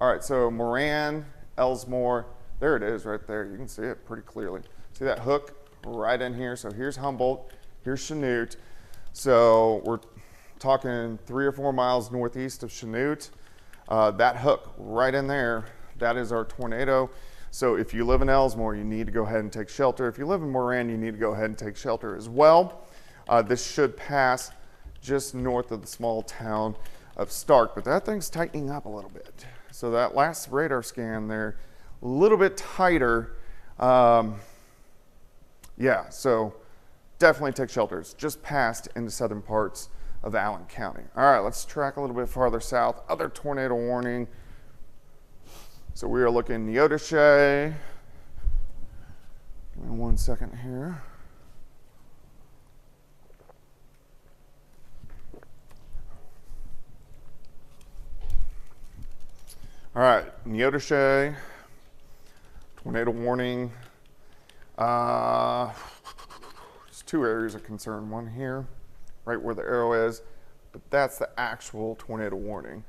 All right, so Moran, Elsmore, there it is right there. You can see it pretty clearly. See that hook right in here? So here's Humboldt, here's Chanute. So we're talking 3 or 4 miles northeast of Chanute. That hook right in there, that is our tornado. So if you live in Elsmore, you need to go ahead and take shelter. If you live in Moran, you need to go ahead and take shelter as well. This should pass just north of the small town of Stark, but that thing's tightening up a little bit. So that last radar scan there, a little bit tighter. Yeah, so definitely take shelter. It's just passed into southern parts of Allen County. All right, let's track a little bit farther south. Other tornado warning. So we are looking Neodesha. Give me 1 second here. All right, Neodesha, tornado warning. There's 2 areas of concern. One here, right where the arrow is, but that's the actual tornado warning.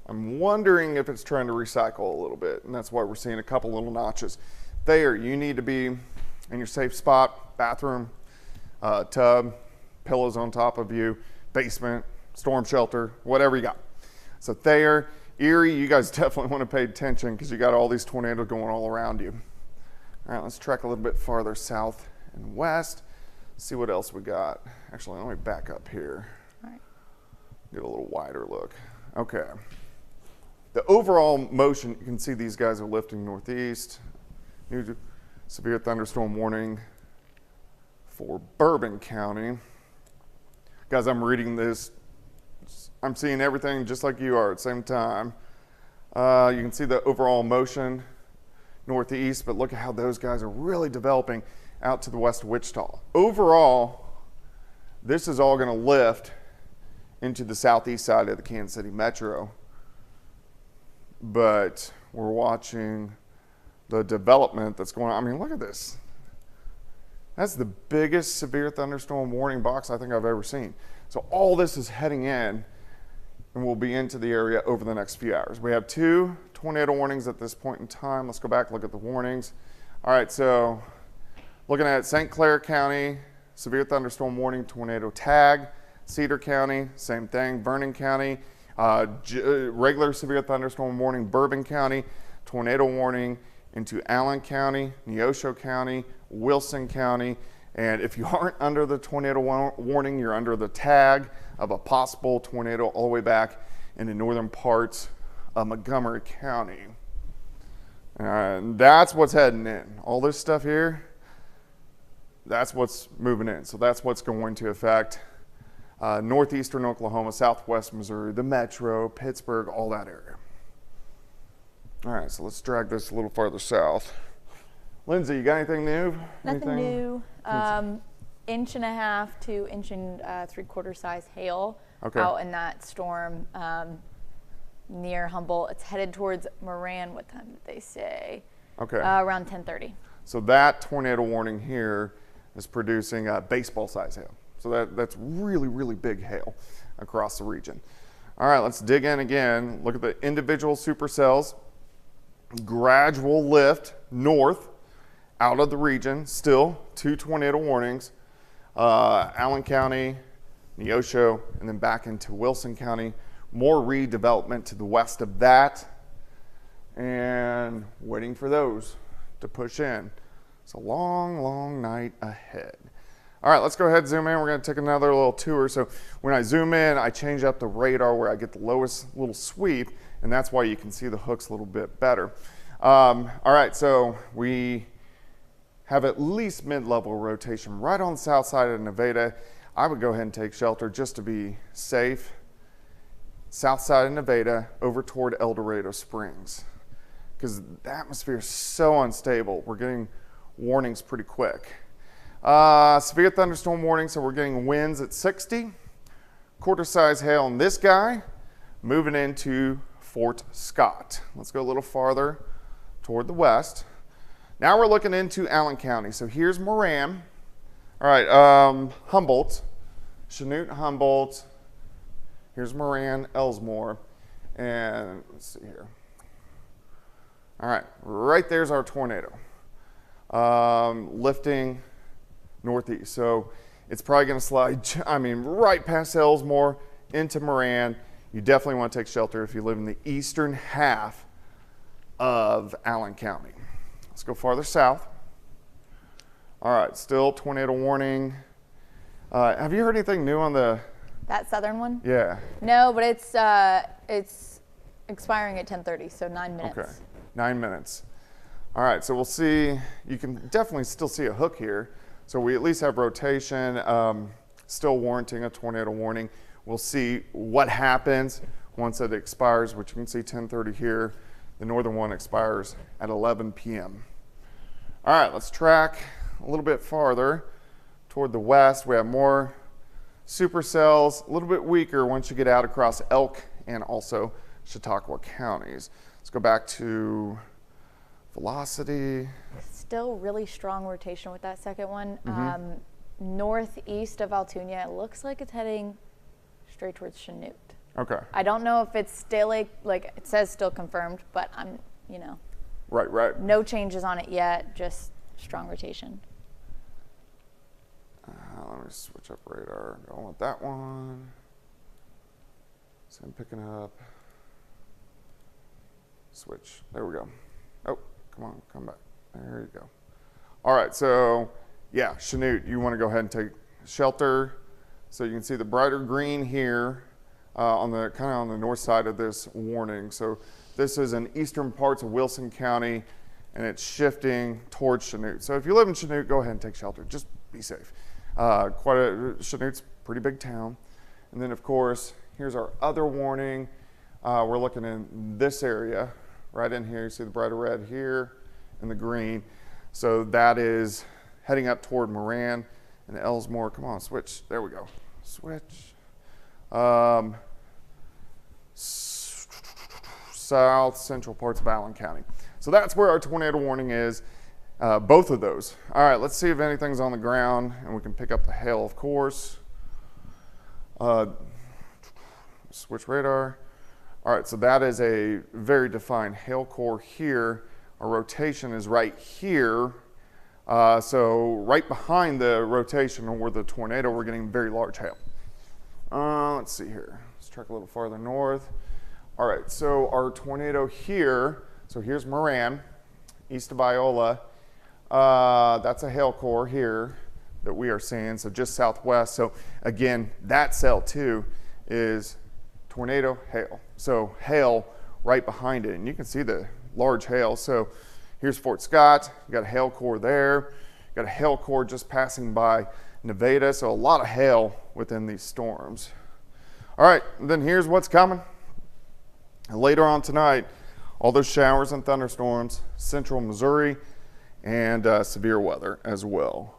I'm wondering if it's trying to recycle a little bit, and that's why we're seeing a couple little notches. There, you need to be in your safe spot, bathroom, tub, pillows on top of you, basement, storm shelter, whatever you got. So Thayer, Erie, you guys definitely want to pay attention because you got all these tornadoes going all around you. All right, let's trek a little bit farther south and west. See what else we got. Actually, let me back up here. All right. Get a little wider look. Okay. The overall motion, you can see these guys are lifting northeast. New severe thunderstorm warning for Bourbon County. Guys, I'm reading this. I'm seeing everything just like you are at the same time. You can see the overall motion northeast, but look at how those guys are really developing out to the west of Wichita. Overall, this is all going to lift into the southeast side of the Kansas City metro. But we're watching the development that's going on. I mean, look at this. That's the biggest severe thunderstorm warning box I think I've ever seen. So all this is heading in and will be into the area over the next few hours. We have 2 tornado warnings at this point in time. Let's go back, look at the warnings. All right, so looking at St. Clair County, severe thunderstorm warning, tornado tag. Cedar County, same thing. Vernon County, regular severe thunderstorm warning. Bourbon County, tornado warning into Allen County, Neosho County, Wilson County. And if you aren't under the tornado warning, you're under the tag of a possible tornado all the way back in the northern parts of Montgomery County. And that's what's heading in. All this stuff here, that's what's moving in. So that's what's going to affect northeastern Oklahoma, southwest Missouri, the metro, Pittsburgh, all that area. All right, so let's drag this a little farther south. Lindsay, you got anything new? Nothing new. 1.5 to 1.75 inch size hail out in that storm near Humboldt. It's headed towards Moran. What time did they say? Okay. Around 10:30. So that tornado warning here, is producing baseball size hail. So that's really, really big hail across the region. All right, let's dig in again. Look at the individual supercells. Gradual lift north out of the region. Still 2 tornado warnings. Allen County, Neosho, and then back into Wilson County. More redevelopment to the west of that. And waiting for those to push in. It's a long, long night ahead. All right, let's go ahead and zoom in. We're going to take another little tour. So when I zoom in, I change up the radar where I get the lowest little sweep, and that's why you can see the hooks a little bit better. All right, so we have at least mid-level rotation right on the south side of Nevada. I would go ahead and take shelter just to be safe. South side of Nevada over toward El Dorado Springs, because the atmosphere is so unstable. We're getting warnings pretty quick. Severe thunderstorm warning, so we're getting winds at 60. Quarter-size hail on this guy, moving into Fort Scott. Let's go a little farther toward the west. Now we're looking into Allen County. So here's Moran. All right, Humboldt, Chanute, Humboldt. Here's Moran, Elsmore, and let's see here. All right, right there's our tornado. Lifting northeast. So it's probably going to slide, right past Elsmore into Moran. You definitely want to take shelter if you live in the eastern half of Allen County. Let's go farther south. All right, still tornado warning. Have you heard anything new on That southern one? Yeah. No, but it's expiring at 10:30, so 9 minutes. Okay, 9 minutes. All right, so we'll see. You can definitely still see a hook here. So we at least have rotation, still warranting a tornado warning. We'll see what happens once it expires, which you can see 10:30 here. The northern one expires at 11 p.m. All right, let's track a little bit farther toward the west. We have more supercells, a little bit weaker once you get out across Elk and also Chautauqua counties. Let's go back to velocity. Still really strong rotation with that second one. Mm-hmm. Northeast of Altoona, it looks like it's heading straight towards Chanute. Okay. I don't know if it's still like it says still confirmed, but I'm, Right. no changes on it yet, just strong rotation. Let me switch up radar. Going with that one. So I'm picking up. Switch. There we go. Oh, come on, come back. There you go. All right, so yeah, Chanute, you want to go ahead and take shelter. So you can see the brighter green here on the north side of this warning. So this is in eastern parts of Wilson County, and it's shifting towards Chanute. So if you live in Chanute, go ahead and take shelter. Just be safe. Chanute's a pretty big town. And then of course, here's our other warning. We're looking in this area, right in here. You see the brighter red here and the green. So that is heading up toward Moran and Elsmore. Come on, switch. There we go. Switch. South central parts of Allen County. So that's where our tornado warning is. Both of those. All right, let's see if anything's on the ground, and we can pick up the hail, of course. Switch radar. All right, so that is a very defined hail core here. Our rotation is right here. So right behind the rotation or the tornado, we're getting very large hail. Let's see here. Let's track a little farther north. All right, so our tornado here, so here's Moran, east of Iola. That's a hail core here that we are seeing, so just southwest. So again, that cell too is tornado hail. So hail right behind it, and you can see the large hail. So here's Fort Scott, you got a hail core there, you got a hail core just passing by Nevada, so a lot of hail within these storms. All right, then here's what's coming. Later on tonight, all those showers and thunderstorms, central Missouri, and severe weather as well.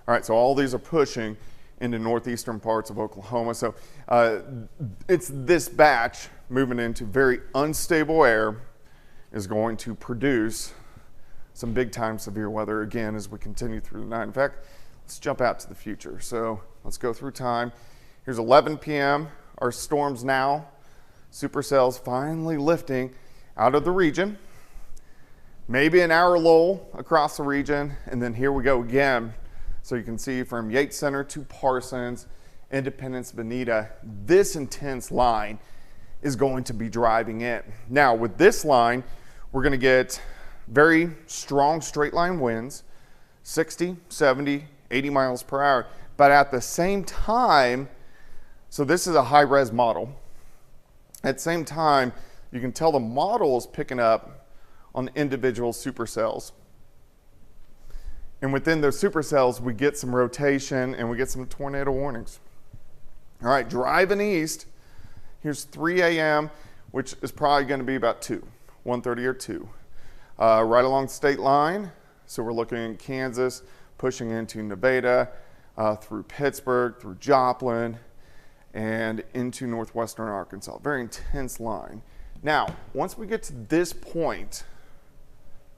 All right, so all these are pushing into northeastern parts of Oklahoma. So it's this batch moving into very unstable air is going to produce some big time severe weather again as we continue through the night. In fact, let's jump out to the future. So let's go through time. Here's 11 p.m. Our storms now, supercells finally lifting out of the region. Maybe an hour lull across the region, and then here we go again. So you can see from Yates Center to Parsons, Independence, Bonita, this intense line is going to be driving in. Now with this line, we're going to get very strong straight line winds, 60, 70, 80 miles per hour. But at the same time, so this is a high res model. At the same time, you can tell the model is picking up on individual supercells. And within those supercells, we get some rotation and we get some tornado warnings. All right, driving east, here's 3 a.m., which is probably going to be about 1:30 or 2. Right along the state line, so we're looking at Kansas, pushing into Nevada, through Pittsburgh, through Joplin, and into northwestern Arkansas. Very intense line. Now, once we get to this point,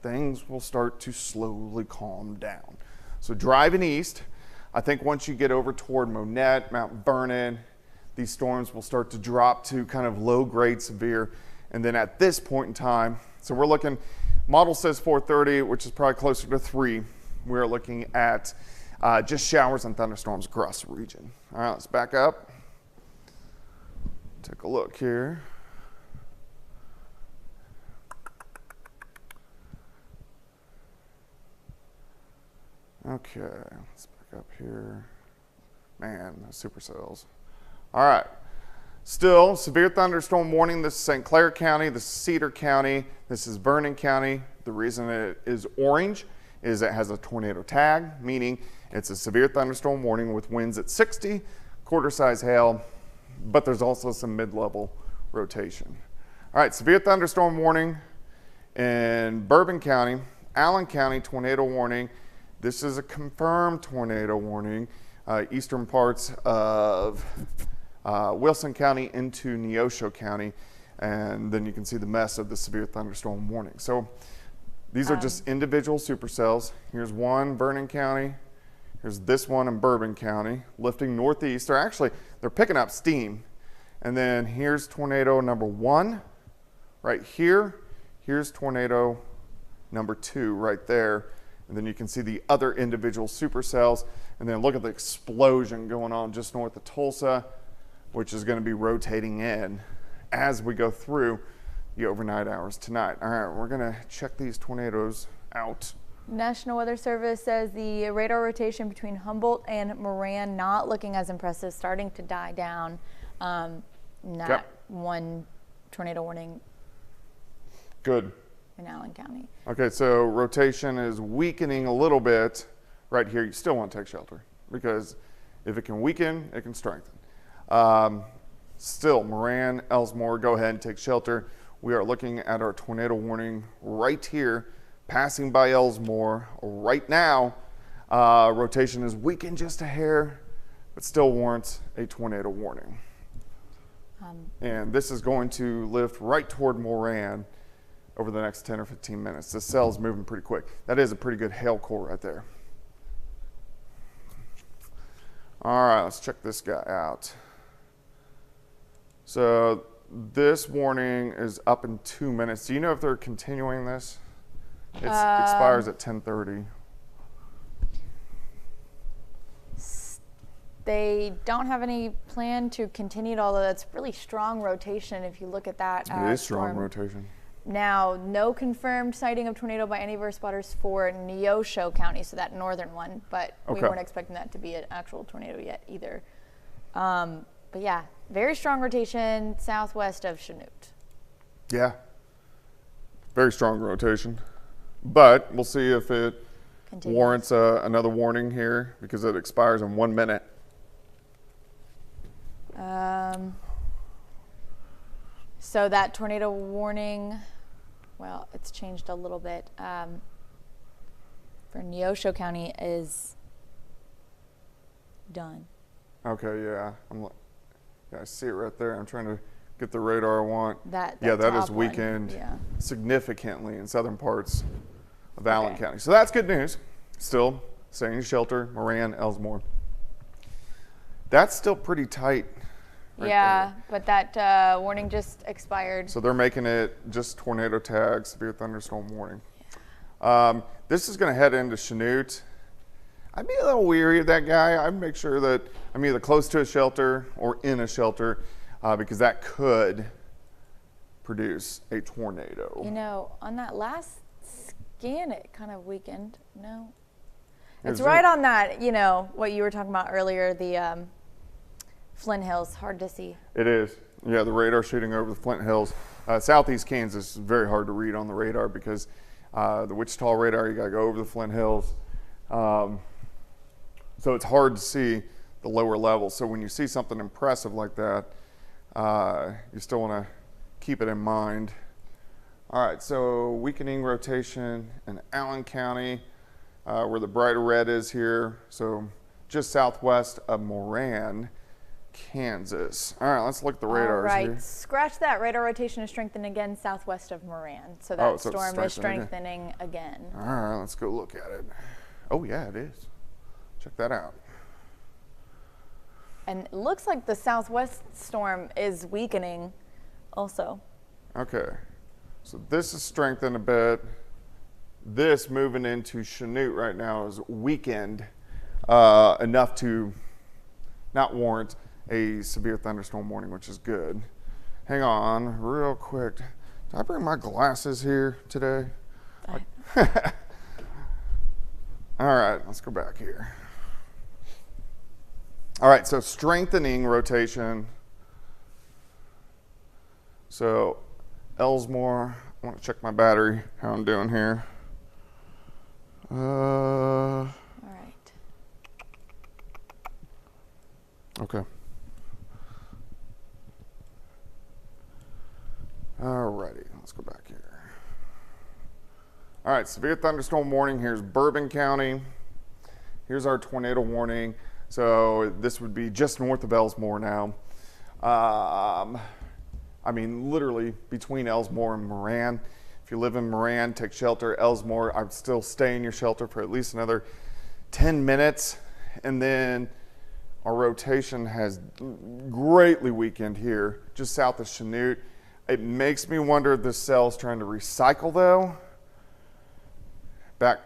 things will start to slowly calm down. So driving east, I think once you get over toward Monette, Mount Vernon, these storms will start to drop to kind of low grade severe. And then at this point in time, so we're looking, model says 4:30, which is probably closer to 3. We're looking at just showers and thunderstorms across the region. All right, let's back up. Take a look here. Okay, let's back up here. Man, those supercells. All right, still severe thunderstorm warning. This is St. Clair County, this is Cedar County, this is Vernon County. The reason it is orange is it has a tornado tag, meaning it's a severe thunderstorm warning with winds at 60, quarter-size hail, but there's also some mid-level rotation. All right, severe thunderstorm warning in Bourbon County, Allen County, tornado warning. This is a confirmed tornado warning, eastern parts of Wilson County into Neosho County, and then you can see the mess of the severe thunderstorm warning. So these are just individual supercells. Here's one, Vernon County. Here's this one in Bourbon County, lifting northeast. They're picking up steam. And then here's tornado number 1 right here. Here's tornado number 2 right there. And then you can see the other individual supercells. And then look at the explosion going on just north of Tulsa, which is going to be rotating in as we go through the overnight hours tonight. All right, we're going to check these tornadoes out. National Weather Service says the radar rotation between Humboldt and Moran not looking as impressive, starting to die down. One tornado warning. Good. In Allen County. Okay, so rotation is weakening a little bit right here. You still want to take shelter because if it can weaken, it can strengthen. Still, Moran, Elsmore, go ahead and take shelter. We are looking at our tornado warning right here, passing by Elsmore right now. Rotation is weakened just a hair, but still warrants a tornado warning. And this is going to lift right toward Moran over the next 10 or 15 minutes. The cell's moving pretty quick. That is a pretty good hail core right there. All right, let's check this guy out. So this warning is up in 2 minutes. Do you know if they're continuing this? It expires at 10:30. They don't have any plan to continue it, although that's really strong rotation if you look at that. It is strong rotation. Now, no confirmed sighting of tornado by any of our spotters for Neosho County, so that northern one, but we weren't expecting that to be an actual tornado yet either. But yeah, very strong rotation southwest of Chanute. Yeah, very strong rotation. But we'll see if it warrants another warning here because it expires in 1 minute. So that tornado warning, well, it's changed a little bit. For Neosho County is done. Okay, yeah. Yeah, I see it right there. I'm trying to get the radar I want. That yeah, that is top one. weakened Yeah. significantly in southern parts of Allen County. So that's good news. Still staying in shelter, Moran, Elsmore. That's still pretty tight. Yeah, but that warning just expired. So they're making it just tornado tags, severe thunderstorm warning. This is going to head into Chanute. I'd be a little weary of that guy. I'd make sure that I'm either close to a shelter or in a shelter because that could produce a tornado. You know, on that last scan, it kind of weakened. No. It's right on that, you know, what you were talking about earlier, the Flint Hills, hard to see. It is. Yeah, the radar shooting over the Flint Hills. Southeast Kansas is very hard to read on the radar because the Wichita radar, you got to go over the Flint Hills. So it's hard to see the lower levels. So when you see something impressive like that, you still want to keep it in mind. All right, so weakening rotation in Allen County, where the brighter red is here. So just southwest of Moran, Kansas. All right, let's look at the radars All right, here. scratch that. Radar rotation is strengthened again southwest of Moran. So that storm is strengthening again. All right, let's go look at it. Oh, yeah, it is. Check that out. And it looks like the southwest storm is weakening also. Okay, so this is strengthened a bit. This moving into Chanute right now is weakened enough to not warrant a severe thunderstorm warning, which is good. Hang on real quick. Did I bring my glasses here today? All right, let's go back here. All right, so strengthening rotation. So Elsmore, I want to check my battery, how I'm doing here. All right. Okay. Alrighty, let's go back here. All right, severe thunderstorm warning. Here's Bourbon County. Here's our tornado warning. So this would be just north of Elsmore now. I mean, literally between Elsmore and Moran. If you live in Moran, take shelter. Elsmore, I would still stay in your shelter for at least another 10 minutes. And then our rotation has greatly weakened here, just south of Chanute. It makes me wonder if this cell's trying to recycle, though, back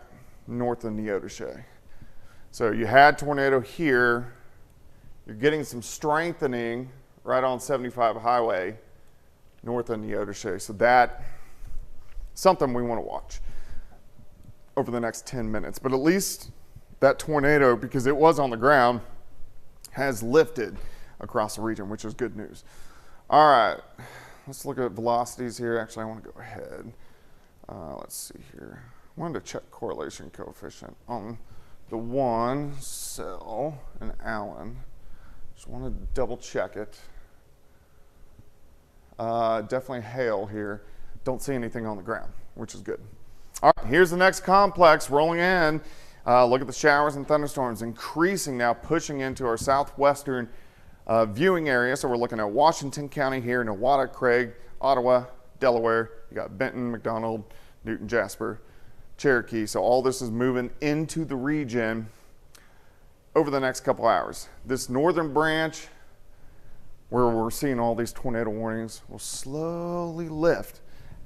north of Neodesha. So you had tornado here. You're getting some strengthening right on 75 highway north of Neodesha. So that's something we want to watch over the next 10 minutes. But at least that tornado, because it was on the ground, has lifted across the region, which is good news. All right, let's look at velocities here. Actually, I want to go ahead. Let's see here. I wanted to check correlation coefficient on the one cell in Allen. Just want to double check it. Definitely hail here. Don't see anything on the ground, which is good. All right, here's the next complex rolling in. Look at the showers and thunderstorms increasing now, pushing into our southwestern viewing area. So we're looking at Washington County here, Newata, Craig, Ottawa, Delaware. You got Benton, McDonald, Newton, Jasper, Cherokee. So all this is moving into the region over the next couple hours. This northern branch, where we're seeing all these tornado warnings, will slowly lift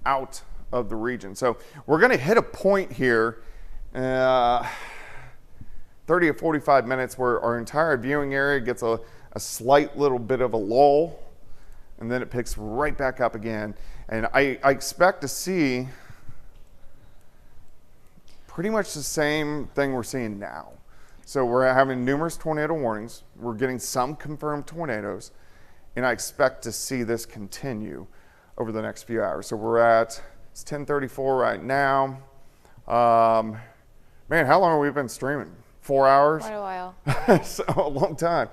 out of the region. So we're going to hit a point here, 30 to 45 minutes, where our entire viewing area gets a slight little bit of a lull, and then it picks right back up again. And I expect to see pretty much the same thing we're seeing now. So we're having numerous tornado warnings. We're getting some confirmed tornadoes. And I expect to see this continue over the next few hours. So we're at, it's 10:34 right now. Man, how long have we been streaming? 4 hours? Quite a while. So a long time.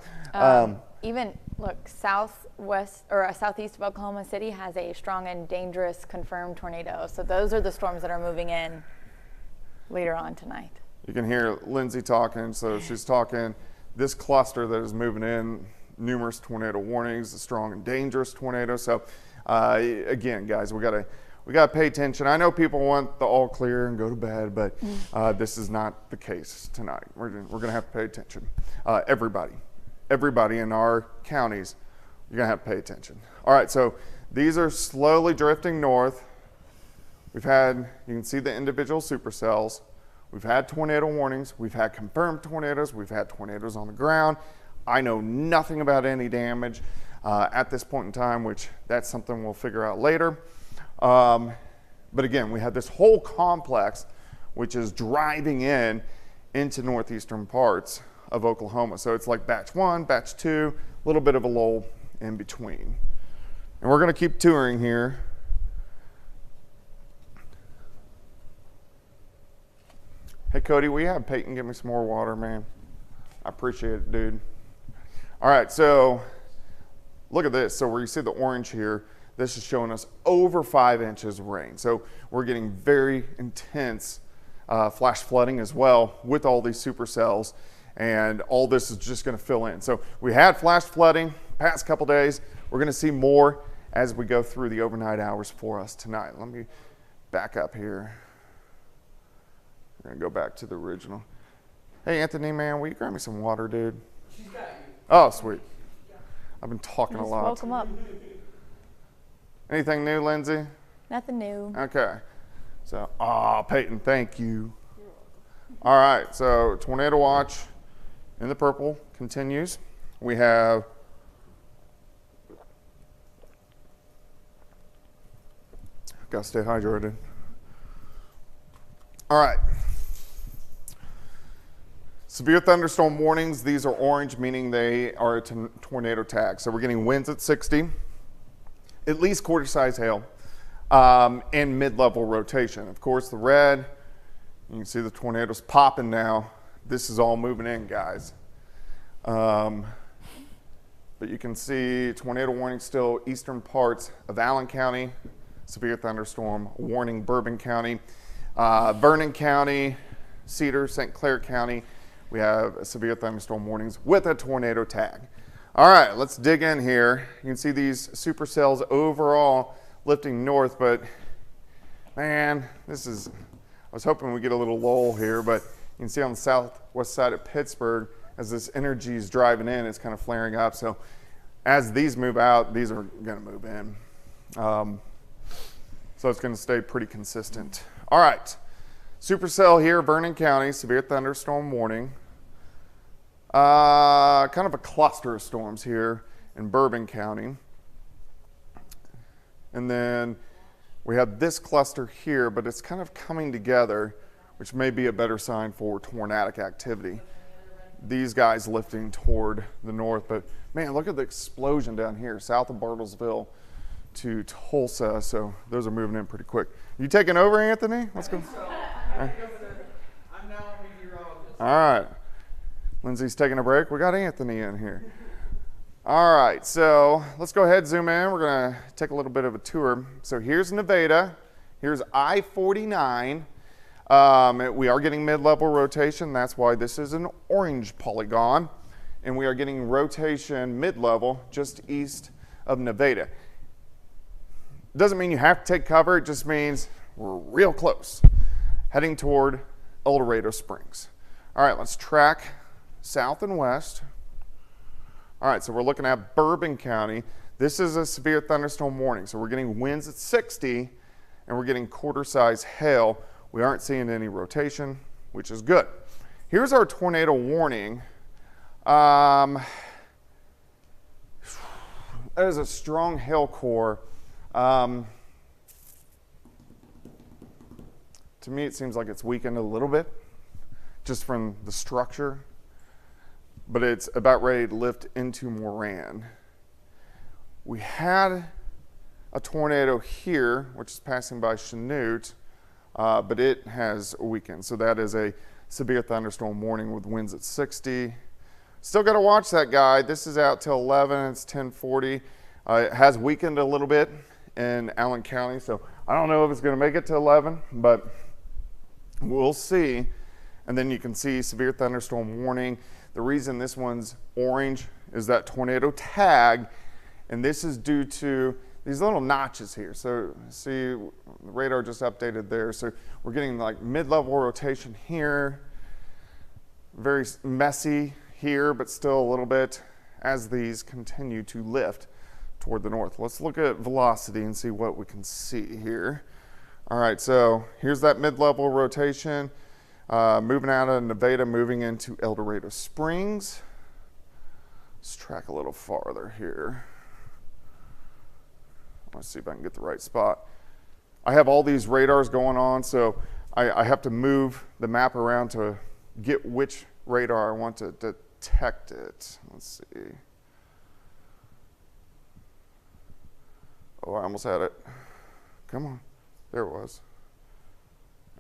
Even, look, southeast of Oklahoma City has a strong and dangerous confirmed tornado. So those are the storms that are moving in later on tonight. You can hear Lindsay talking. So she's talking this cluster that is moving in, numerous tornado warnings, a strong and dangerous tornado. So again, guys, we gotta pay attention. I know people want the all clear and go to bed, but this is not the case tonight. We're gonna have to pay attention. Everybody in our counties, you're gonna have to pay attention. All right, so these are slowly drifting north. You can see the individual supercells. We've had tornado warnings. We've had confirmed tornadoes. We've had tornadoes on the ground. I know nothing about any damage at this point in time, which that's something we'll figure out later. But again, we have this whole complex which is driving into northeastern parts of Oklahoma. So it's like batch 1, batch 2, a little bit of a lull in between. And we're going to keep touring here. Hey, Cody, will you have Peyton give me some more water, man? I appreciate it, dude. All right, so look at this. So where you see the orange here, this is showing us over 5 inches of rain. So we're getting very intense flash flooding as well with all these supercells, and all this is just going to fill in. So we had flash flooding past couple days. We're going to see more as we go through the overnight hours for us tonight. Let me back up here. We're going to go back to the original. Hey, Anthony, man, will you grab me some water, dude? She's got you. Oh, sweet. I've been talking a lot. Woke him up. Anything new, Lindsay? Nothing new. Okay. So, Peyton, thank you. All right, so tornado watch in the purple continues. We have got to stay hydrated. All right. Severe thunderstorm warnings. These are orange, meaning they are a tornado tag. So we're getting winds at 60, at least quarter-size hail, and mid-level rotation. Of course, the red, you can see the tornadoes popping now. This is all moving in, guys. But you can see tornado warning still eastern parts of Allen County, severe thunderstorm warning Bourbon County, Vernon County, Cedar, St. Clair County. We have severe thunderstorm warnings with a tornado tag. All right, let's dig in here. You can see these supercells overall lifting north, but man, I was hoping we get a little lull here, but you can see on the southwest side of Pittsburgh, as this energy is driving in, it's kind of flaring up. So as these move out, these are gonna move in. So it's gonna stay pretty consistent. All right, supercell here, Vernon County, severe thunderstorm warning. Kind of a cluster of storms here in Bourbon County. And then we have this cluster here, but it's kind of coming together, which may be a better sign for tornadic activity. These guys lifting toward the north, but man, look at the explosion down here, south of Bartlesville to Tulsa. So those are moving in pretty quick. You taking over, Anthony? Let's go. I'm now a meteorologist. All right. Lindsay's taking a break. We got Anthony in here. All right, so let's go ahead, zoom in. We're going to take a little bit of a tour. So here's Nevada. Here's I-49. We are getting mid-level rotation. That's why this is an orange polygon. And we are getting rotation mid-level just east of Nevada. Doesn't mean you have to take cover. It just means we're real close, heading toward El Dorado Springs. All right, let's track south and west. All right, so we're looking at Bourbon County. This is a severe thunderstorm warning. So we're getting winds at 60 and we're getting quarter-size hail. We aren't seeing any rotation, which is good. Here's our tornado warning. That is a strong hail core. To me, it seems like it's weakened a little bit just from the structure, but it's about ready to lift into Moran. We had a tornado here, which is passing by Chanute, but it has weakened. So that is a severe thunderstorm warning with winds at 60. Still got to watch that guy. This is out till 11, it's 10:40. It has weakened a little bit in Allen County, so I don't know if it's going to make it to 11, but we'll see. And then you can see severe thunderstorm warning. The reason this one's orange is that tornado tag, and this is due to these little notches here. So see, the radar just updated there. So we're getting like mid-level rotation here, very messy here, but still a little bit as these continue to lift toward the north. Let's look at velocity and see what we can see here. All right, so here's that mid-level rotation. Moving out of Nevada, moving into El Dorado Springs. Let's track a little farther here. Let's see if I can get the right spot. I have all these radars going on, so I have to move the map around to get which radar I want to detect it. Let's see. Oh, I almost had it. Come on. There it was.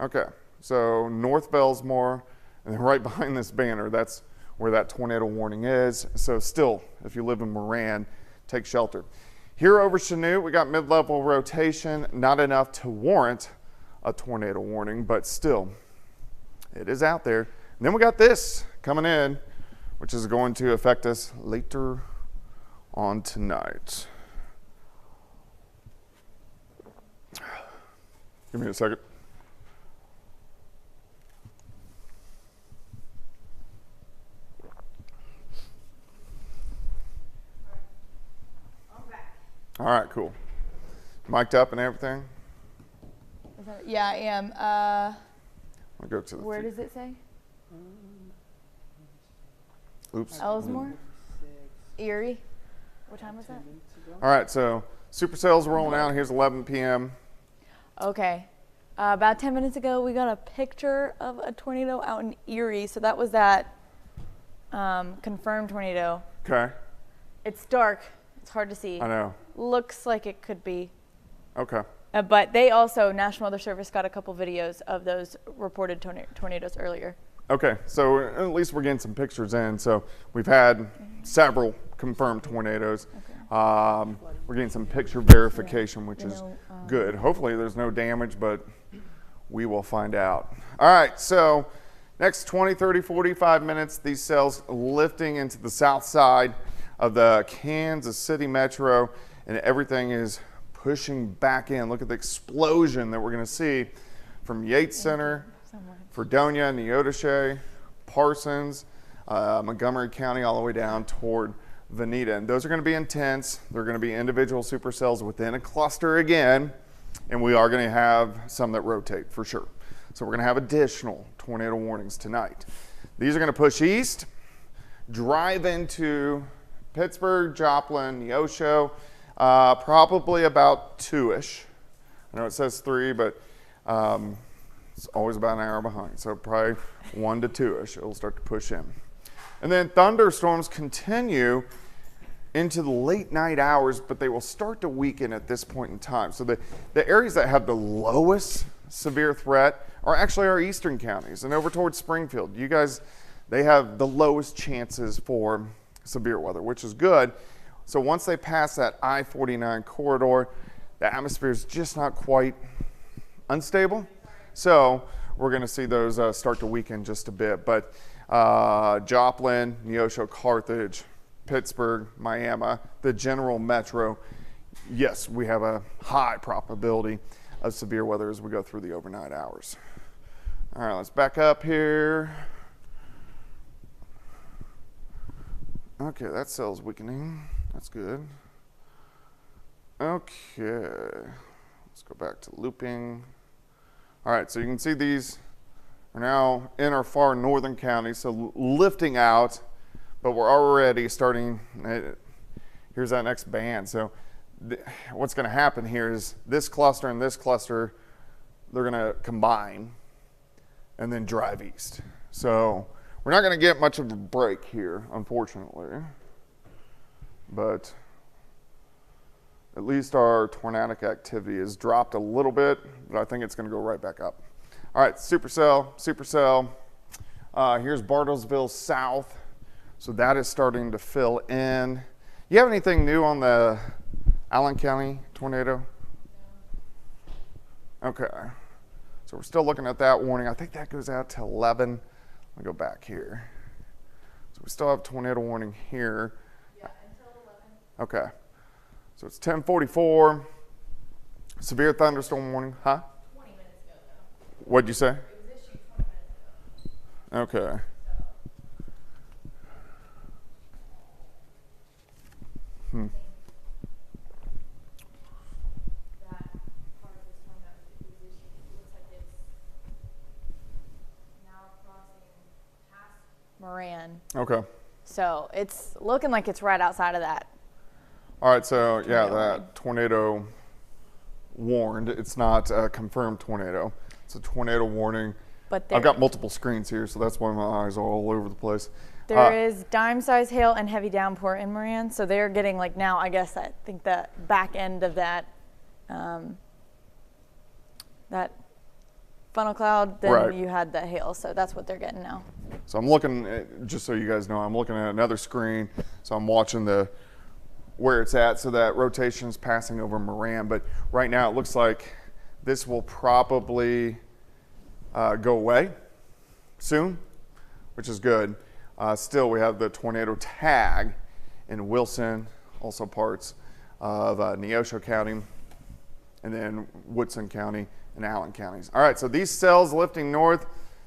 Okay. So North Bellsmore, and then right behind this banner, that's where that tornado warning is. So still, if you live in Moran, take shelter. Here over Chanute, we got mid-level rotation, not enough to warrant a tornado warning, but still, it is out there. And then we got this coming in, which is going to affect us later on tonight. Give me a second. All right, cool. Mic'd up and everything? Yeah, I am. I'll go to the Where does it say? Oops. Ellsmore? Erie? What time was that? All right, so supercells rolling out. Here's 11 p.m. Okay. About 10 minutes ago, we got a picture of a tornado out in Erie. So that was that confirmed tornado. Okay. It's dark. It's hard to see. I know. Looks like it could be. Okay. But they also, National Weather Service, got a couple videos of those reported tornadoes earlier. Okay, so at least we're getting some pictures in. So we've had several confirmed tornadoes. Okay. We're getting some picture verification, which is good. Hopefully there's no damage, but we will find out. All right, so next 20, 30, 45 minutes, these cells lifting into the south side of the Kansas City metro, and everything is pushing back in. Look at the explosion that we're going to see from Yates Center, Fredonia, Neodesha, Parsons, Montgomery County, all the way down toward Veneta. And those are going to be intense. They're going to be individual supercells within a cluster again, and we are going to have some that rotate for sure. So we're going to have additional tornado warnings tonight. These are going to push east, drive into Pittsburgh, Joplin, Neosho, probably about 2-ish. I know it says 3, but it's always about an hour behind. So probably 1 to 2-ish, it'll start to push in. And then thunderstorms continue into the late night hours, but they will start to weaken at this point in time. So the areas that have the lowest severe threat are actually our eastern counties and over towards Springfield. You guys, they have the lowest chances for severe weather, which is good. So once they pass that I-49 corridor, the atmosphere is just not quite unstable. So we're going to see those start to weaken just a bit. But Joplin, Neosho, Carthage, Pittsburgh, Miami, the general metro, yes, we have a high probability of severe weather as we go through the overnight hours. All right, let's back up here. Okay, that cell's weakening. That's good. Okay, let's go back to looping. All right, so you can see these are now in our far northern counties, so lifting out, but we're already starting, here's that next band. So what's gonna happen here is this cluster and this cluster, they're gonna combine and then drive east. So we're not gonna get much of a break here, unfortunately, but at least our tornadic activity has dropped a little bit, but I think it's gonna go right back up. All right, supercell. Here's Bartlesville South. So that is starting to fill in. You have anything new on the Allen County tornado? Okay, so we're still looking at that warning. I think that goes out to 11. Let me go back here. So So we still have tornado warning here. Yeah, until 11. Okay. So it's 10:44. Severe thunderstorm warning, huh? 20 minutes ago, though. What'd you say? It was issued 20 minutes ago. Okay. Hmm. That part of the storm that was issued, it looks like it's now crossing past Moran. Okay. So it's looking like it's right outside of that. All right, so yeah, that tornado warned. It's not a confirmed tornado. It's a tornado warning. But I've got multiple screens here, so that's why my eyes are all over the place. There is dime-size hail and heavy downpour in Moran, so they're getting like now, I guess, I think the back end of that that funnel cloud, then Right. you had the hail, so that's what they're getting now. So I'm looking at, just so you guys know, I'm looking at another screen. So I'm watching where it's at. So that rotation is passing over Moran, but right now it looks like this will probably go away soon, which is good. Still, we have the tornado tag in Wilson, also parts of Neosho County, and then Woodson County and Allen counties. All right, so these cells lifting north,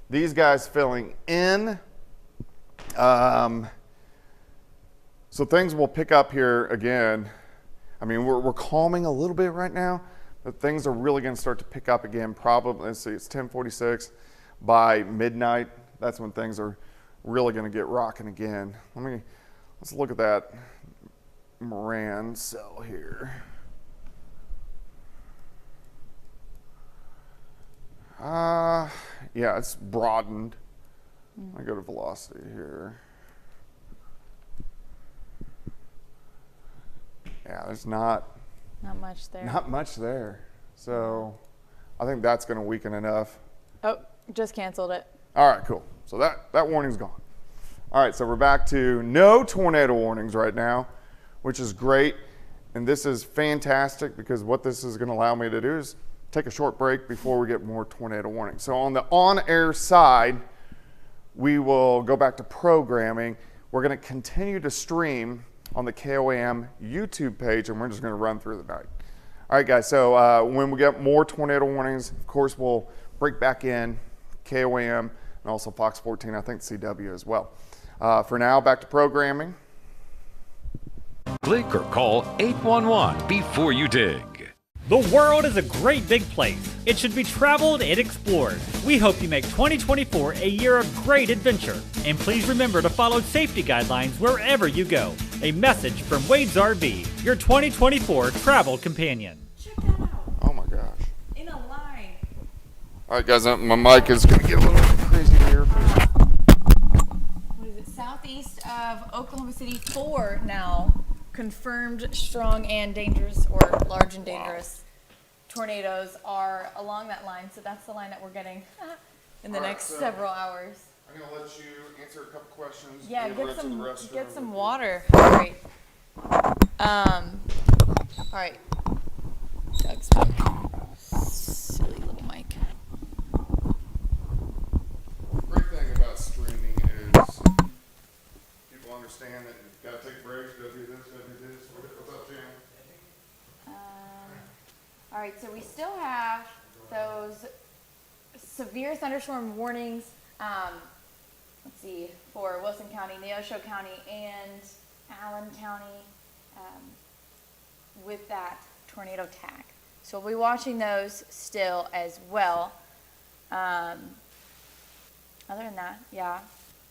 these guys filling in. So things will pick up here again. I mean, we're calming a little bit right now, but things are really going to start to pick up again. Probably, let's see, it's 10:46. By midnight, that's when things are really going to get rocking again. Let's look at that Moran cell here. Yeah, it's broadened. I go to velocity here. Yeah, there's not much there. Not much there. So I think that's going to weaken enough. Oh, just canceled it. All right, cool. So that warning's gone. All right, so we're back to no tornado warnings right now, which is great. And this is fantastic because what this is going to allow me to do is take a short break before we get more tornado warnings. So on the on-air side, we will go back to programming. We're going to continue to stream on the KOAM YouTube page, and we're just going to run through the night. All right, guys, so when we get more tornado warnings, of course, we'll break back in KOAM and also Fox 14, I think CW as well. For now, back to programming. Click or call 811 before you dig. The world is a great big place. It should be traveled and explored. We hope you make 2024 a year of great adventure. And please remember to follow safety guidelines wherever you go. A message from Wade's RV, your 2024 travel companion. Check that out. Oh my gosh. In a line. All right, guys, my mic is going to get a little crazy here. What is it? Southeast of Oklahoma City, 4 now confirmed strong and dangerous, or large and dangerous tornadoes are along that line. So that's the line that we're getting in the next several hours. I'm going to let you answer a couple questions. Yeah, get get some water. Great. All right. Doug's mic. Silly little mic. Great thing about streaming is people understand that you've got to take breaks, got to do this, got to do this. What's up, Jan? All right, so we still have those severe thunderstorm warnings. Let's see, for Wilson County, Neosho County, and Allen County with that tornado tag. So we'll be watching those still as well. Other than that, yeah,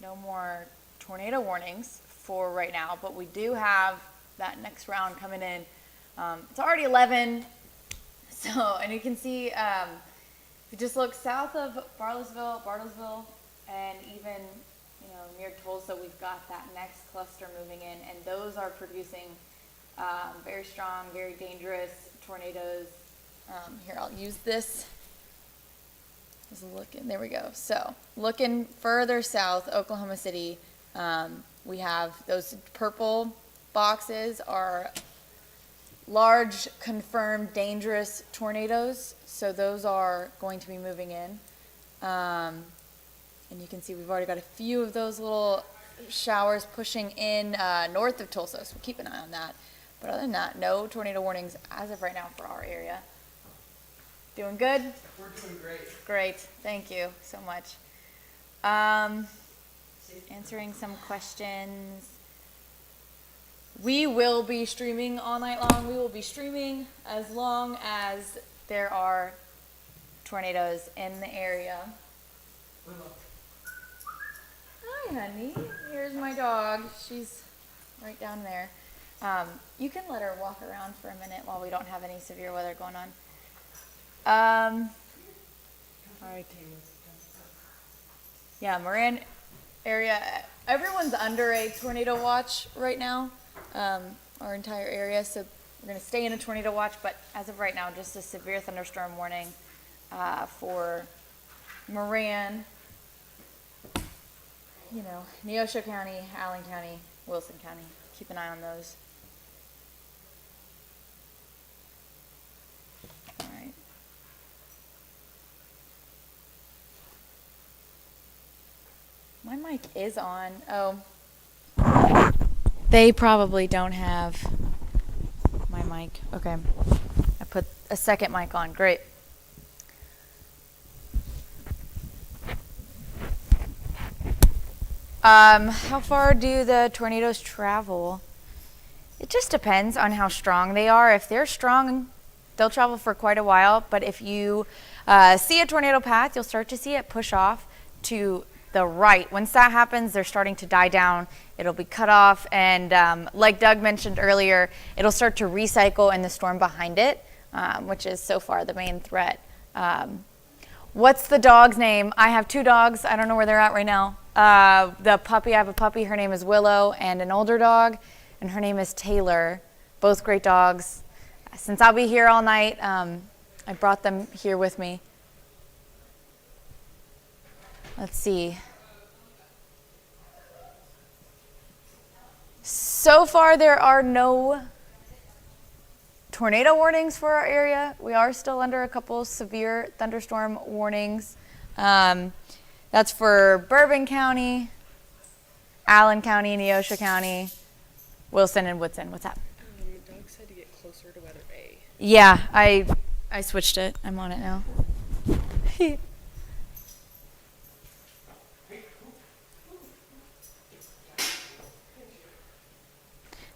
no more tornado warnings for right now, but we do have that next round coming in. It's already 11, so, and you can see, if you just look south of Bartlesville, and even, near Tulsa, we've got that next cluster moving in, and those are producing very strong, very dangerous tornadoes. Here, I'll use this. Just looking, there we go. So, looking further south, Oklahoma City, we have those purple boxes are large, confirmed, dangerous tornadoes. So those are going to be moving in. And you can see we've already got a few of those little showers pushing in north of Tulsa, so keep an eye on that. But other than that, no tornado warnings as of right now for our area. Doing good? We're doing great. Great, thank you so much. Answering some questions. We will be streaming all night long. We will be streaming as long as there are tornadoes in the area. Hi, honey. Here's my dog. She's right down there. You can let her walk around for a minute while we don't have any severe weather going on. All right. Yeah, Moran area, everyone's under a tornado watch right now, our entire area, so we're going to stay in a tornado watch, but as of right now, just a severe thunderstorm warning for Moran, Neosho County, Allen County, Wilson County. Keep an eye on those. All right. My mic is on. Oh. They probably don't have my mic. Okay. I put a second mic on. Great. How far do the tornadoes travel? It just depends on how strong they are. If they're strong, they'll travel for quite a while. But if you see a tornado path, you'll start to see it push off to the right. Once that happens, they're starting to die down. It'll be cut off, and like Doug mentioned earlier, it'll start to recycle in the storm behind it, which is so far the main threat. What's the dog's name? I have two dogs. I don't know where they're at right now. The puppy, I have a puppy. Her name is Willow, and an older dog, and her name is Taylor. Both great dogs. Since I'll be here all night, I brought them here with me. Let's see. So far, there are no tornado warnings for our area. We are still under a couple severe thunderstorm warnings. That's for Bourbon County, Allen County, Neosho County, Wilson, and Woodson. What's that? Doug said to get closer to weather A. Yeah, I switched it. I'm on it now.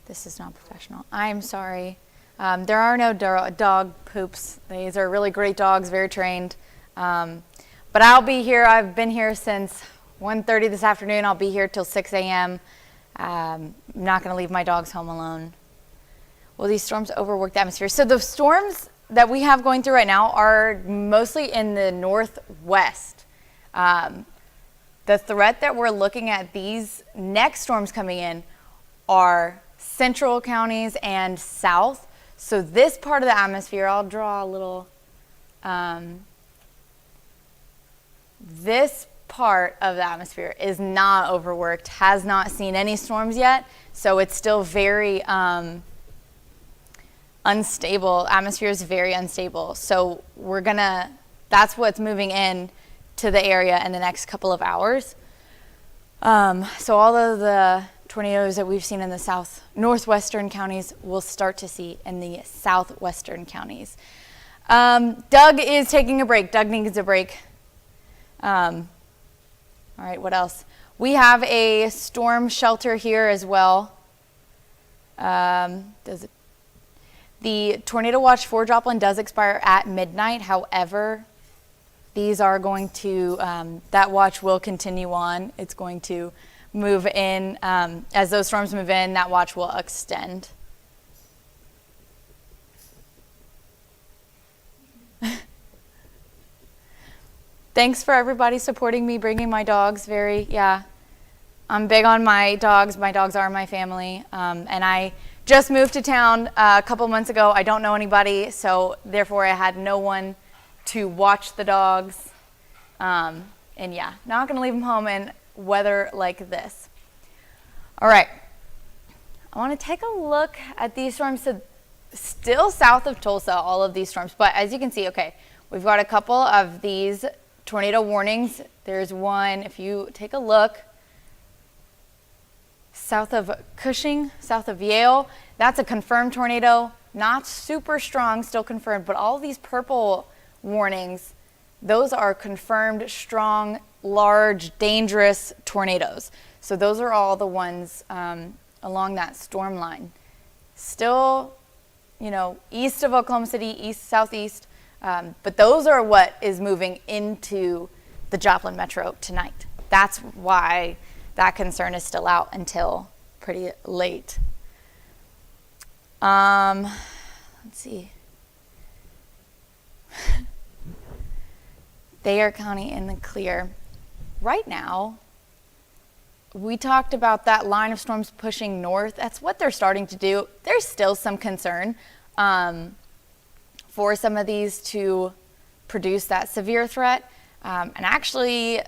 This is not professional. I'm sorry. There are no dog poops. These are really great dogs, very trained. But I'll be here. I've been here since 1:30 this afternoon. I'll be here till 6 a.m. I'm not going to leave my dogs home alone. Will these storms overwork the atmosphere? So the storms that we have going through right now are mostly in the northwest. The threat that we're looking at, these next storms coming in, are central counties and south. So this part of the atmosphere, I'll draw a little, this part of the atmosphere is not overworked, has not seen any storms yet. So it's still very unstable. Atmosphere is very unstable. So that's what's moving in to the area in the next couple of hours. So all of the tornadoes that we've seen in the northwestern counties, we'll start to see in the southwestern counties. Doug is taking a break. Doug needs a break. All right, what else? We have a storm shelter here as well. The tornado watch for Joplin does expire at midnight. However, these are going to, that watch will continue on. It's going to move in. As those storms move in, that watch will extend. Thanks for everybody supporting me, bringing my dogs. I'm big on my dogs. My dogs are my family. And I just moved to town a couple months ago. I don't know anybody, so therefore I had no one to watch the dogs. And yeah, not gonna leave them home in weather like this. All right, I wanna take a look at these storms. So still south of Tulsa, all of these storms, but as you can see, okay, we've got a couple of these tornado warnings. There's one, if you take a look, south of Cushing, south of Yale. That's a confirmed tornado, not super strong, still confirmed, but all these purple warnings, those are confirmed strong, large, dangerous tornadoes. So those are all the ones along that storm line. Still, you know, east of Oklahoma City, east, southeast, but those are what is moving into the Joplin Metro tonight. That's why that concern is still out until pretty late. Let's see. Thayer County in the clear. Right now, we talked about that line of storms pushing north. That's what they're starting to do. There's still some concern for some of these to produce that severe threat. And actually,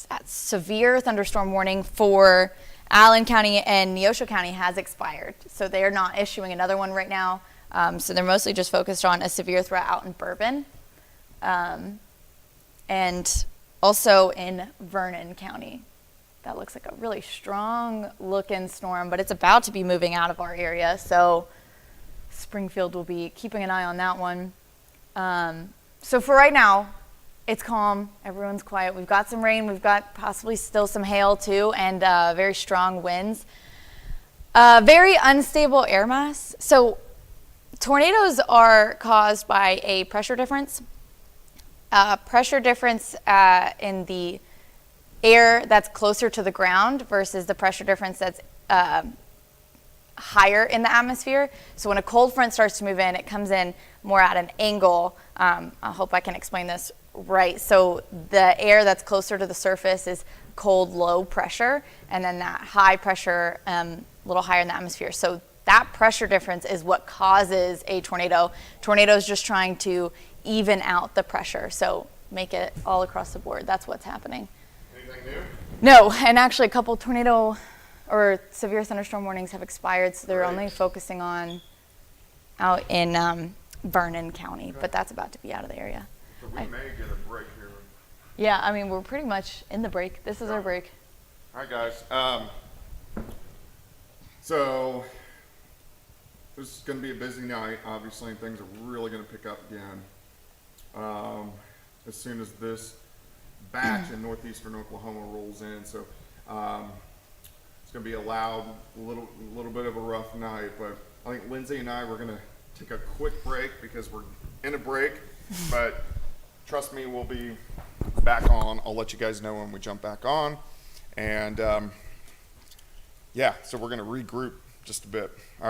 that severe thunderstorm warning for Allen County and Neosho County has expired. So they're not issuing another one right now. So they're mostly just focused on a severe threat out in Bourbon. And also in Vernon County. That looks like a really strong looking storm, but it's about to be moving out of our area. So Springfield will be keeping an eye on that one. So for right now, it's calm. Everyone's quiet. We've got some rain. We've got possibly still some hail too, and very strong winds. Very unstable air mass. So tornadoes are caused by a pressure difference. Pressure difference in the air that's closer to the ground versus the pressure difference that's higher in the atmosphere. So when a cold front starts to move in, it comes in more at an angle. I hope I can explain this right. So the air that's closer to the surface is cold, low pressure, and then that high pressure, a little higher in the atmosphere. So that pressure difference is what causes a tornado. Tornado is just trying to even out the pressure, so make it all across the board. That's what's happening. Anything new? No, and actually a couple tornado or severe thunderstorm warnings have expired, so they're only focusing on out in Vernon County, but that's about to be out of the area. So we may get a break here. Yeah, I mean, we're pretty much in the break. This is our break. All right, guys. So this is going to be a busy night, obviously, and things are really going to pick up again. As soon as this batch in northeastern Oklahoma rolls in. So it's going to be a loud, little bit of a rough night, but I think Lindsay and I, we're going to take a quick break because we're in a break, but trust me, we'll be back on. I'll let you guys know when we jump back on. And yeah, so we're going to regroup just a bit. All right.